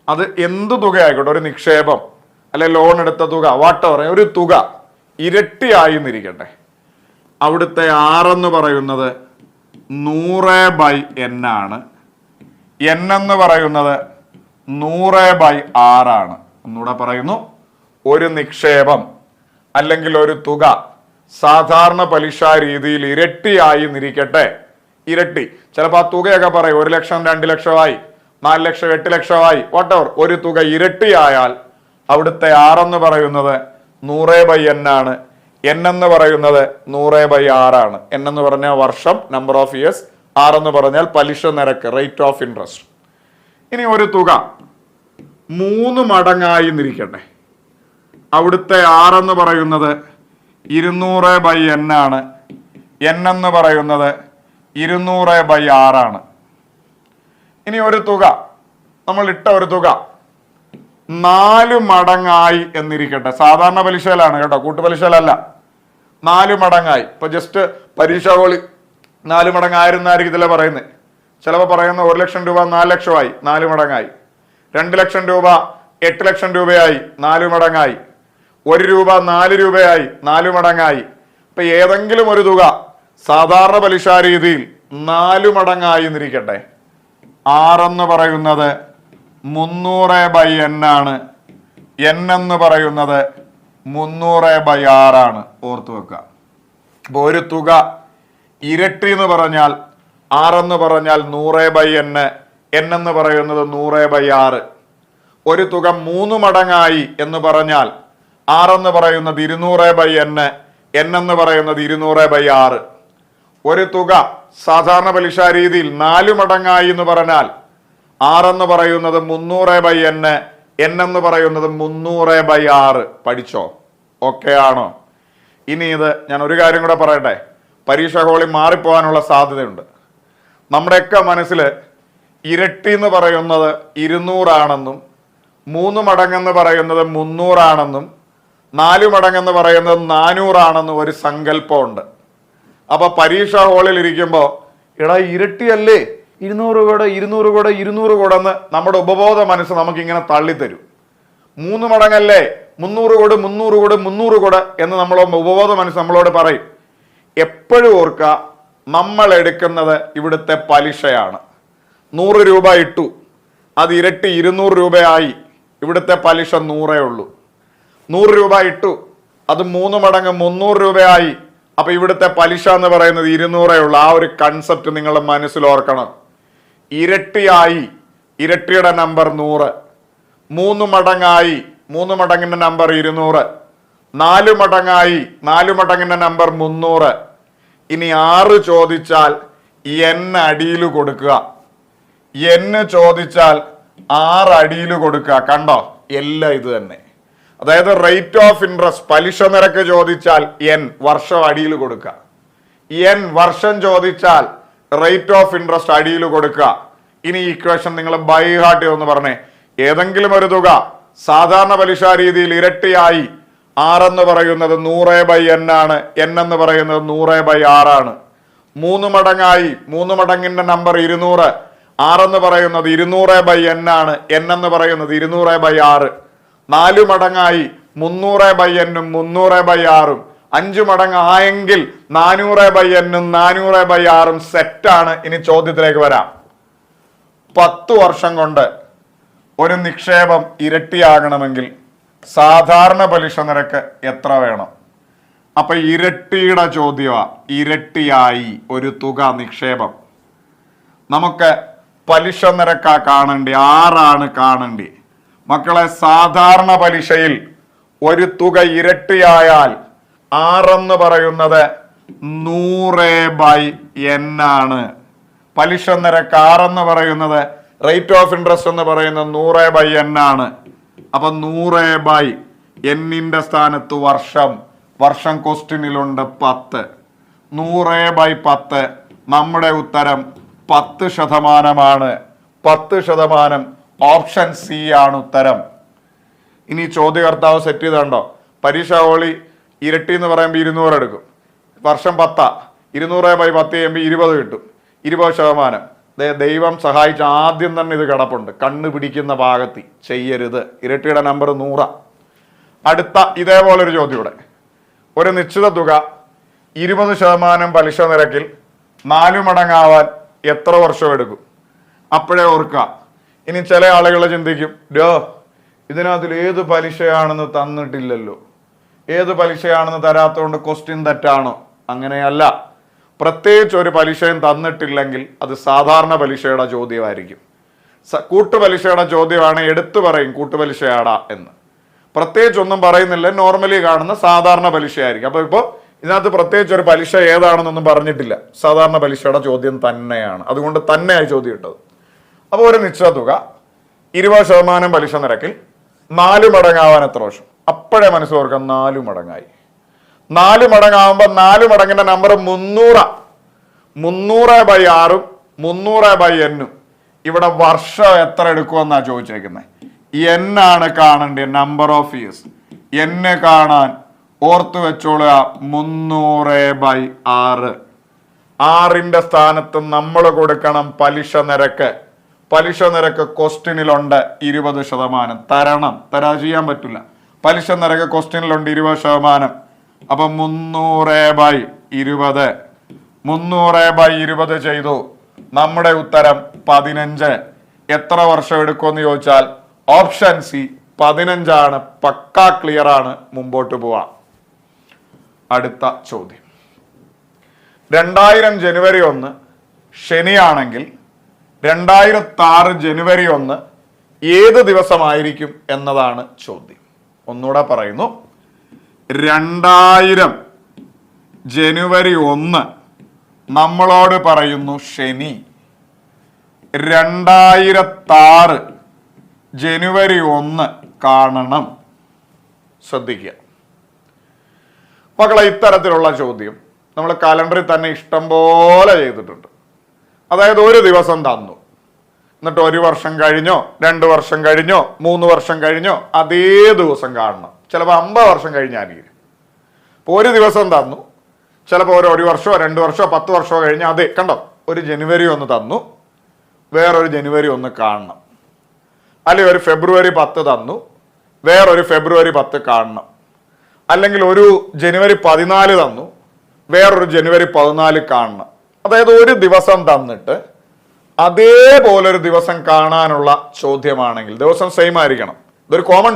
അത് എന്ത് തുക ആയിക്കോട്ടെ, ഒരു നിക്ഷേപം അല്ലെ ലോൺ എടുത്ത തുക, വാട്ടവർ, ഒരു തുക ഇരട്ടിയായി എന്നിരിക്കട്ടെ. അവിടുത്തെ R എന്ന് പറയുന്നത് 100/n ആണ്. n എന്ന് പറയുന്നത് 100/6 ആണ്. ഒന്നുകൂടെ പറയുന്നു, ഒരു നിക്ഷേപം അല്ലെങ്കിൽ ഒരു തുക സാധാരണ പലിശ രീതിയിൽ ഇരട്ടിയായി എന്നിരിക്കട്ടെ. ഇരട്ടി, ചിലപ്പോൾ ആ തുകയൊക്കെ പറയും 1 ലക്ഷം 2 ലക്ഷമായി 4 ലക്ഷം 8 ലക്ഷമായി, വാട്ടവർ. ഒരു തുക ഇരട്ടിയായാൽ അവിടുത്തെ R എന്ന് പറയുന്നത് 100/n ആണ്. n എന്ന് പറയുന്നത് 100/6 ആണ്. n എന്ന് പറഞ്ഞാൽ വർഷം, നമ്പർ ഓഫ് ഇയേഴ്സ്. R എന്ന് പറഞ്ഞാൽ പലിശ നിരക്ക്, റേറ്റ് ഓഫ് ഇൻട്രസ്റ്റ്. ഇനി ഒരു തുക 3 മടങ്ങായി എന്നിരിക്കട്ടെ. അവിടുത്തെ R എന്ന് പറയുന്നത് 200/n ആണ്. n എന്ന് പറയുന്നത് 200/6 ആണ്. ഇനി ഒരു തുക, നമ്മൾ ഇട്ട ഒരു തുക 4 മടങ്ങായി എന്നിരിക്കട്ടെ. സാധാരണ പലിശയിലാണ് കേട്ടോ, കൂട്ടുപലിശയിലല്ല. 4 മടങ്ങായി. ഇപ്പൊ ജസ്റ്റ് പരീക്ഷ ഹോളി 4 മടങ്ങായിരുന്നായിരിക്കത്തില്ല പറയുന്നത്. ചിലപ്പോൾ പറയുന്ന 1 ലക്ഷം രൂപ 4 ലക്ഷമായി, 4 മടങ്ങായി. 2 ലക്ഷം രൂപ 8 ലക്ഷം രൂപയായി, 4 മടങ്ങായി. 1 രൂപ 4 രൂപയായി, 4 മടങ്ങായി. ഇപ്പൊ ഏതെങ്കിലും ഒരു തുക സാധാരണ പലിശ രീതിയിൽ 4 മടങ്ങായി എന്നിരിക്കട്ടെ. R എന്ന് പറയുന്നത് 300/n ആണ്. n എന്ന് പറയുന്നത് 300/6 ആണ്. ഓർത്തു വെക്കുക. അപ്പൊ ഒരു തുക ഇരട്ടി എന്ന് പറഞ്ഞാൽ R എന്ന് പറഞ്ഞാൽ 100/n, n എന്ന് പറയുന്നത് 100/6. ഒരു തുക 3 മടങ്ങായി എന്ന് പറഞ്ഞാൽ R എന്ന് പറയുന്നത് 200/n, n എന്ന് പറയുന്നത് 200/6. ഒരു തുക സാധാരണ പലിശ രീതിയിൽ 4 മടങ്ങായി എന്ന് പറഞ്ഞാൽ R എന്ന് പറയുന്നത് 300/n, n എന്ന് പറയുന്നത് 300/6. പഠിച്ചോ? ഓക്കെ ആണോ? ഇനി ഇത് ഞാൻ ഒരു കാര്യം കൂടെ പറയട്ടെ. പരീക്ഷ ഹോളിൽ മാറിപ്പോകാനുള്ള സാധ്യതയുണ്ട്. നമ്മുടെയൊക്കെ മനസ്സിൽ ഇരട്ടി എന്ന് പറയുന്നത് 200 ആണെന്നും 3 മടങ്ങെന്ന് പറയുന്നത് 300 ആണെന്നും 4 മടങ്ങെന്ന് പറയുന്നത് 400 ആണെന്നും ഒരു സങ്കല്പമുണ്ട്. അപ്പൊ പരീക്ഷ ഹോളിൽ ഇരിക്കുമ്പോൾ എടാ ഇരട്ടിയല്ലേ, 200 കൂടെ 200 കൂടെ 200 കൂടെ എന്ന് നമ്മുടെ ഉപബോധ മനസ്സ് നമുക്ക് ഇങ്ങനെ തള്ളിത്തരും. 3 മടങ്ങല്ലേ, 300 കൂടെ 300 കൂടെ 300 കൂടെ എന്ന് നമ്മൾ ഉപബോധ മനസ്സ് നമ്മളോട് പറയും. എപ്പോഴും ഓർക്കുക, നമ്മൾ എടുക്കുന്നത് ഇവിടുത്തെ പലിശയാണ്. 100 രൂപ ഇട്ടു, അത് ഇരട്ടി 200 രൂപയായി. ഇവിടുത്തെ പലിശ 100 ഉള്ളൂ. 100 രൂപ ഇട്ടു, അത് 3 മടങ്ങ് 300 രൂപയായി. അപ്പൊ ഇവിടുത്തെ പലിശ എന്ന് പറയുന്നത് 200 ഉള്ളൂ. ആ ഒരു കൺസെപ്റ്റ് നിങ്ങളുടെ മനസ്സിൽ ഓർക്കണം. ഇരട്ടിയായി, ഇരട്ടിയുടെ നമ്പർ 100. 3 മടങ്ങായി, 3 മടങ്ങിന്റെ നമ്പർ 200. 4 മടങ്ങായി, 4 മടങ്ങിന്റെ നമ്പർ 300. ഇനി 6 ചോദിച്ചാൽ n അടിയിൽ കൊടുക്കുക. n ചോദിച്ചാൽ 6 അടിയിൽ കൊടുക്കുക. കണ്ടോ? എല്ലാം ഇത് തന്നെ. അതായത് റേറ്റ് ഓഫ് ഇൻട്രസ്റ്റ്, പലിശ നിരക്ക് ചോദിച്ചാൽ n വർഷം അടിയിൽ കൊടുക്കുക. n വർഷം ചോദിച്ചാൽ റേറ്റ് ഓഫ് ഇൻട്രസ്റ്റ് അടിയിൽ കൊടുക്കുക. ഇനി ഈ ഇക്വേഷൻ നിങ്ങൾ ബൈ ഹാർട്ട് എന്ന് പറഞ്ഞേ. ഏതെങ്കിലും ഒരു തുക സാധാരണ പലിശ രീതിയിൽ ഇരട്ടിയായി R എന്ന് പറയുന്നത് 100/n ആണ്, n എന്ന് പറയുന്നത് 100/6 ആണ്. 3 മടങ്ങായി, 3 മടങ്ങിന്റെ നമ്പർ 200. R എന്ന് പറയുന്നത് 200/n ആണ്, n എന്ന് പറയുന്നത് 200/6. 4 മടങ്ങായി 300/n-ഉം 300/6-ഉം. 5 മടങ്ങ് ആയെങ്കിൽ 400/n-ഉം 400/6-ഉം സെറ്റാണ്. ഇനി ചോദ്യത്തിലേക്ക് വരാം. 10 വർഷം കൊണ്ട് ഒരു നിക്ഷേപം ഇരട്ടിയാകണമെങ്കിൽ സാധാരണ പലിശ നിരക്ക് എത്ര വേണം? അപ്പൊ ഇരട്ടിയുടെ ചോദ്യമാ. ഇരട്ടിയായി ഒരു തുക നിക്ഷേപം. നമുക്ക് പലിശ നിരക്കാ കാണേണ്ടി, ആറാണ് കാണേണ്ടി. മക്കളെ, സാധാരണ പലിശയിൽ ഒരു തുക ഇരട്ടിയായാൽ ആറെന്ന് പറയുന്നത് 100/n ആണ്. പലിശ നിരക്ക് ആറെന്ന് പറയുന്നത് റേറ്റ് ഓഫ് ഇൻട്രസ്റ്റ് എന്ന് പറയുന്നത് 100/n ആണ്. അപ്പൊ 100/n സ്ഥാനത്ത് വർഷം. വർഷം ക്വസ്റ്റ്യനിലുണ്ട് 10. 100/10. നമ്മുടെ ഉത്തരം 10%. 10%. ഓപ്ഷൻ സി ആണ് ഉത്തരം. ഇനി ചോദ്യകർത്താവ് സെറ്റ് ചെയ്തോ, പരീക്ഷ ഹോളി ഇരട്ടി എന്ന് പറയുമ്പോൾ 200 എടുക്കും. വർഷം 10. 200/10 ചെയ്യുമ്പോൾ 20 കിട്ടും. 20%. ദൈവം സഹായിച്ച ആദ്യം തന്നെ ഇത് കിടപ്പുണ്ട്. കണ്ണ് പിടിക്കുന്ന ഭാഗത്ത് ചെയ്യരുത്. ഇരട്ടിയുടെ നമ്പർ 100. അടുത്ത ഇതേപോലൊരു ചോദ്യം ഇവിടെ. ഒരു നിശ്ചിത തുക 20% പലിശ നിരക്കിൽ 4 മടങ്ങാവാൻ എത്ര വർഷം എടുക്കും? അപ്പോഴേ ഓർക്കുക. ഇനി ചില ആളുകൾ ചിന്തിക്കും, ഇതിനകത്തിൽ ഏത് പലിശയാണെന്ന് തന്നിട്ടില്ലല്ലോ, ഏത് പലിശയാണെന്ന് തരാത്തതുകൊണ്ട് ക്വസ്റ്റ്യൻ തെറ്റാണോ? അങ്ങനെയല്ല. പ്രത്യേകിച്ച് ഒരു പലിശയും തന്നിട്ടില്ലെങ്കിൽ അത് സാധാരണ പലിശയുടെ ചോദ്യമായിരിക്കും. കൂട്ടുപലിശയുടെ ചോദ്യമാണ്, എടുത്തു പറയും കൂട്ടുപലിശയാടാ എന്ന്. പ്രത്യേകിച്ച് ഒന്നും പറയുന്നില്ല, നോർമലി കാണുന്ന സാധാരണ പലിശയായിരിക്കും. അപ്പൊ ഇപ്പോൾ ഇതിനകത്ത് പ്രത്യേകിച്ച് ഒരു പലിശ ഏതാണെന്നൊന്നും പറഞ്ഞിട്ടില്ല, സാധാരണ പലിശയുടെ ചോദ്യം തന്നെയാണ്. അതുകൊണ്ട് തന്നെയായി ചോദ്യം ഇട്ടത്. അപ്പോൾ ഒരു നിശ്ചിത തുക 20% പലിശ നിരക്കിൽ 4 മടങ്ങാവാൻ എത്ര വർഷം? അപ്പോഴേ മനസ്സിലോർക്കാം 4 മടങ്ങായി. 4 മടങ്ങാവുമ്പോൾ 4 മടങ്ങിന്റെ നമ്പർ 300. 300/6 300/n. ഇവിടെ വർഷം എത്ര എടുക്കുമെന്നാ ചോദിച്ചേക്കുന്നത്. n ആണ് കാണേണ്ടത്, നമ്പർ ഓഫ് ഇയേഴ്സ്. n കാണാൻ ഓർത്തു വെച്ചോളുക 300/6. 6ന്റെ സ്ഥാനത്ത് നമ്മൾ കൊടുക്കണം പലിശ നിരക്ക്. പലിശ നിരക്ക് ക്വസ്റ്റ്യനിലുണ്ട് 20%. തരാതെ ചെയ്യാൻ പറ്റില്ല. പലിശ നിരക്ക് ക്വസ്റ്റ്യനിലുണ്ട് 20%. അപ്പൊ 300/20. 300/20 ചെയ്തു. നമ്മുടെ ഉത്തരം 15. എത്ര വർഷം എടുക്കുമെന്ന് ചോദിച്ചാൽ ഓപ്ഷൻ സി 15 ആണ്. പക്കാ ക്ലിയർ ആണ്. മുമ്പോട്ട് പോവാം. അടുത്ത ചോദ്യം. 2000 ജനുവരി 1 ശനിയാണെങ്കിൽ 2006 ജനുവരി 1 ഏത് ദിവസമായിരിക്കും എന്നതാണ് ചോദ്യം. ഒന്നുകൂടെ പറയുന്നു. 2000 ജനുവരി 1 നമ്മളോട് പറയുന്നു ശനി. 2006 ജനുവരി 1 കാണണം. ശ്രദ്ധിക്കുക മക്കളെ, ഇത്തരത്തിലുള്ള ചോദ്യം നമ്മൾ കലണ്ടറിൽ തന്നെ ഇഷ്ടം പോലെ ചെയ്തിട്ടുണ്ട്. അതായത് ഒരു ദിവസം തന്നു, എന്നിട്ട് 1 വർഷം കഴിഞ്ഞോ 2 വർഷം കഴിഞ്ഞോ 3 വർഷം കഴിഞ്ഞോ അതേ ദിവസം കാണണം. ചിലപ്പോൾ 50 വർഷം കഴിഞ്ഞായിരിക്കും. അപ്പോൾ ഒരു ദിവസം തന്നു, ചിലപ്പോൾ 1 വർഷമോ 2 വർഷമോ 10 വർഷമോ കഴിഞ്ഞ് അതേ കണ്ടോ ഒരു ജനുവരി 1 തന്നു, വേറൊരു ജനുവരി 1 കാണണം. അല്ലെങ്കിൽ ഒരു ഫെബ്രുവരി 10 തന്നു, വേറൊരു ഫെബ്രുവരി 10 കാണണം. അല്ലെങ്കിൽ ഒരു ജനുവരി 14 തന്നു, വേറൊരു ജനുവരി 14 കാണണം. അതായത് ഒരു ദിവസം തന്നിട്ട് അതേപോലൊരു ദിവസം കാണാനുള്ള ചോദ്യമാണെങ്കിൽ, ദിവസം സെയിം ആയിരിക്കണം, ഇതൊരു കോമൺ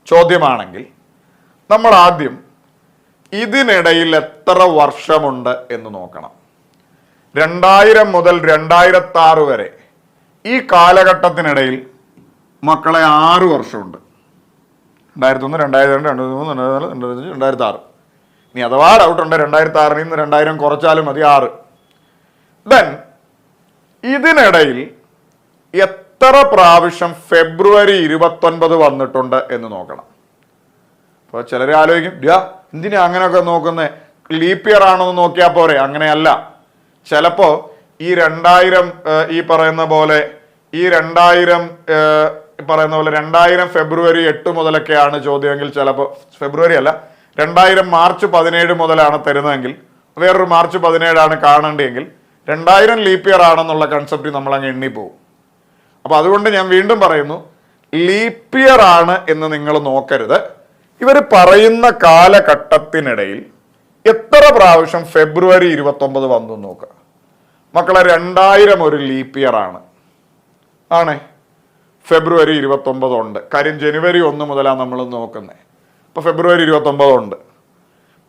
ചോദ്യമാണെങ്കിൽ നമ്മൾ ആദ്യം ഇതിനിടയിൽ എത്ര വർഷമുണ്ട് എന്ന് നോക്കണം. 2000 മുതൽ 2006 വരെ ഈ കാലഘട്ടത്തിനിടയിൽ മക്കളെ 6 വർഷമുണ്ട്. 2001, 2002, 2003, 2004, 2005, 2006. ഇനി അഥവാ ഡൗട്ടുണ്ട് 2006 നിന്ന് 2000 കുറച്ചാലും മതി 6. ദെൻ ഇതിനിടയിൽ എത്ര പ്രാവശ്യം ഫെബ്രുവരി 29 വന്നിട്ടുണ്ട് എന്ന് നോക്കണം. അപ്പോൾ ചിലർ ആലോചിക്കും, എന്തിനാ അങ്ങനെയൊക്കെ നോക്കുന്നത്, ലീപ്പ് ഇയർ ആണോ എന്ന് നോക്കിയാൽ പോരെ? അങ്ങനെയല്ല. ചിലപ്പോ ഈ 2000 ഈ പറയുന്ന പോലെ 2000 ഫെബ്രുവരി 8 മുതലൊക്കെയാണ് ചോദ്യമെങ്കിൽ ചിലപ്പോൾ ഫെബ്രുവരി അല്ല 2000 മാർച്ച് 17 മുതലാണ് തരുന്നതെങ്കിൽ വേറൊരു മാർച്ച് 17 ആണ് കാണേണ്ടതെങ്കിൽ 2000 ലീപ്പ് ഇയർ ആണെന്നുള്ള കൺസെപ്റ്റ് നമ്മൾ അങ്ങ് എണ്ണിപ്പോവും. അപ്പൊ അതുകൊണ്ട് ഞാൻ വീണ്ടും പറയുന്നു, ലീപ്പ് ഇയർ ആണ് എന്ന് നിങ്ങൾ നോക്കരുത്. ഇവർ പറയുന്ന കാലഘട്ടത്തിനിടയിൽ എത്ര പ്രാവശ്യം ഫെബ്രുവരി 29 വന്നു നോക്കുക. മക്കളെ 2000 ഒരു ലീപ്പ് ഇയർ ആണേ. ഫെബ്രുവരി 29 ഉണ്ട്. കാര്യം ജനുവരി 1 മുതലാണ് നമ്മൾ നോക്കുന്നത്. അപ്പോൾ ഫെബ്രുവരി 29 ഉണ്ട്.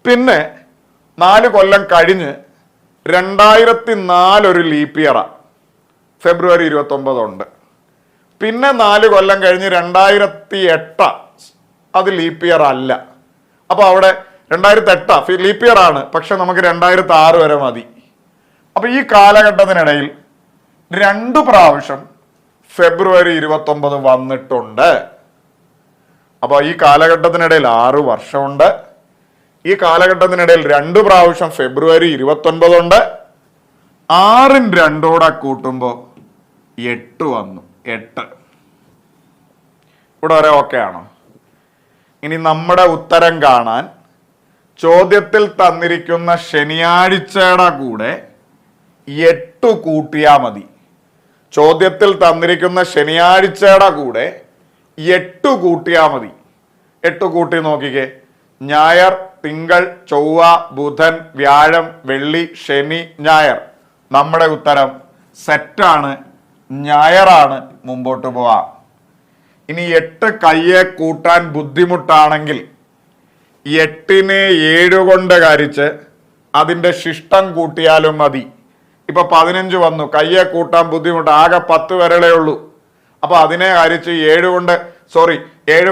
പിന്നെ 4 കൊല്ലം കഴിഞ്ഞ് 2004 ഒരു ലീപ്പ് ഇയറാണ്, ഫെബ്രുവരി 29 ഉണ്ട്. പിന്നെ 4 കൊല്ലം കഴിഞ്ഞ് 2008 അത് ലീപ്പ് ഇയർ അല്ല. അപ്പോൾ അവിടെ 2008 ലീപ്പ് ഇയർ ആണ്, പക്ഷെ നമുക്ക് 2006 വരെ മതി. അപ്പൊ ഈ കാലഘട്ടത്തിനിടയിൽ 2 പ്രാവശ്യം ഫെബ്രുവരി 29 വന്നിട്ടുണ്ട്. അപ്പൊ ഈ കാലഘട്ടത്തിനിടയിൽ 6 വർഷമുണ്ട്. ഈ കാലഘട്ടത്തിനിടയിൽ 2 പ്രാവശ്യം ഫെബ്രുവരി 29 ഉണ്ട്. 6ഉം 2 കൂട്ടുമ്പോൾ 8 വന്നു. 8 ഇവിടെ വരെ ഓക്കെ ആണോ? ഇനി നമ്മുടെ ഉത്തരം കാണാൻ ചോദ്യത്തിൽ തന്നിരിക്കുന്ന ശനിയാഴ്ചയുടെ കൂടെ 8 കൂട്ടിയാൽ മതി. ചോദ്യത്തിൽ തന്നിരിക്കുന്ന ശനിയാഴ്ചയുടെ കൂടെ 8 കൂട്ടിയാൽ മതി. 8 കൂട്ടി നോക്കിക്കേ. ഞായർ, തിങ്കൾ, ചൊവ്വ, ബുധൻ, വ്യാഴം, വെള്ളി, ശനി, ഞായർ. നമ്മുടെ ഉത്തരം സെറ്റാണ്, ഞായറാണ്. മുമ്പോട്ട് പോവാം. ഇനി 8 കയ്യെ കൂട്ടാൻ ബുദ്ധിമുട്ടാണെങ്കിൽ 8നെ 7 കൊണ്ട് ഹരിച്ച് അതിൻ്റെ ശിഷ്ടം കൂട്ടിയാലും മതി. ഇപ്പൊ 15 വന്നു, കയ്യെ കൂട്ടാൻ ബുദ്ധിമുട്ട്, ആകെ 10 വരളേ ഉള്ളൂ. അപ്പൊ അതിനെ ഹരിച്ച് 7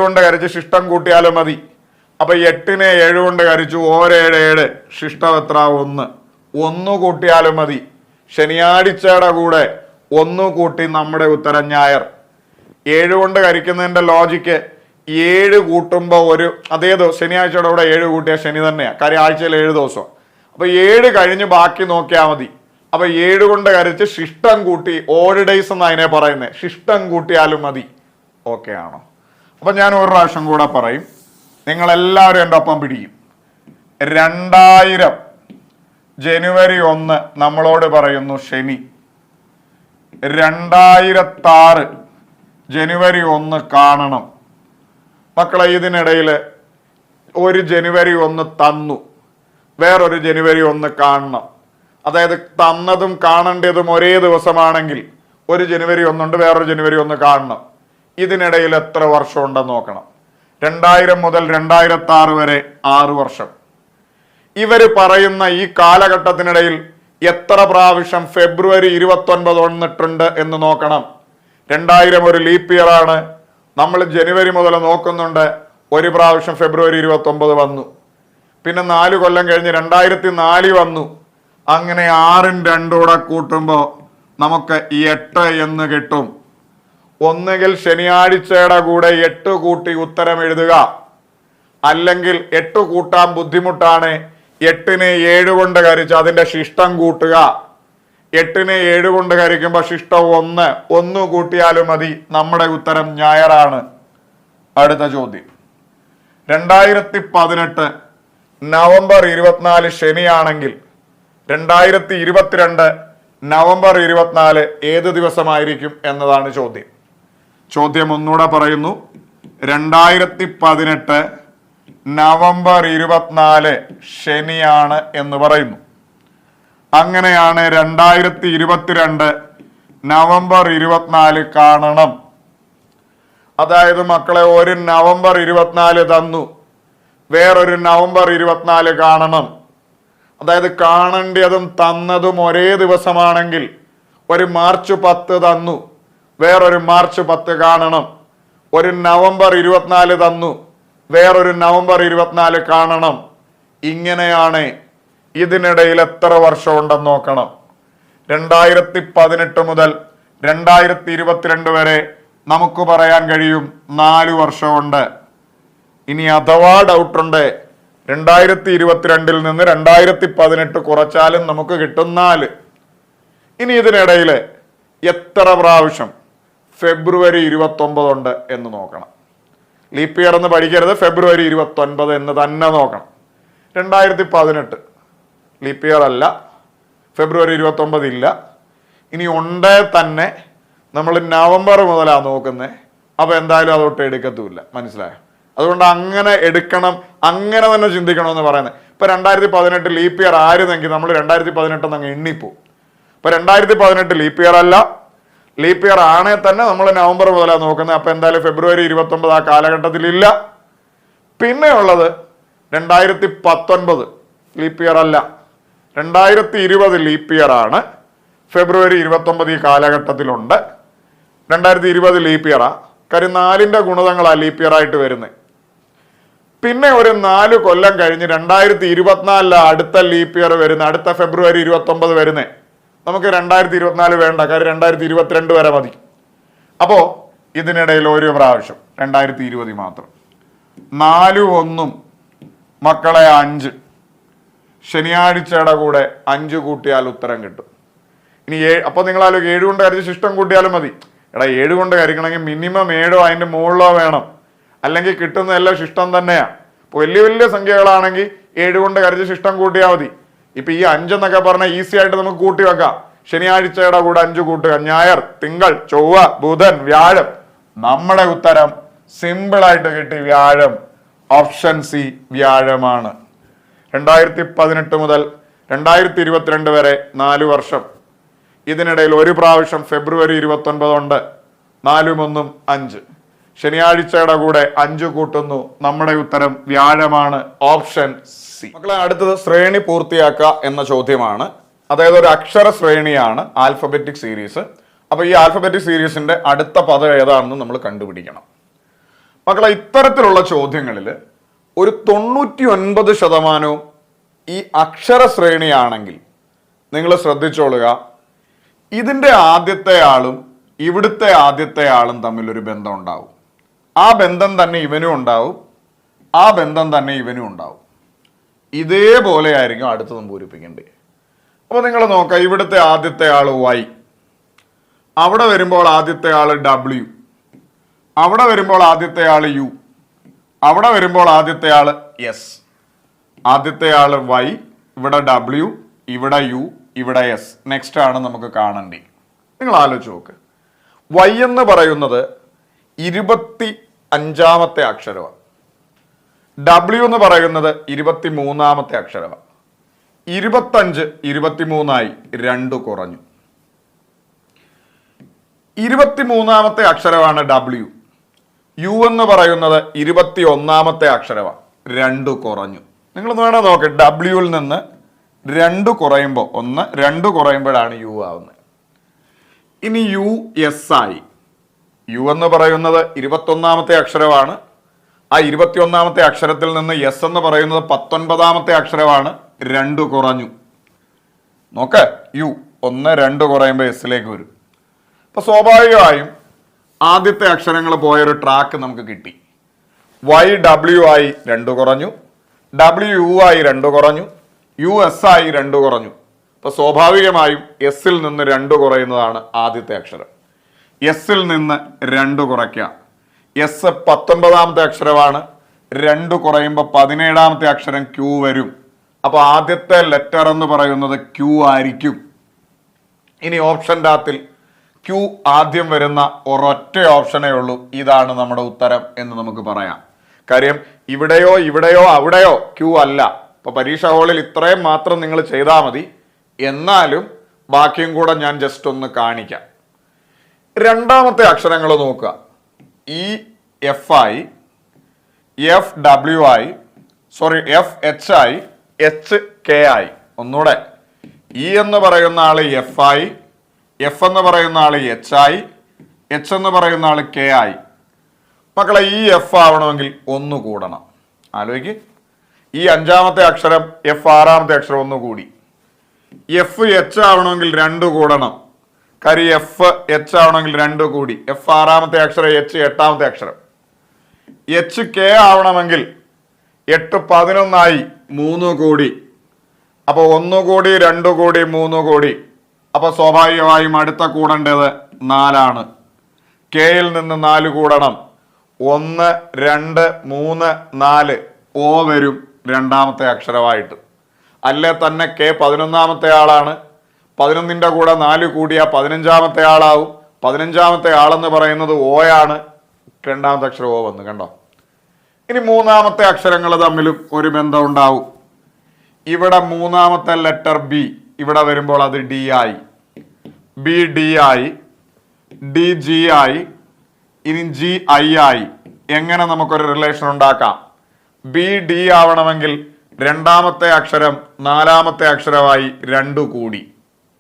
കൊണ്ട് ഹരിച്ച് ശിഷ്ടം കൂട്ടിയാലും മതി. അപ്പൊ 8നെ 7 കൊണ്ട് ഹരിച്ചു 7 ശിഷ്ടം എത്ര? 1 കൂട്ടിയാലും മതി. ശനിയാഴ്ചയുടെ കൂടെ 1 കൂട്ടി നമ്മുടെ ഉത്തരം ഞായർ. 7 കൊണ്ട് ഹരിക്കുന്നതിന്റെ ലോജിക്ക് 7 കൂട്ടുമ്പോൾ അതേ ദിവസം ശനിയാഴ്ചയുടെ കൂടെ 7 കൂട്ടിയാൽ ശനി തന്നെയാണ്. കാര്യം ആഴ്ചയിൽ 7 ദിവസം. അപ്പൊ 7 കഴിഞ്ഞ് ബാക്കി നോക്കിയാൽ മതി. അപ്പൊ 7 കൊണ്ട് ഹരിച്ച് ശിഷ്ടം കൂട്ടി, ഓഡ് ഡേയ്സ് എന്ന് അതിനെ പറയുന്നത്, ശിഷ്ടം കൂട്ടിയാലും മതി. ഓക്കെ ആണോ? അപ്പൊ ഞാൻ ഒരു പ്രാവശ്യം കൂടെ പറയും, നിങ്ങളെല്ലാവരും എൻ്റെ ഒപ്പം പിടിക്കും. 2000 ജനുവരി 1 നമ്മളോട് പറയുന്നു ശനി. 2006 ജനുവരി 1 കാണണം. മക്കളെ, ഇതിനിടയിൽ ഒരു ജനുവരി 1 തന്നു, വേറൊരു ജനുവരി 1 കാണണം. അതായത് തന്നതും കാണേണ്ടതും ഒരേ ദിവസമാണെങ്കിൽ ഒരു ജനുവരി 1 ഉണ്ട്, വേറൊരു ജനുവരി 1 കാണണം. ഇതിനിടയിൽ എത്ര വർഷം ഉണ്ടെന്ന് നോക്കണം. 2000 മുതൽ 2006 വരെ 6 വർഷം. ഇവർ പറയുന്ന ഈ കാലഘട്ടത്തിനിടയിൽ എത്ര പ്രാവശ്യം ഫെബ്രുവരി 29 വന്നിട്ടുണ്ട് എന്ന് നോക്കണം. 2000 ഒരു ലീപ്പ് ഇയർ ആണ്. നമ്മൾ ജനുവരി മുതൽ നോക്കുന്നുണ്ട്. 1 പ്രാവശ്യം ഫെബ്രുവരി 29 വന്നു. പിന്നെ 4 കൊല്ലം കഴിഞ്ഞ് 2004 വന്നു. അങ്ങനെ 6ഉം 2 കൂട്ടുമ്പോൾ നമുക്ക് 8 എന്ന് കിട്ടും. ഒന്നുകിൽ ശനിയാഴ്ചയുടെ കൂടെ 8 കൂട്ടി ഉത്തരം എഴുതുക, അല്ലെങ്കിൽ 8 കൂട്ടാൻ ബുദ്ധിമുട്ടാണ്, 8നെ 7 കൊണ്ട് ഹരിച്ച് അതിന്റെ ശിഷ്ടം കൂട്ടുക. 8നെ 7 കൊണ്ട് ഹരിക്കുമ്പോൾ ശിഷ്ടം 1 കൂട്ടിയാലും മതി. നമ്മുടെ ഉത്തരം ഞായറാണ്. അടുത്ത ചോദ്യം, 2018 നവംബർ 24 ശനിയാണെങ്കിൽ 2022 നവംബർ 24 ഏത് ദിവസമായിരിക്കും എന്നതാണ് ചോദ്യം. ചോദ്യം ഒന്നുകൂടെ പറയുന്നു. 2018 നവംബർ 24 ശനിയാണ് എന്ന് പറയുന്നു. അങ്ങനെയാണ് 2022 നവംബർ 24 കാണണം. അതായത് മക്കളെ, ഒരു നവംബർ 24 തന്നു, വേറൊരു നവംബർ 24 കാണണം. അതായത് കാണേണ്ടതും തന്നതും ഒരേ ദിവസമാണെങ്കിൽ ഒരു മാർച്ച് 10 തന്നു, വേറൊരു മാർച്ച് 10 കാണണം. ഒരു നവംബർ 24 തന്നു, വേറൊരു നവംബർ 24 കാണണം. ഇങ്ങനെയാണ്. ഇതിനിടയിൽ എത്ര വർഷം ഉണ്ടെന്ന് നോക്കണം. 2018 മുതൽ 2022 വരെ നമുക്ക് പറയാൻ കഴിയും 4 വർഷമുണ്ട്. ഇനി അഥവാ ഡൗട്ടുണ്ട്, 2022 നിന്ന് 2018 കുറച്ചാലും നമുക്ക് കിട്ടും 4. ഇനി ഇതിനിടയിൽ എത്ര പ്രാവശ്യം ഫെബ്രുവരി 29 ഉണ്ട് എന്ന് നോക്കണം. ലീപ്പ് ഇയർ എന്ന് പഠിക്കരുത്, ഫെബ്രുവരി 29 എന്ന് തന്നെ നോക്കണം. 2018 ലീപ്പ് ഇയർ അല്ല, ഫെബ്രുവരി 29 ഇല്ല. ഇനി ഉണ്ടേ തന്നെ നമ്മൾ നവംബർ മുതലാണ് നോക്കുന്നത്. അപ്പൊ എന്തായാലും അതൊട്ട് എടുക്കത്തുമില്ല. മനസ്സിലായോ? അതുകൊണ്ട് അങ്ങനെ എടുക്കണം, അങ്ങനെ തന്നെ ചിന്തിക്കണമെന്ന് പറയുന്നത്. ഇപ്പൊ 2018 ലീപ്പ് ഇയർ ആയിരുന്നെങ്കിൽ നമ്മൾ 2018 അങ്ങ് എണ്ണിപ്പോവും. ഇപ്പൊ 2018 ലീപ്പ് ഇയർ അല്ല, ലീപ്പ് ഇയർ ആണേ തന്നെ നമ്മൾ നവംബർ മുതലാണ് നോക്കുന്നത്. അപ്പൊ എന്തായാലും ഫെബ്രുവരി 29 ആ കാലഘട്ടത്തിൽ ഇല്ല. പിന്നെ ഉള്ളത് 2019 ലീപ്പ് ഇയർ അല്ല, 2020 ലീപ്പ് ഇയർ ആണ്. ഫെബ്രുവരി 29 ഈ കാലഘട്ടത്തിലുണ്ട്. 2020 ലീപ്പ് ഇയറാ. കാര്യം 4ന്റെ ഗുണിതങ്ങളാ ലീപ്പ് ഇയർ ആയിട്ട് വരുന്നത്. പിന്നെ ഒരു 4 കൊല്ലം കഴിഞ്ഞ് 2024 അടുത്ത ലീപ്പ് ഇയർ വരുന്നത്, അടുത്ത ഫെബ്രുവരി 29 വരുന്നത്. നമുക്ക് 2024 വേണ്ട, കാര്യം 2022 വരെ മതി. അപ്പോ ഇതിനിടയിൽ ഒരു പ്രാവശ്യം 2020 മാത്രം. 4 1 മക്കളെ 5, ശനിയാഴ്ചയുടെ കൂടെ 5 കൂട്ടിയാൽ ഉത്തരം കിട്ടും. ഇനി അപ്പൊ നിങ്ങൾ ആലോചിക്കും 7 കൊണ്ട് ഹരിച്ച് ശിഷ്ടം കൂട്ടിയാലും മതി. എടാ 7 കൊണ്ട് ഹരിക്കണമെങ്കിൽ മിനിമം 7 അതിന്റെ മുകളിലോ വേണം, അല്ലെങ്കിൽ കിട്ടുന്നതെല്ലാം ശിഷ്ടം തന്നെയാ. ഇപ്പൊ വലിയ വലിയ സംഖ്യകളാണെങ്കിൽ 7 കൊണ്ട് ഹരിച്ച് ശിഷ്ടം കൂട്ടിയാൽ മതി. ഇപ്പൊ ഈ 5 എന്നൊക്കെ പറഞ്ഞാൽ ഈസി ആയിട്ട് നമുക്ക് കൂട്ടി വെക്കാം. ശനിയാഴ്ചയുടെ കൂടെ 5 കൂട്ടുക, ഞായർ, തിങ്കൾ, ചൊവ്വ, ബുധൻ, വ്യാഴം. നമ്മുടെ ഉത്തരം സിമ്പിൾ ആയിട്ട് കിട്ടി, വ്യാഴം. Option C വ്യാഴമാണ്. 2018 മുതൽ 2022 വരെ 4 വർഷം. ഇതിനിടയിൽ ഒരു പ്രാവശ്യം ഫെബ്രുവരി 29 ഉണ്ട്. 4 1 5. ശനിയാഴ്ചയുടെ കൂടെ 5 കൂട്ടുന്നു. നമ്മുടെ ഉത്തരം വ്യാഴമാണ്. Option C. മക്കളെ, അടുത്തത് ശ്രേണി പൂർത്തിയാക്കുക എന്ന ചോദ്യമാണ്. അതായത് ഒരു അക്ഷര ശ്രേണിയാണ് ആൽഫബറ്റിക് സീരീസ്. അപ്പൊ ഈ ആൽഫബറ്റിക് സീരീസിന്റെ അടുത്ത പദം ഏതാണെന്ന് നമ്മൾ കണ്ടുപിടിക്കണം. മക്കളെ, ഇത്തരത്തിലുള്ള ചോദ്യങ്ങളിൽ ഒരു 99% ഈ അക്ഷര ശ്രേണിയാണെങ്കിൽ നിങ്ങൾ ശ്രദ്ധിച്ചോളുക, ഇതിന്റെ ആദ്യത്തെ ആളും ഇവിടുത്തെ ആദ്യത്തെ ആളും തമ്മിൽ ഒരു ബന്ധം ഉണ്ടാവും. ആ ബന്ധം തന്നെ ഇവനും ഉണ്ടാവും, ആ ബന്ധം തന്നെ ഇവനും ഉണ്ടാവും. ഇതേപോലെ ആയിരിക്കും അടുത്തതും പൂരിപ്പിക്കേണ്ടത്. അപ്പൊ നിങ്ങൾ നോക്കാം, ഇവിടുത്തെ ആദ്യത്തെ ആള് Y, അവിടെ വരുമ്പോൾ ആദ്യത്തെ ആള് W, അവിടെ വരുമ്പോൾ ആദ്യത്തെ ആള് U, അവിടെ വരുമ്പോൾ ആദ്യത്തെ ആള് S. ആദ്യത്തെ ആള് Y, ഇവിടെ W, ഇവിടെ U, ഇവിടെ S. നെക്സ്റ്റ് ആണ് നമുക്ക് കാണേണ്ടത്. നിങ്ങൾ ആലോചിച്ച് നോക്ക്, Y എന്ന് പറയുന്നത് 25ാമത്തെ അക്ഷരമാണ്. W എന്ന് പറയുന്നത് 23ാമത്തെ അക്ഷരമാണ്. 25 23ആയി 2 കുറഞ്ഞു. 23ാമത്തെ അക്ഷരമാണ് W. U എന്ന് പറയുന്നത് 21ാമത്തെ അക്ഷരമാണ്. 2 കുറഞ്ഞു. നിങ്ങൾ വേണം നോക്ക്, ഡബ്ല്യുവിൽ നിന്ന് 2 കുറയുമ്പോൾ 1 2 കുറയുമ്പോഴാണ് U ആവുന്നത്. ഇനി US ആയി. U എന്ന് പറയുന്നത് 21ാമത്തെ അക്ഷരമാണ്. ആ 21ാമത്തെ അക്ഷരത്തിൽ നിന്ന് S എന്ന് പറയുന്നത് 19ാമത്തെ അക്ഷരമാണ്. 2 കുറഞ്ഞു. നോക്ക്, U 1 2 കുറയുമ്പോൾ S-ലേക്ക് വരും. അപ്പൊ സ്വാഭാവികമായും ആദ്യത്തെ അക്ഷരങ്ങൾ പോയൊരു ട്രാക്ക് നമുക്ക് കിട്ടി. YW ആയി 2 കുറഞ്ഞു, WU ആയി 2 കുറഞ്ഞു, US ആയി 2 കുറഞ്ഞു. അപ്പൊ സ്വാഭാവികമായും S-ൽ നിന്ന് 2 കുറയുന്നതാണ് ആദ്യത്തെ അക്ഷരം. S-ൽ നിന്ന് 2 കുറയ്ക്കാം. S 19ാമത്തെ അക്ഷരമാണ്. 2 കുറയുമ്പോൾ 17ാമത്തെ അക്ഷരം Q വരും. അപ്പൊ ആദ്യത്തെ ലെറ്റർ എന്ന് പറയുന്നത് Q ആയിരിക്കും. ഇനി ഓപ്ഷൻ്റെ അകത്തിൽ Q ആദ്യം വരുന്ന ഒരൊറ്റ ഓപ്ഷനേ ഉള്ളൂ. ഇതാണ് നമ്മുടെ ഉത്തരം എന്ന് നമുക്ക് പറയാം. കാര്യം ഇവിടെയോ ഇവിടെയോ അവിടെയോ Q അല്ല. ഇപ്പൊ പരീക്ഷാ ഹാളിൽ ഇത്രയും മാത്രം നിങ്ങൾ ചെയ്താൽ മതി. എന്നാലും ബാക്കിയും കൂടെ ഞാൻ ജസ്റ്റ് ഒന്ന് കാണിക്കാം. രണ്ടാമത്തെ അക്ഷരങ്ങൾ നോക്കുക. EF-I, FW-I, FH-I, HK-I. ഒന്നുകൂടെ, E എന്ന് പറയുന്ന ആള് F-I, F എന്ന് പറയുന്ന ആള് H-I, H എന്ന് പറയുന്ന ആള് K-I. മക്കളെ, ഈ F ആവണമെങ്കിൽ 1 കൂടണം. ആലോചിക്ക്, ഈ 5ാമത്തെ അക്ഷരം F 6ാമത്തെ അക്ഷരം 1 കൂടി. F H ആവണമെങ്കിൽ 2 കൂടണം. കാര്യം F H ആവണമെങ്കിൽ 2 കൂടി. F 6ാമത്തെ അക്ഷരം, H 8ാമത്തെ അക്ഷരം. H K ആവണമെങ്കിൽ 8 11ആയി 3 കൂടി. അപ്പൊ 1 കൂടി 2 കൂടി 3 കൂടി. അപ്പൊ സ്വാഭാവികമായും അടുത്ത കൂടേണ്ടത് 4 Kയിൽ നിന്ന് 4 കൂടണം. 1 2 3 4 O വരും രണ്ടാമത്തെ അക്ഷരമായിട്ട്. അല്ലേ തന്നെ K 11ാമത്തെ ആളാണ്. 11ന്റെ കൂടെ 4 കൂടിയ 15ാമത്തെ ആളാവും. 15ാമത്തെ ആളെന്ന് പറയുന്നത് O ആണ്. രണ്ടാമത്തെ അക്ഷരം O വന്നു, കണ്ടോ? ഇനി 3ാമത്തെ അക്ഷരങ്ങൾ തമ്മിലും ഒരു ബന്ധം ഉണ്ടാവും. ഇവിടെ 3ാമത്തെ ലെറ്റർ B ഇവിടെ വരുമ്പോൾ അത് D ആയി. B D ആയി. ഡി ജി ആയി, ഇനി ജി ഐ ആയി. എങ്ങനെ നമുക്കൊരു റിലേഷൻ ഉണ്ടാക്കാം? ബി ഡി ആവണമെങ്കിൽ രണ്ടാമത്തെ അക്ഷരം നാലാമത്തെ അക്ഷരമായി 2 കൂടി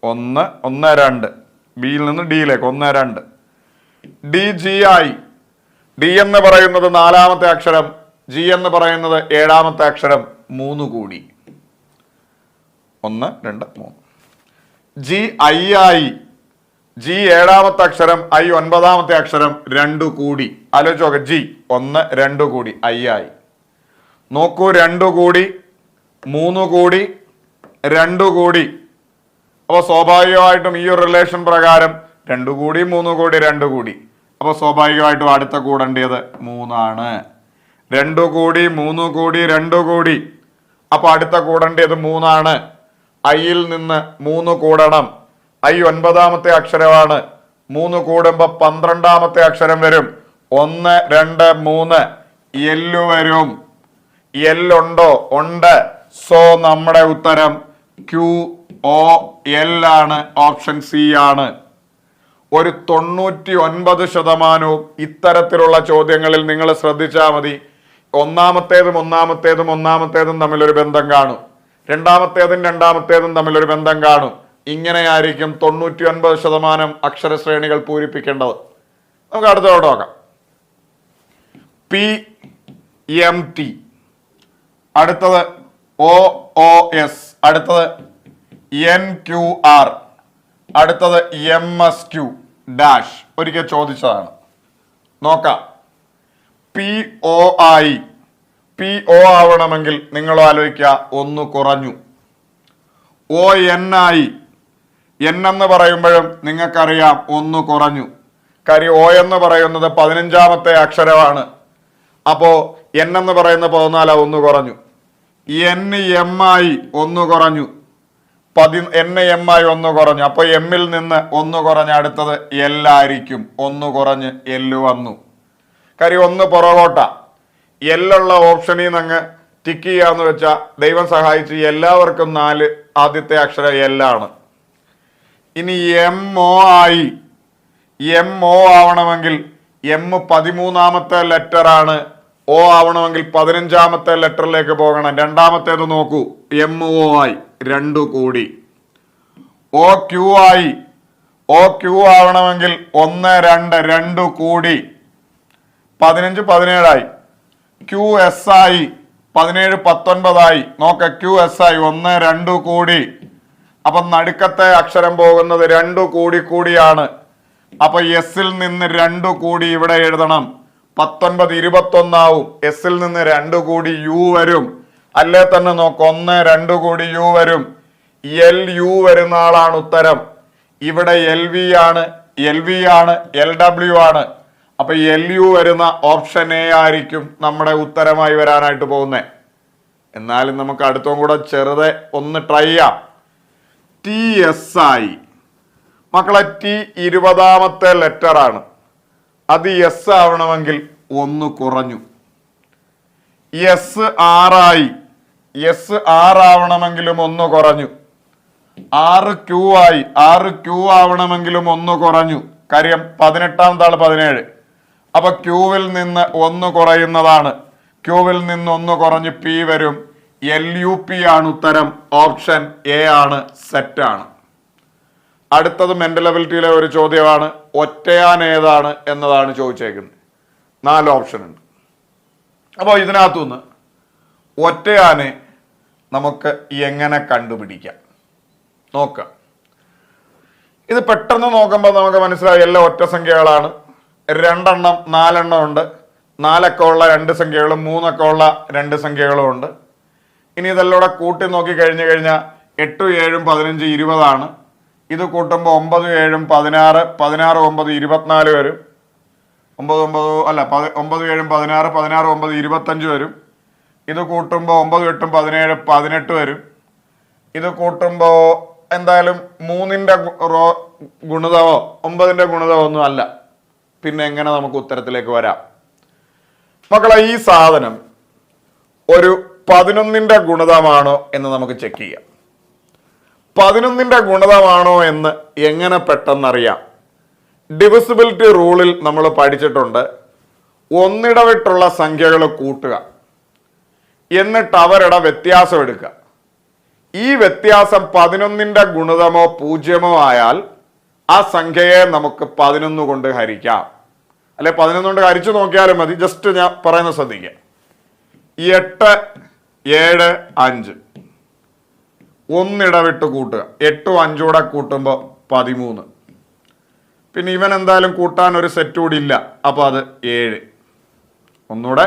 1 1 2, ബിയിൽ നിന്ന് ഡിയിലേക്ക് 1 2. ഡി ജി ആയി, ഡി എന്ന് പറയുന്നത് നാലാമത്തെ അക്ഷരം, ജി എന്ന് പറയുന്നത് ഏഴാമത്തെ അക്ഷരം, 3 കൂടി 1 2 3. ജി ഐ ആയി, ജി ഏഴാമത്തെ അക്ഷരം, ഐ 9ാമത്തെ അക്ഷരം, 2 കൂടി. ആലോചിച്ച് നോക്ക്, ജി 1 2 കൂടി ഐ ആയി. നോക്കൂ, 2 കൂടി 3 കൂടി 2 കൂടി. അപ്പോൾ സ്വാഭാവികമായിട്ടും ഈ ഒരു റിലേഷൻ പ്രകാരം 2 കൂടി 3 കൂടി 2 കൂടി. അപ്പോൾ സ്വാഭാവികമായിട്ടും അടുത്ത കൂടേണ്ടത് 3 ആണ്. 2 കൂടി 3 കൂടി 2 കൂടി. അപ്പൊ അടുത്ത കൂടേണ്ടത് 3 ആണ്. ഐയിൽ നിന്ന് 3 കൂടണം. ഐ 9ാമത്തെ അക്ഷരമാണ്. 3 കൂടുമ്പോ 12ാമത്തെ അക്ഷരം വരും. 1 2 3 എല്ല് വരും. എല്ലുണ്ടോ? ഉണ്ട്. സോ നമ്മുടെ ഉത്തരം QOL ആണ്. ഓപ്ഷൻ സി ആണ്. ഒരു 99% ഇത്തരത്തിലുള്ള ചോദ്യങ്ങളിൽ നിങ്ങൾ ശ്രദ്ധിച്ചാൽ മതി. ഒന്നാമത്തേതും തമ്മിലൊരു ബന്ധം കാണും. രണ്ടാമത്തേതും തമ്മിലൊരു ബന്ധം കാണും. ഇങ്ങനെയായിരിക്കും 99% അക്ഷരശ്രേണികൾ പൂരിപ്പിക്കേണ്ടത്. നമുക്ക് അടുത്തോട്ട് നോക്കാം. PMT, അടുത്തത് OOS, അടുത്തത് NQR, അടുത്തത് MSQ ഡാഷ്. ഒരിക്കൽ ചോദിച്ചതാണ്, നോക്കാം. PO ആയി. PO ആവണമെങ്കിൽ നിങ്ങൾ ആലോചിക്കുക, 1 കുറഞ്ഞു. ON ആയി. N എന്ന് പറയുമ്പോഴും നിങ്ങൾക്കറിയാം 1 കുറഞ്ഞു. കാര്യം O എന്ന് പറയുന്നത് 15ാമത്തെ അക്ഷരമാണ്. അപ്പോ N എന്ന് പറയുന്ന 14, 1 കുറഞ്ഞു. NM ആയി 1 കുറഞ്ഞു. NM ആയി 1 കുറഞ്ഞു. അപ്പൊ എമ്മിൽ നിന്ന് 1 കുറഞ്ഞ അടുത്തത് L ആയിരിക്കും. 1 കുറഞ്ഞ് L വന്നു. കാര്യം 1 പുറകോട്ട. എല്ലുള്ള ഓപ്ഷനിൽ നിന്ന് അങ്ങ് ടിക്ക് ചെയ്യാന്ന് വെച്ചാൽ ദൈവം സഹായിച്ച് എല്ലാവർക്കും 4 ആദ്യത്തെ അക്ഷരം L ആണ്. ഇനി MO ആയി. MO ആവണമെങ്കിൽ M 13ാമത്തെ ലെറ്റർ ആണ്. O ആവണമെങ്കിൽ 15ാമത്തെ ലെറ്ററിലേക്ക് പോകണം. രണ്ടാമത്തേത് നോക്കൂ, MO ആയി 2 കൂടി. OQ ആയി. OQ ആവണമെങ്കിൽ 1 2 2 കൂടി 15 17 ആയി. QS ആയി. 17 19 ആയി. നോക്ക, QS ആയി 1 2 കൂടി. അപ്പൊ നടുക്കത്തെ അക്ഷരം പോകുന്നത് 2 കൂടിയാണ്. അപ്പൊ എസിൽ നിന്ന് 2 കൂടി ഇവിടെ എഴുതണം. 19 21 ആവും. എസിൽ നിന്ന് 2 കൂടി U വരും. അല്ലേ തന്നെ നോക്ക്, 1 2 കൂടി U വരും. LU വരുന്ന ആളാണ് ഉത്തരം. ഇവിടെ LV ആണ്, LW ആണ്. അപ്പൊ LU വരുന്ന ഓപ്ഷൻ എ ആയിരിക്കും നമ്മുടെ ഉത്തരമായി വരാനായിട്ട് പോകുന്നത്. എന്നാലും നമുക്ക് അടുത്തും കൂടെ ചെറുതെ ഒന്ന് ട്രൈ ചെയ്യാം. TS ആയി. മക്കളെ, T 20ാമത്തെ ലെറ്റർ ആണ്. അത് S ആവണമെങ്കിൽ 1 കുറഞ്ഞു. SR ആയി. SR ആവണമെങ്കിലും 1 കുറഞ്ഞു. RQ ആയി. RQ ആവണമെങ്കിലും 1 കുറഞ്ഞു. കാര്യം 18ാമത്തെ ആള് 17. അപ്പൊ ക്യൂവിൽ നിന്ന് 1 കുറയുന്നതാണ്. ക്യൂവിൽ നിന്ന് 1 കുറഞ്ഞ് P വരും. LUP ആണ് ഉത്തരം. ഓപ്ഷൻ എ ആണ്, സെറ്റ് ആണ്. അടുത്തത് മെന്റൽ എബിലിറ്റിയിലെ ഒരു ചോദ്യമാണ്. ഒറ്റയാൻ ഏതാണ് എന്നതാണ് ചോദിച്ചേക്കുന്നത്. 4 ഓപ്ഷൻ ഉണ്ട്. അപ്പോൾ ഇതിനകത്തുനിന്ന് ഒറ്റയാനെ നമുക്ക് എങ്ങനെ കണ്ടുപിടിക്കാം നോക്കാം. ഇത് പെട്ടെന്ന് നോക്കുമ്പോൾ നമുക്ക് മനസ്സിലായി എല്ലാം ഒറ്റ സംഖ്യകളാണ്. 2 എണ്ണം 4 എണ്ണം ഉണ്ട്. 4 ഒക്കെ ഉള്ള 2 സംഖ്യകളും 3 ഒക്കെ ഉള്ള 2 സംഖ്യകളും ഉണ്ട്. ഇനി ഇതെല്ലാം കൂട്ടി നോക്കി കഴിഞ്ഞാൽ 8 7 15 20 ആണ്. ഇത് കൂട്ടുമ്പോൾ 9 7 16, 16 9 24 വരും. 9 7 16, 16 9 25 വരും. ഇത് കൂട്ടുമ്പോൾ 9 8 17 18 വരും. ഇത് കൂട്ടുമ്പോൾ എന്തായാലും 3ന്റെ ഗുണിതമോ 9ന്റെ ഗുണിതമോ ഒന്നും അല്ല. പിന്നെ എങ്ങനെ നമുക്ക് ഉത്തരത്തിലേക്ക് വരാം? മക്കളെ, ഈ സാധനം ഒരു 11ന്റെ ഗുണിതമാണോ എന്ന് നമുക്ക് ചെക്ക് ചെയ്യാം. 11ന്റെ ഗുണിതമാണോ എന്ന് എങ്ങനെ പെട്ടെന്നറിയാം? ഡിവിസിബിലിറ്റി റൂളിൽ നമ്മൾ പഠിച്ചിട്ടുണ്ട്, ഒന്നിടവിട്ടുള്ള സംഖ്യകൾ കൂട്ടുക, എന്നിട്ട് അവരുടെ വ്യത്യാസം എടുക്കുക. ഈ വ്യത്യാസം 11ന്റെ ഗുണിതമോ പൂജ്യമോ ആയാൽ ആ സംഖ്യയെ നമുക്ക് 11 കൊണ്ട് ഹരിക്കാം. അല്ലെ 11 കൊണ്ട് ഹരിച്ചു നോക്കിയാലും മതി. ജസ്റ്റ് ഞാൻ പറയുന്നത് ശ്രദ്ധിക്കുക. 8, 7, 5 ഒന്നിടവിട്ട് കൂട്ടുക. 8ഉം 5ഉം കൂടെ കൂട്ടുമ്പോൾ 13. പിന്നെ ഇവൻ എന്തായാലും കൂട്ടാൻ ഒരു സെറ്റ് കൂടി ഇല്ല, അപ്പോൾ അത് 7. ഒന്നുകൂടെ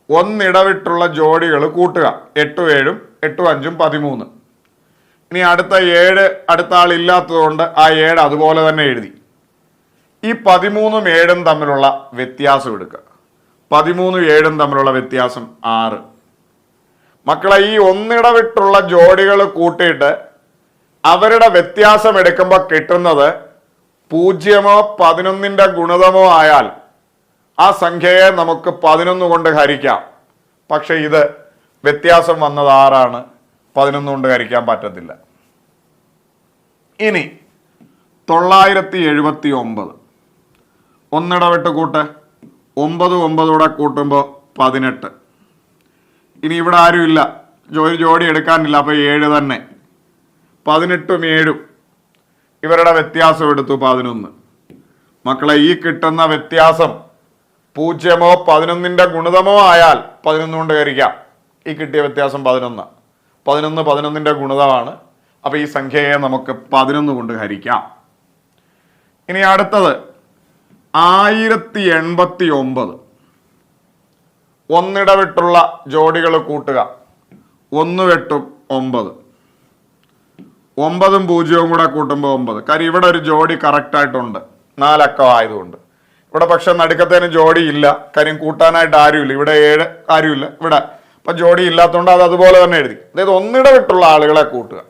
ഒന്നിടവിട്ടുള്ള ജോഡികൾ കൂട്ടുക. 8ഉം 7ഉം 8ഉം 5ഉം 13. ഇനി അടുത്ത 7 അടുത്ത ആളില്ലാത്തത് കൊണ്ട് ആ 7 അതുപോലെ തന്നെ എഴുതി. ഈ 13ഉം 7ഉം തമ്മിലുള്ള വ്യത്യാസം എടുക്കുക. 13ഉം 7ഉം തമ്മിലുള്ള വ്യത്യാസം 6. മക്കളെ, ഈ ഒന്നിടവിട്ടുള്ള ജോഡികൾ കൂട്ടിയിട്ട് അവരുടെ വ്യത്യാസം എടുക്കുമ്പോൾ കിട്ടുന്നത് പൂജ്യമോ 11ന്റെ ഗുണിതമോ ആയാൽ ആ സംഖ്യയെ നമുക്ക് 11 കൊണ്ട് ഹരിക്കാം. പക്ഷെ ഇത് വ്യത്യാസം വന്നത് 6ആണ്, 11 കൊണ്ട് ഹരിക്കാൻ പറ്റത്തില്ല. ഇനി 979 ഒന്നിടവിട്ട് കൂട്ട്. 9 9 കൂടെ കൂട്ടുമ്പോൾ 18. ഇനി ഇവിടെ ആരും ഇല്ല, ജോഡി എടുക്കാനില്ല, അപ്പോൾ 7 തന്നെ. 18ഉം 7ഉം ഇവരുടെ വ്യത്യാസം എടുത്തു 11. മക്കളെ, ഈ കിട്ടുന്ന വ്യത്യാസം പൂജ്യമോ 11ന്റെ ഗുണിതമോ ആയാൽ 11 കൊണ്ട് ഹരിക്കാം. ഈ കിട്ടിയ വ്യത്യാസം 11. 11 11ന്റെ ഗുണിതമാണ്. അപ്പൊ ഈ സംഖ്യയെ നമുക്ക് 11 കൊണ്ട് ഹരിക്കാം. ഇനി അടുത്തത് 1089 ഒന്നിടവിട്ടുള്ള ജോഡികൾ കൂട്ടുക. 1 8ഉം 9. 9ഉം 0ഉം കൂടെ കൂട്ടുമ്പോൾ 9. കാര്യം ഇവിടെ ഒരു ജോഡി കറക്റ്റായിട്ടുണ്ട്, 4 അക്കം ആയതുകൊണ്ട്. ഇവിടെ പക്ഷെ നടുക്കത്തേന് ജോഡി ഇല്ല, കാര്യം കൂട്ടാനായിട്ട് ആരുമില്ല. ഇവിടെ 7 ആരുമില്ല ഇവിടെ, അപ്പൊ ജോഡി ഇല്ലാത്തതുകൊണ്ട് അത് അതുപോലെ തന്നെ എഴുതി. അതായത് ഒന്നിടവിട്ടുള്ള ആളുകളെ കൂട്ടുക.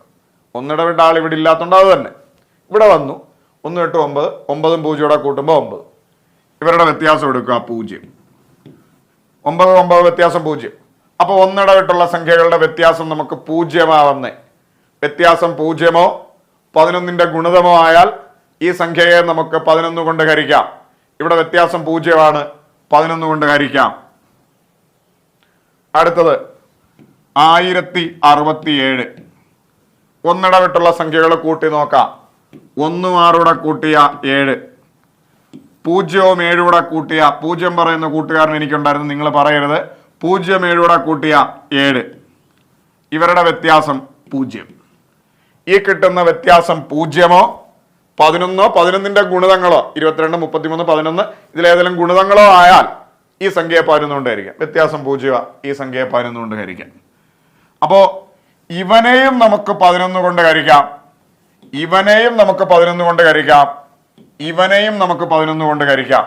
ഒന്നിടവിട്ട ആൾ ഇവിടെ ഇല്ലാത്തതുകൊണ്ട് അത് തന്നെ ഇവിടെ വന്നു. 1 8 9, 9ഉം 0ഉം കൂടെ കൂട്ടുമ്പോൾ 9. ഇവരുടെ വ്യത്യാസം എടുക്കുക 0. 9 9 വ്യത്യാസം 0. അപ്പൊ ഒന്നിടവിട്ടുള്ള സംഖ്യകളുടെ വ്യത്യാസം നമുക്ക് 0 വ്യത്യാസം പൂജ്യമോ 11ന്റെ ഗുണിതമോ ആയാൽ ഈ സംഖ്യയെ നമുക്ക് 11 കൊണ്ട് ഹരിക്കാം. ഇവിടെ വ്യത്യാസം 0ആണ്, 11 കൊണ്ട് ഹരിക്കാം. അടുത്തത് 1067 ഒന്നിടവിട്ടുള്ള സംഖ്യകൾ കൂട്ടി നോക്കാം. 1ഉം 6ഉം കൂടെ കൂട്ടിയ 7, 0ഉം 7ഉം കൂടെ കൂട്ടിയ 0 പറയുന്ന കൂട്ടുകാരൻ എനിക്കുണ്ടായിരുന്നു, നിങ്ങൾ പറയരുത്. 0 7ഉം കൂടെ കൂട്ടിയ 7. ഇവരുടെ വ്യത്യാസം 0. ഈ കിട്ടുന്ന വ്യത്യാസം പൂജ്യമോ 11 11ന്റെ ഗുണിതങ്ങളോ 22 33 11 ഇതിലേതെങ്കിലും ഗുണിതങ്ങളോ ആയാൽ ഈ സംഖ്യയെ 11 കൊണ്ട് ഹരിക്കാം. വ്യത്യാസം 0, ഈ സംഖ്യയെ 11 കൊണ്ട് ഹരിക്കാം. അപ്പോ ഇവനെയും നമുക്ക് 11 കൊണ്ട് ഹരിക്കാം, ഇവനെയും നമുക്ക് 11 കൊണ്ട് ഹരിക്കാം, ഇവനെയും നമുക്ക് 11 കൊണ്ട് ഹരിക്കാം.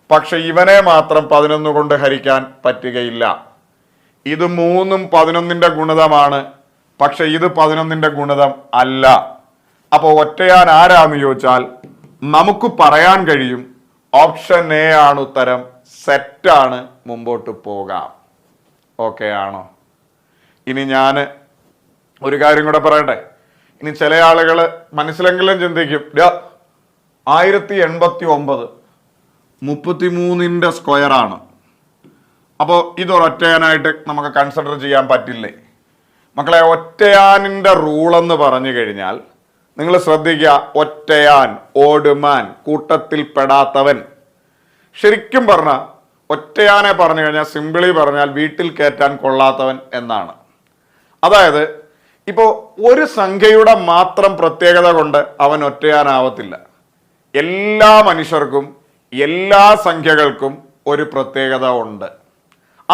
പക്ഷെ ഇവനെ മാത്രം 11 കൊണ്ട് ഹരിക്കാൻ പറ്റുകയില്ല. ഇത് 3ഉം 11ന്റെ ഗുണിതമാണ്, പക്ഷെ ഇത് 11ന്റെ ഗുണിതം അല്ല. അപ്പോൾ ഒറ്റയാൻ ആരാന്ന് ചോദിച്ചാൽ നമുക്ക് പറയാൻ കഴിയും ഓപ്ഷൻ എ ആണ് ഉത്തരം. സെറ്റാണ്, മുമ്പോട്ട് പോകാം. ഓക്കെ ആണോ? ഇനി ഞാൻ ഒരു കാര്യം കൂടെ പറയട്ടെ. ഇനി ചില ആളുകൾ മനസ്സിലെങ്കിലും ചിന്തിക്കും, 1089 33ന്റെ സ്ക്വയർ ആണ്, അപ്പോൾ ഇതൊരൊറ്റയാനായിട്ട് നമുക്ക് കൺസിഡർ ചെയ്യാൻ പറ്റില്ലേ? മക്കളെ, ഒറ്റയാനിന്റെ റൂൾ എന്ന് പറഞ്ഞു കഴിഞ്ഞാൽ നിങ്ങൾ ശ്രദ്ധിക്കുക, ഒറ്റയാൻ, ഓടുമാൻ, കൂട്ടത്തിൽ പെടാത്തവൻ. ശരിക്കും പറഞ്ഞാൽ ഒറ്റയാനെ പറഞ്ഞു കഴിഞ്ഞാൽ സിമ്പിളി പറഞ്ഞാൽ വീട്ടിൽ കയറ്റാൻ കൊള്ളാത്തവൻ എന്നാണ്. അതായത് ഇപ്പോൾ ഒരു സംഖ്യയുടെ മാത്രം പ്രത്യേകത കൊണ്ട് അവൻ ഒറ്റയാനാവത്തില്ല. എല്ലാ മനുഷ്യർക്കും എല്ലാ സംഖ്യകൾക്കും ഒരു പ്രത്യേകത ഉണ്ട്.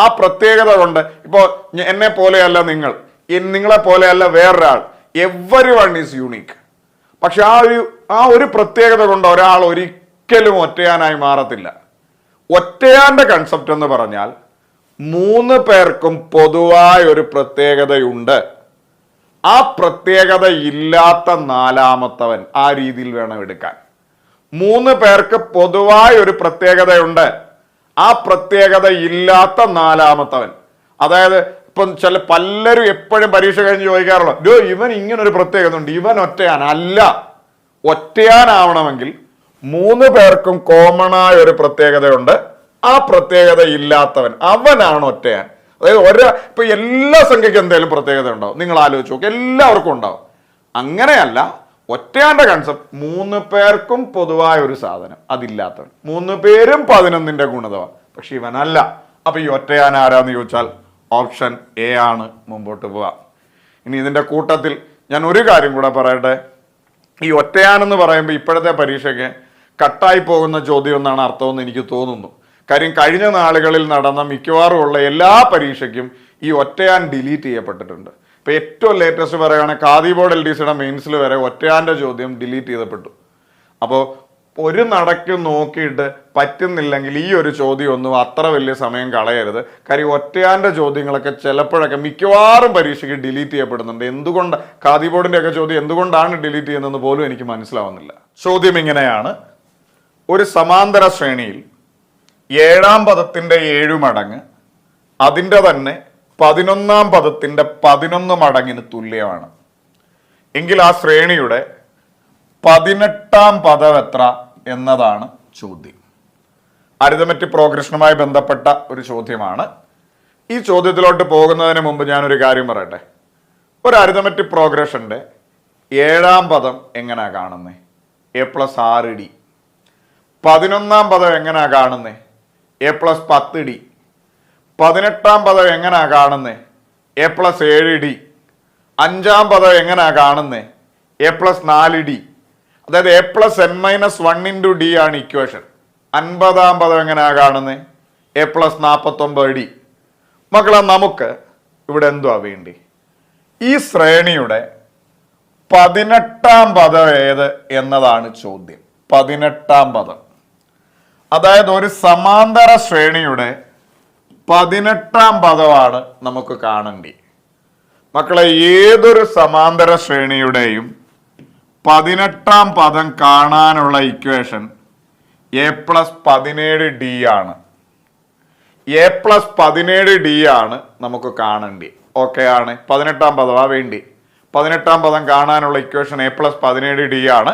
ആ പ്രത്യേകത കൊണ്ട് ഇപ്പോൾ എന്നെ പോലെയല്ല നിങ്ങൾ, നിങ്ങളെ പോലെയല്ല വേറൊരാൾ. Every one is unique. പക്ഷെ ആ ഒരു പ്രത്യേകത കൊണ്ട് ഒരാൾ ഒരിക്കലും ഒറ്റയാനായി മാറത്തില്ല. ഒറ്റയാന്റെ കൺസെപ്റ്റ് എന്ന് പറഞ്ഞാൽ 3 പേർക്കും പൊതുവായ ഒരു പ്രത്യേകതയുണ്ട്. ആ പ്രത്യേകത ഇല്ലാത്ത 4മത്തവൻ, ആ രീതിയിൽ വേണം എടുക്കാൻ. 3 പേർക്ക് പൊതുവായ ഒരു പ്രത്യേകതയുണ്ട്, ആ പ്രത്യേകത ഇല്ലാത്ത 4മത്തവൻ. അതായത് ഇപ്പം പലരും എപ്പോഴും പരീക്ഷ കഴിഞ്ഞ് ചോദിക്കാറുള്ള, ഇവൻ ഇങ്ങനൊരു പ്രത്യേകത ഉണ്ട്, ഇവൻ ഒറ്റയാൻ അല്ല. ഒറ്റയാനാവണമെങ്കിൽ മൂന്ന് പേർക്കും കോമണായ ഒരു പ്രത്യേകതയുണ്ട്. ആ പ്രത്യേകത ഇല്ലാത്തവൻ അവനാണ് ഒറ്റയാൻ. അതായത് ഇപ്പൊ എല്ലാ സംഖ്യക്കും എന്തെങ്കിലും പ്രത്യേകത ഉണ്ടാവും. നിങ്ങൾ ആലോചിച്ച് നോക്കുക, എല്ലാവർക്കും ഉണ്ടാവും. അങ്ങനെയല്ല, ഒറ്റയാന്റെ കൺസെപ്റ്റ് മൂന്ന് പേർക്കും പൊതുവായ ഒരു സാധനം അതില്ലാത്തവൻ. മൂന്ന് പേരും 11ന്റെ ഗുണിതമാണ്, പക്ഷെ ഇവനല്ല. അപ്പൊ ഈ ഒറ്റയാൻ ആരാന്ന് ചോദിച്ചാൽ ഓപ്ഷൻ എ ആണ് മുമ്പോട്ട് പോവാം. ഇനി ഇതിന്റെ കൂട്ടത്തിൽ ഞാൻ ഒരു കാര്യം കൂടെ പറയട്ടെ. ഈ ഒറ്റയാനെന്ന് പറയുമ്പോൾ ഇപ്പോഴത്തെ പരീക്ഷയ്ക്ക് കട്ടായി പോകുന്ന ചോദ്യം എന്നാണ് അർത്ഥമെന്ന് എനിക്ക് തോന്നുന്നു. കാര്യം കഴിഞ്ഞ നാളുകളിൽ നടന്ന മിക്കവാറും ഉള്ള എല്ലാ പരീക്ഷയ്ക്കും ഈ ഒറ്റയാൻ ഡിലീറ്റ് ചെയ്യപ്പെട്ടിട്ടുണ്ട്. ഇപ്പൊ ഏറ്റവും ലേറ്റസ്റ്റ് പറയുകയാണെങ്കിൽ ഖാദി ബോർഡ് LDCയുടെ മെയിൻസിൽ വരെ ഒറ്റയാന്റെ ചോദ്യം ഡിലീറ്റ് ചെയ്യപ്പെട്ടു. അപ്പോൾ ഒരു നടക്ക് നോക്കിയിട്ട് പറ്റുന്നില്ലെങ്കിൽ ഈ ഒരു ചോദ്യം ഒന്നും അത്ര വലിയ സമയം കളയരുത്. കാര്യം ഒറ്റയാന്റെ ചോദ്യങ്ങളൊക്കെ ചിലപ്പോഴൊക്കെ മിക്കവാറും പരീക്ഷയ്ക്ക് ഡിലീറ്റ് ചെയ്യപ്പെടുന്നുണ്ട്. എന്തുകൊണ്ട് ഖാദി ബോർഡിന്റെ ഒക്കെ ചോദ്യം എന്തുകൊണ്ടാണ് ഡിലീറ്റ് ചെയ്യുന്നതെന്ന് പോലും എനിക്ക് മനസ്സിലാവുന്നില്ല. ചോദ്യം ഇങ്ങനെയാണ്: ഒരു സമാന്തര ശ്രേണിയിൽ 7-ാം പദത്തിന്റെ 7 മടങ്ങ് അതിൻ്റെ തന്നെ 11-ാം പദത്തിന്റെ 11 മടങ്ങിന് തുല്യമാണ് എങ്കിൽ ആ ശ്രേണിയുടെ 18-ാം പദം എത്ര എന്നതാണ് ചോദ്യം. അരിതമെറ്റിക് പ്രോഗ്രഷനുമായി ബന്ധപ്പെട്ട ഒരു ചോദ്യമാണ്. ഈ ചോദ്യത്തിലോട്ട് പോകുന്നതിന് മുമ്പ് ഞാനൊരു കാര്യം പറയട്ടെ. ഒരു അരിതമെറ്റിക് പ്രോഗ്രഷന്റെ 7-ാം പദം എങ്ങനെയാ കാണുന്നത്? A+6D. 11-ാം പദം എങ്ങനെയാ കാണുന്നത്? A+10D. 18-ാം പദം എങ്ങനെയാ കാണുന്നത്? A+7D. 5-ാം പദം എങ്ങനെയാ കാണുന്നത്? A+4D. അതായത് A+n-1 × D ആണ് ഇക്വേഷൻ. 50-ാം പദം എങ്ങനെയാ കാണുന്നത്? A+49D. മക്കളെ, നമുക്ക് ഇവിടെ എന്തുവാ വേണ്ടി? ഈ ശ്രേണിയുടെ 18-ാം പദം ഏത് എന്നതാണ് ചോദ്യം. 18-ാം പദം, അതായത് ഒരു സമാന്തര ശ്രേണിയുടെ 18-ാം പദമാണ് നമുക്ക് കാണേണ്ടി. മക്കളെ, ഏതൊരു സമാന്തര ശ്രേണിയുടെയും 18-ാം പദം കാണാനുള്ള ഇക്വേഷൻ A+17D ആണ്. A+17D ആണ് നമുക്ക് കാണേണ്ടി. ഓക്കെ ആണ്, 18-ാം പദമാ വേണ്ടി. 18-ാം പദം കാണാനുള്ള ഇക്വേഷൻ A+17D ആണ്.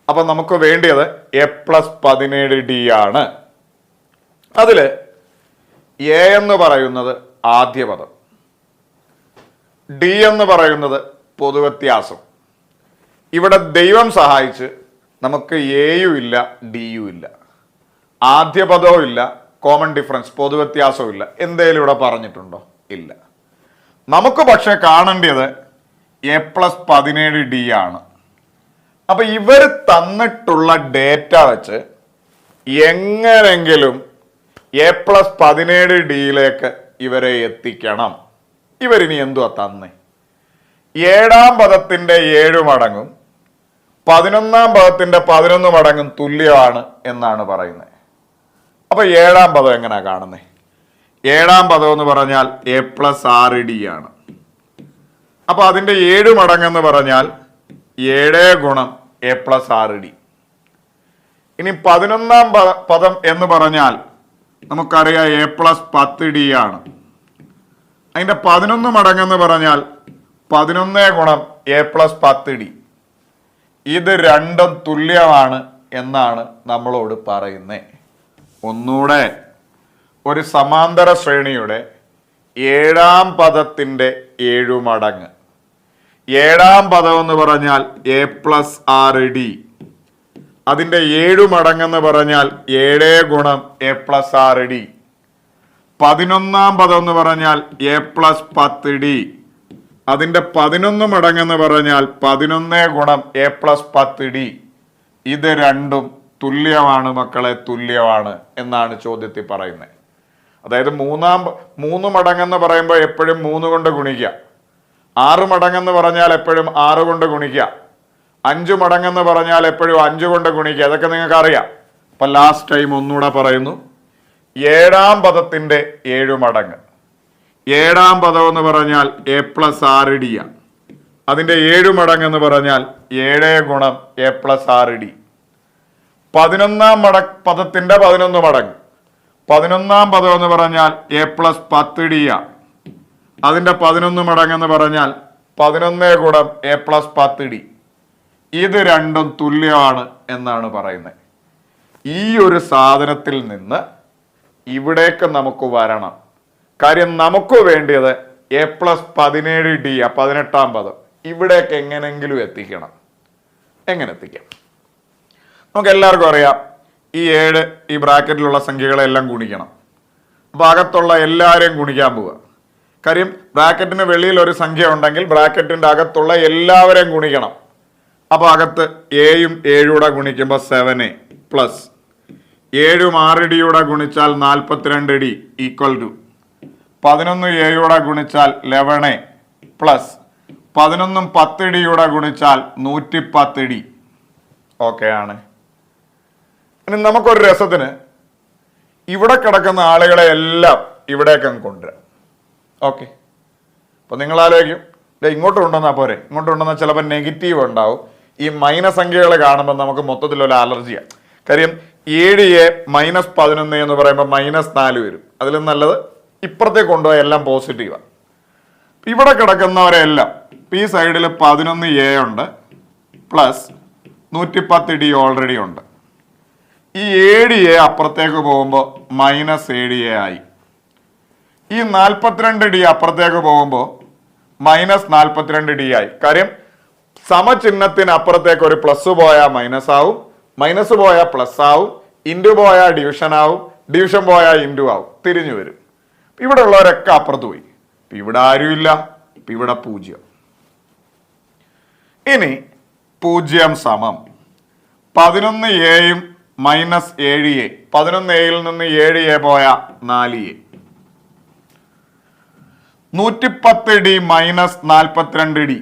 അപ്പൊ നമുക്ക് വേണ്ടിയത് A+17D ആണ്. അതില് A എന്ന് പറയുന്നത് ആദ്യ പദം, D എന്ന് പറയുന്നത് പൊതുവ്യത്യാസം. ഇവിടെ ദൈവം സഹായിച്ച് നമുക്ക് എയും ഇല്ല ഡിയും ഇല്ല, ആദ്യ പദവും ഇല്ല, കോമൺ ഡിഫറൻസ് പൊതുവ്യത്യാസവും ഇല്ല. എന്തേലും ഇവിടെ പറഞ്ഞിട്ടുണ്ടോ? ഇല്ല. നമുക്ക് പക്ഷെ കാണേണ്ടത് A+17D ആണ്. അപ്പൊ ഇവർ തന്നിട്ടുള്ള ഡേറ്റ വെച്ച് എങ്ങനെങ്കിലും A+17Dയിലേക്ക് ഇവരെ എത്തിക്കണം. ഇവരിനി എന്തുവാ തന്നെ? 7-ാം പദത്തിന്റെ 7 മടങ്ങും 11-ാം പദത്തിന്റെ 11 മടങ്ങും തുല്യമാണ് എന്നാണ് പറയുന്നത്. അപ്പൊ 7-ാം പദം എങ്ങനെയാ കാണുന്നത്? 7-ാം പദം എന്ന് പറഞ്ഞാൽ A+6D ആണ്. അപ്പൊ അതിന്റെ 7 മടങ്ങെന്ന് പറഞ്ഞാൽ 7 × A+6D. ഇനി 11-ാം പദം എന്ന് പറഞ്ഞാൽ നമുക്കറിയാം A+10D ആണ്. അതിന്റെ 11 മടങ്ങെന്ന് പറഞ്ഞാൽ 11 × A+10D. ഇത് രണ്ടും തുല്യമാണ് എന്നാണ് നമ്മളോട് പറയുന്നത്. ഒന്നുകൂടെ, ഒരു സമാന്തര ശ്രേണിയുടെ 7-ാം പദത്തിന്റെ 7 മടങ്ങ്. 7-ാം പദം എന്ന് പറഞ്ഞാൽ A+6D. അതിന്റെ 7 മടങ്ങെന്ന് പറഞ്ഞാൽ 7 × A+6D. 11-ാം പദം എന്ന് പറഞ്ഞാൽ A+10D. അതിന്റെ 11 മടങ്ങെന്ന് പറഞ്ഞാൽ 11 × A+10D. ഇത് രണ്ടും തുല്യമാണ് മക്കളെ, തുല്യമാണ് എന്നാണ് ചോദ്യത്തിൽ പറയുന്നത്. അതായത് 3 മടങ്ങെന്ന് പറയുമ്പോൾ എപ്പോഴും 3 കൊണ്ട് ഗുണിക്കുക. 6 മടങ്ങെന്ന് പറഞ്ഞാൽ എപ്പോഴും 6 കൊണ്ട് ഗുണിക്കുക. 5 മടങ്ങെന്ന് പറഞ്ഞാൽ എപ്പോഴും 5 കൊണ്ട് ഗുണിക്കുക. അതൊക്കെ നിങ്ങൾക്ക് അറിയാം. അപ്പൊ ലാസ്റ്റ് ടൈം ഒന്നുകൂടെ പറയുന്നു. 7-ാം പദത്തിന്റെ 7 മടങ്ങ്. 7-ാം പദം എന്ന് പറഞ്ഞാൽ A+6D. അതിന്റെ 7 മടങ്ങ് എന്ന് പറഞ്ഞാൽ 7 × A+6D. 11-ാം പദത്തിന്റെ 11 മടങ്ങ്. 11-ാം പദം എന്ന് പറഞ്ഞാൽ A+10D. അതിന്റെ 11 മടങ്ങ് എന്ന് പറഞ്ഞാൽ 11 × A+10D. ഇത് രണ്ടും തുല്യമാണ് എന്നാണ് പറയുന്നത്. ഈ ഒരു സാധനത്തിൽ നിന്ന് ഇവിടേക്ക് നമുക്ക് വരണം. കാര്യം നമുക്ക് വേണ്ടിയത് A+17D 18ാം പദം ഇവിടേക്ക് എങ്ങനെങ്കിലും എത്തിക്കണം. എങ്ങനെ എത്തിക്കാം? നമുക്ക് എല്ലാവർക്കും അറിയാം, ഈ 7 ഈ ബ്രാക്കറ്റിലുള്ള സംഖ്യകളെല്ലാം ഗുണിക്കണം. അപ്പോൾ അകത്തുള്ള എല്ലാവരെയും ഗുണിക്കാൻ പോവുക. കാര്യം ബ്രാക്കറ്റിന് വെളിയിൽ ഒരു സംഖ്യ ഉണ്ടെങ്കിൽ ബ്രാക്കറ്റിൻ്റെ അകത്തുള്ള എല്ലാവരെയും ഗുണിക്കണം. അപ്പോൾ അകത്ത് എയും 7 ഗുണിക്കുമ്പോൾ 7A പ്ലസ് 7 6D ഗുണിച്ചാൽ 42D ഈക്വൽ ടു 11A ഗുണിച്ചാൽ 11A പ്ലസ് 11 10D ഗുണിച്ചാൽ 110D. ഓക്കെ ആണ്. ഇനി നമുക്കൊരു രസത്തിന് ഇവിടെ കിടക്കുന്ന ആളുകളെ എല്ലാം ഇവിടേക്ക് അങ്ങ് കൊണ്ടുവരാം. ഓക്കെ, അപ്പോൾ നിങ്ങൾ ആലോചിക്കും, ഇങ്ങോട്ട് കൊണ്ടുവന്നാൽ പോരെ. ഇങ്ങോട്ട് കൊണ്ടുവന്നാൽ ചിലപ്പോൾ നെഗറ്റീവ് ഉണ്ടാവും. ഈ മൈനസ് സംഖ്യകൾ കാണുമ്പോൾ നമുക്ക് മൊത്തത്തിലൊരു അലർജിയാണ്. കാര്യം 7A -11 എന്ന് പറയുമ്പോൾ -4 വരും. അതിലും നല്ലത് ഇപ്പുറത്തേക്ക് കൊണ്ടുപോയാൽ എല്ലാം പോസിറ്റീവാണ്. ഇവിടെ കിടക്കുന്നവരെല്ലാം ഈ സൈഡിൽ 11A ഉണ്ട് പ്ലസ് 110D ഓൾറെഡി ഉണ്ട്. ഈ 7A അപ്പുറത്തേക്ക് പോകുമ്പോൾ -7A ആയി. ഈ 42D അപ്പുറത്തേക്ക് പോകുമ്പോൾ -42D ആയി. കാര്യം സമചിഹ്നത്തിന് അപ്പുറത്തേക്ക് ഒരു പ്ലസ് പോയാൽ മൈനസ് ആവും, മൈനസ് പോയാൽ പ്ലസ് ആവും, ഇൻറ്റു പോയാൽ ഡിവിഷൻ ആവും, ഡിവിഷൻ പോയാൽ ഇൻറ്റു ആവും, തിരിഞ്ഞു വരും. ഇവിടെ ഉള്ളവരൊക്കെ അപ്പുറത്ത് പോയി. ഇവിടെ ആരുമില്ല, ഇവിടെ 0. ഇനി 0 സമം 11A -7A. 11Aയിൽ നിന്ന് 7A പോയ 4A. 110D -42D.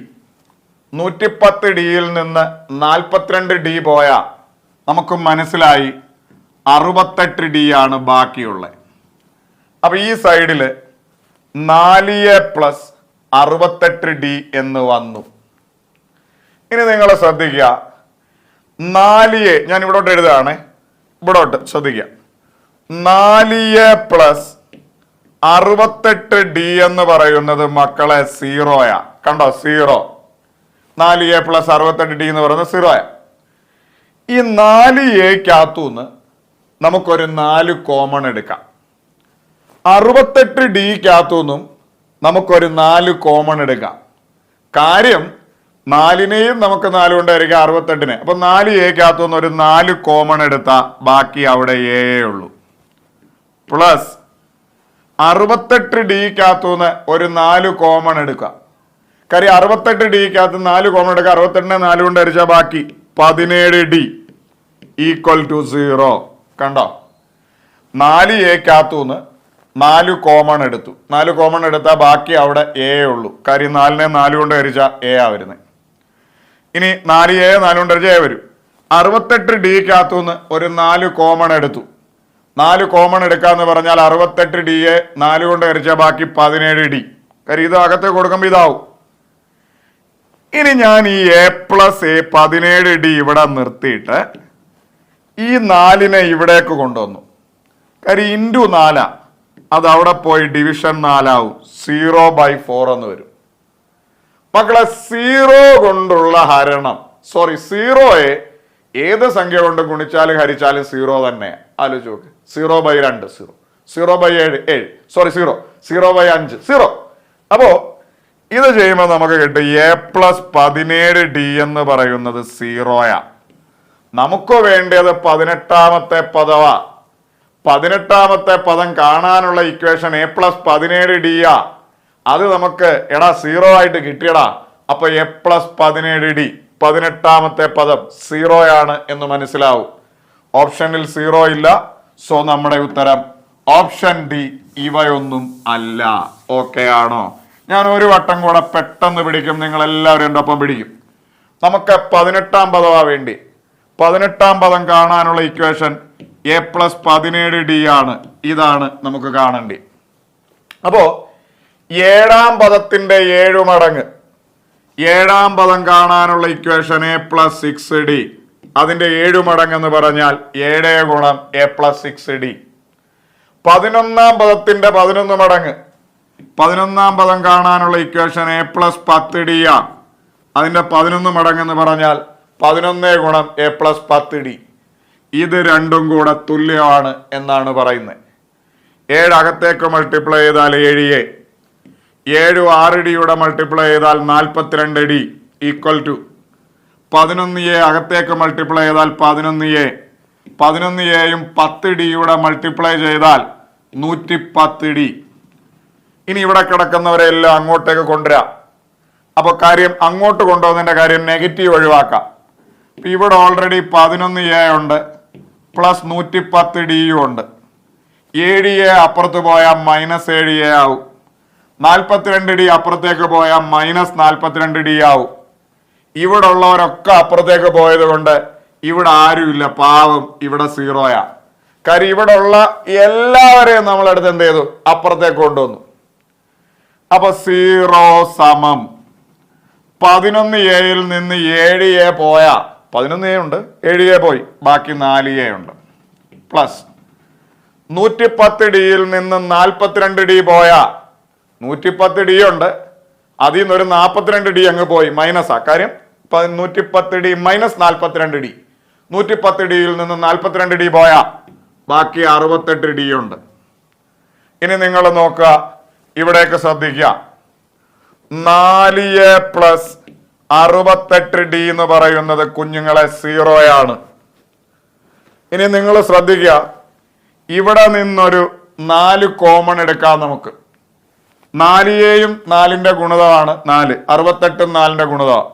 110Dയിൽ നിന്ന് 42D പോയ നമുക്ക് മനസ്സിലായി 68D ആണ് ബാക്കിയുള്ളത്. അപ്പൊ ഈ സൈഡിൽ 4A പ്ലസ് 68D എന്ന് വന്നു. ഇനി നിങ്ങൾ ശ്രദ്ധിക്കുക, 4A ഞാൻ ഇവിടോട്ട് എഴുതുകയാണ്. ഇവിടോട്ട് ശ്രദ്ധിക്കുക, 4A പ്ലസ് 68D എന്ന് പറയുന്നത് മക്കളെ 0യാ. കണ്ടോ, 0. 4A പ്ലസ് 68D എന്ന് പറയുന്നത് 0യാ. ഈ 4Aക്കകത്തുനിന്ന് നമുക്കൊരു 4 കോമൺ എടുക്കാം. 68Dക്കകത്തുനിന്നും നമുക്കൊരു 4 കോമൺ എടുക്കാം. കാര്യം 4നെയും നമുക്ക് 4 കൊണ്ടായിരിക്കും 68നെ. അപ്പൊ 4Aക്കകത്തുനിന്ന് ഒരു 4 കോമൺ എടുത്താൽ ബാക്കി അവിടെ A ഉള്ളൂ. പ്ലസ് 68Dക്കകത്തുനിന്ന് ഒരു 4 കോമൺ എടുക്കാം. കാര്യം 68Dക്കകത്ത് 4 കോമൺ എടുക്കുക. 68നെ 4 കൊണ്ട് ഹരിച്ചാൽ ബാക്കി 17D ഈക്വൽ ടു 0. കണ്ടോ, 4Aക്കകത്തുനിന്ന് 4 കോമൺ എടുത്തു. 4 കോമൺ എടുത്താൽ ബാക്കി അവിടെ A ഉള്ളൂ. കാര്യം 4നെ 4 കൊണ്ട് ഹരിച്ചാൽ A ആ വരുന്നത്. ഇനി 4A 4 കൊണ്ട് ഹരിച്ചാൽ A വരും. 68Dക്കകത്തുനിന്ന് ഒരു 4 കോമൺ എടുത്തു. 4 കോമൺ എടുക്കാന്ന് പറഞ്ഞാൽ 68Dയെ 4 കൊണ്ട് ഹരിച്ചാൽ ബാക്കി 17D. കാര്യം ഇത് അകത്തേക്ക് കൊടുക്കുമ്പോൾ ഇതാവും. ഇനി ഞാൻ ഈ A പ്ലസ് A 17D ഇവിടെ നിർത്തിയിട്ട് ഈ 4നെ ഇവിടേക്ക് കൊണ്ടുവന്നു. കാര്യം ഇൻറ്റു 4 അത് അവിടെ പോയി ഡിവിഷൻ 4 ആവും. 0/4 എന്ന് വരും. മക്കളെ 0 കൊണ്ടുള്ള ഹരണം, 0യെ ഏത് സംഖ്യ കൊണ്ട് ഗുണിച്ചാലും ഹരിച്ചാലും 0 തന്നെ. ആലോചിച്ച് നോക്ക്. 0/2 0, 0/7 7, 0, 0/5 0. അപ്പോ ഇത് ചെയ്യുമ്പോൾ നമുക്ക് കിട്ടും A പ്ലസ് 17D എന്ന് പറയുന്നത് 0യാ. നമുക്ക് വേണ്ടത് 18ാമത്തെ പദവാ. 18ാമത്തെ പദം കാണാനുള്ള ഇക്വേഷൻ A പ്ലസ് 17D അത് നമുക്ക് 0 ആയിട്ട് കിട്ടിയടാ. അപ്പൊ A പ്ലസ് 17D 18ാമത്തെ പദം 0 ആണ് എന്ന് മനസ്സിലാവും. ഓപ്ഷനിൽ 0 ഇല്ല. സോ നമ്മുടെ ഉത്തരം ഓപ്ഷൻ ഡി, ഇവയൊന്നും അല്ല. ഓക്കെ ആണോ? ഞാൻ ഒരു വട്ടം കൂടെ പെട്ടെന്ന് പിടിക്കും, നിങ്ങൾ എല്ലാവരും എൻ്റെ ഒപ്പം പിടിക്കും. നമുക്ക് 18ാം പദമാ വേണ്ടി. 18ാം പദം കാണാനുള്ള ഇക്വേഷൻ A പ്ലസ് 17D ആണ്. ഇതാണ് നമുക്ക് കാണേണ്ടി. അപ്പോ 7ാം പദത്തിന്റെ 7 മടങ്ങ്. 7ാം പദം കാണാനുള്ള ഇക്വേഷൻ A പ്ലസ് 6D. അതിന്റെ 7 മടങ്ങ് എന്ന് പറഞ്ഞാൽ 7 ഗുണം A പ്ലസ് 6D. 11ാം പദത്തിന്റെ 11 മടങ്ങ്. 11ാം പദം കാണാനുള്ള ഇക്വേഷൻ A പ്ലസ് 10D ആണ്. അതിന്റെ 11 മടങ്ങ് എന്ന് പറഞ്ഞാൽ 11 ഗുണം A പ്ലസ് 10D. ഇത് രണ്ടും കൂടെ തുല്യമാണ് എന്നാണ് പറയുന്നത്. 7 അകത്തേക്ക് മൾട്ടിപ്ലൈ ചെയ്താൽ 7a, 7 6d മൾട്ടിപ്ലൈ ചെയ്താൽ 42d ഈക്വൽ ടു 11a അകത്തേക്ക് മൾട്ടിപ്ലൈ ചെയ്താൽ 11a, 11aയും 10d മൾട്ടിപ്ലൈ ചെയ്താൽ 110d. ഇനി ഇവിടെ കിടക്കുന്നവരെല്ലാം അങ്ങോട്ടേക്ക് കൊണ്ടുവരാം. അപ്പൊ കാര്യം അങ്ങോട്ട് കൊണ്ടുപോകുന്നതിന്റെ കാര്യം നെഗറ്റീവ് ഒഴിവാക്കാം. ഇവിടെ ഓൾറെഡി 11a ഉണ്ട് പ്ലസ് 110d ഉണ്ട്. 7a അപ്പുറത്ത് പോയാൽ -7a ആവും. 42d അപ്പുറത്തേക്ക് പോയാൽ -42d ആവും. ഇവിടെ ഉള്ളവരൊക്കെ അപ്പുറത്തേക്ക് പോയത് കൊണ്ട് ഇവിടെ ആരുമില്ല, പാവം ഇവിടെ 0യാ. കാര്യം ഇവിടെ ഉള്ള എല്ലാവരെയും നമ്മളെടുത്ത് എന്ത് ചെയ്തു, അപ്പുറത്തേക്ക് കൊണ്ടുവന്നു. അപ്പൊ 0 സമം 11aയിൽ നിന്ന് 7a പോയാ 11a ഉണ്ട്, 7a പോയി, ബാക്കി 4a ഉണ്ട്. പ്ലസ് 110dയിൽ നിന്ന് 42d പോയാ 110d ഉണ്ട്, അതിൽ നിന്ന് ഒരു 42d അങ്ങ് പോയി, മൈനസാ. കാര്യം 110d മൈനസ് 42d, 110dയിൽ നിന്ന് 42d പോയാ ബാക്കി 68d ഉണ്ട്. ഇനി നിങ്ങൾ നോക്കുക, ഇവിടേക്ക് ശ്രദ്ധിക്കുക. 4a പ്ലസ് 68d എന്ന് പറയുന്നത് കുഞ്ഞുങ്ങളെ 0യാണ്. ഇനി നിങ്ങൾ ശ്രദ്ധിക്കുക, ഇവിടെ നിന്നൊരു 4 കോമൺ എടുക്കാം നമുക്ക്. 4aയും 4ന്റെ ഗുണിതമാണ് 4, 68ഉം 4ന്റെ ഗുണിതമാണ്.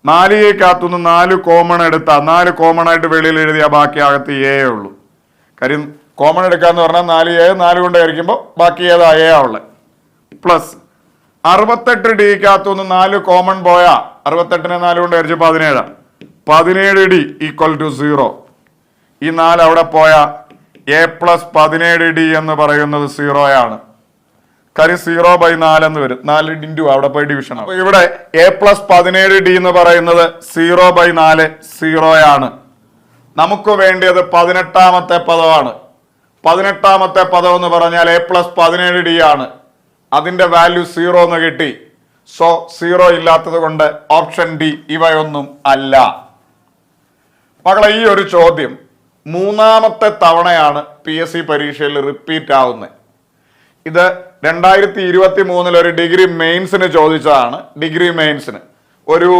4aക്കകത്തുനിന്ന് 4 കോമൺ എടുത്താൽ 4 കോമൺ ആയിട്ട് വെളിയിൽ എഴുതിയാൽ ബാക്കി അകത്ത് a ഉള്ളൂ. കാര്യം കോമൺ എടുക്കാന്ന് പറഞ്ഞാൽ 4a 4 കൊണ്ട് ഹരിക്കുമ്പോൾ ബാക്കി ഏതാ a ഉള്ളത്. പ്ലസ് 68dക്കകത്തുനിന്ന് 4 കോമൺ പോയാ 68നെ 4 കൊണ്ട് ഹരിച്ച് 17, 17d ഈക്വൽ ടു 0. ഈ 4 അവിടെ പോയാ a പ്ലസ് 17d എന്ന് പറയുന്നത് 0യാണ്. കാര്യം 0/4 എന്ന് വരും, 4 ഇൻറ്റു അവിടെ പോയി ഡിവിഷൻ. അപ്പൊ ഇവിടെ a പ്ലസ് 17d എന്ന് പറയുന്നത് 0/4 0യാണ്. നമുക്ക് വേണ്ടിയത് 18ാമത്തെ പദമാണ്. 18ാമത്തെ പദം എന്ന് പറഞ്ഞാൽ a പ്ലസ് 17d ആണ്. അതിന്റെ വാല്യൂ 0 എന്ന് കിട്ടി. സോ 0 ഇല്ലാത്തത് കൊണ്ട് ഓപ്ഷൻ ഡി ഇവയൊന്നും അല്ല. മക്കളെ, ഈ ഒരു ചോദ്യം 3ാമത്തെ തവണയാണ് PSC പരീക്ഷയിൽ റിപ്പീറ്റ് ആവുന്നത്. ഇത് 2023 ഒരു ഡിഗ്രി മെയിൻസിന് ചോദിച്ചതാണ്. ഡിഗ്രി മെയിൻസിന് ഒരു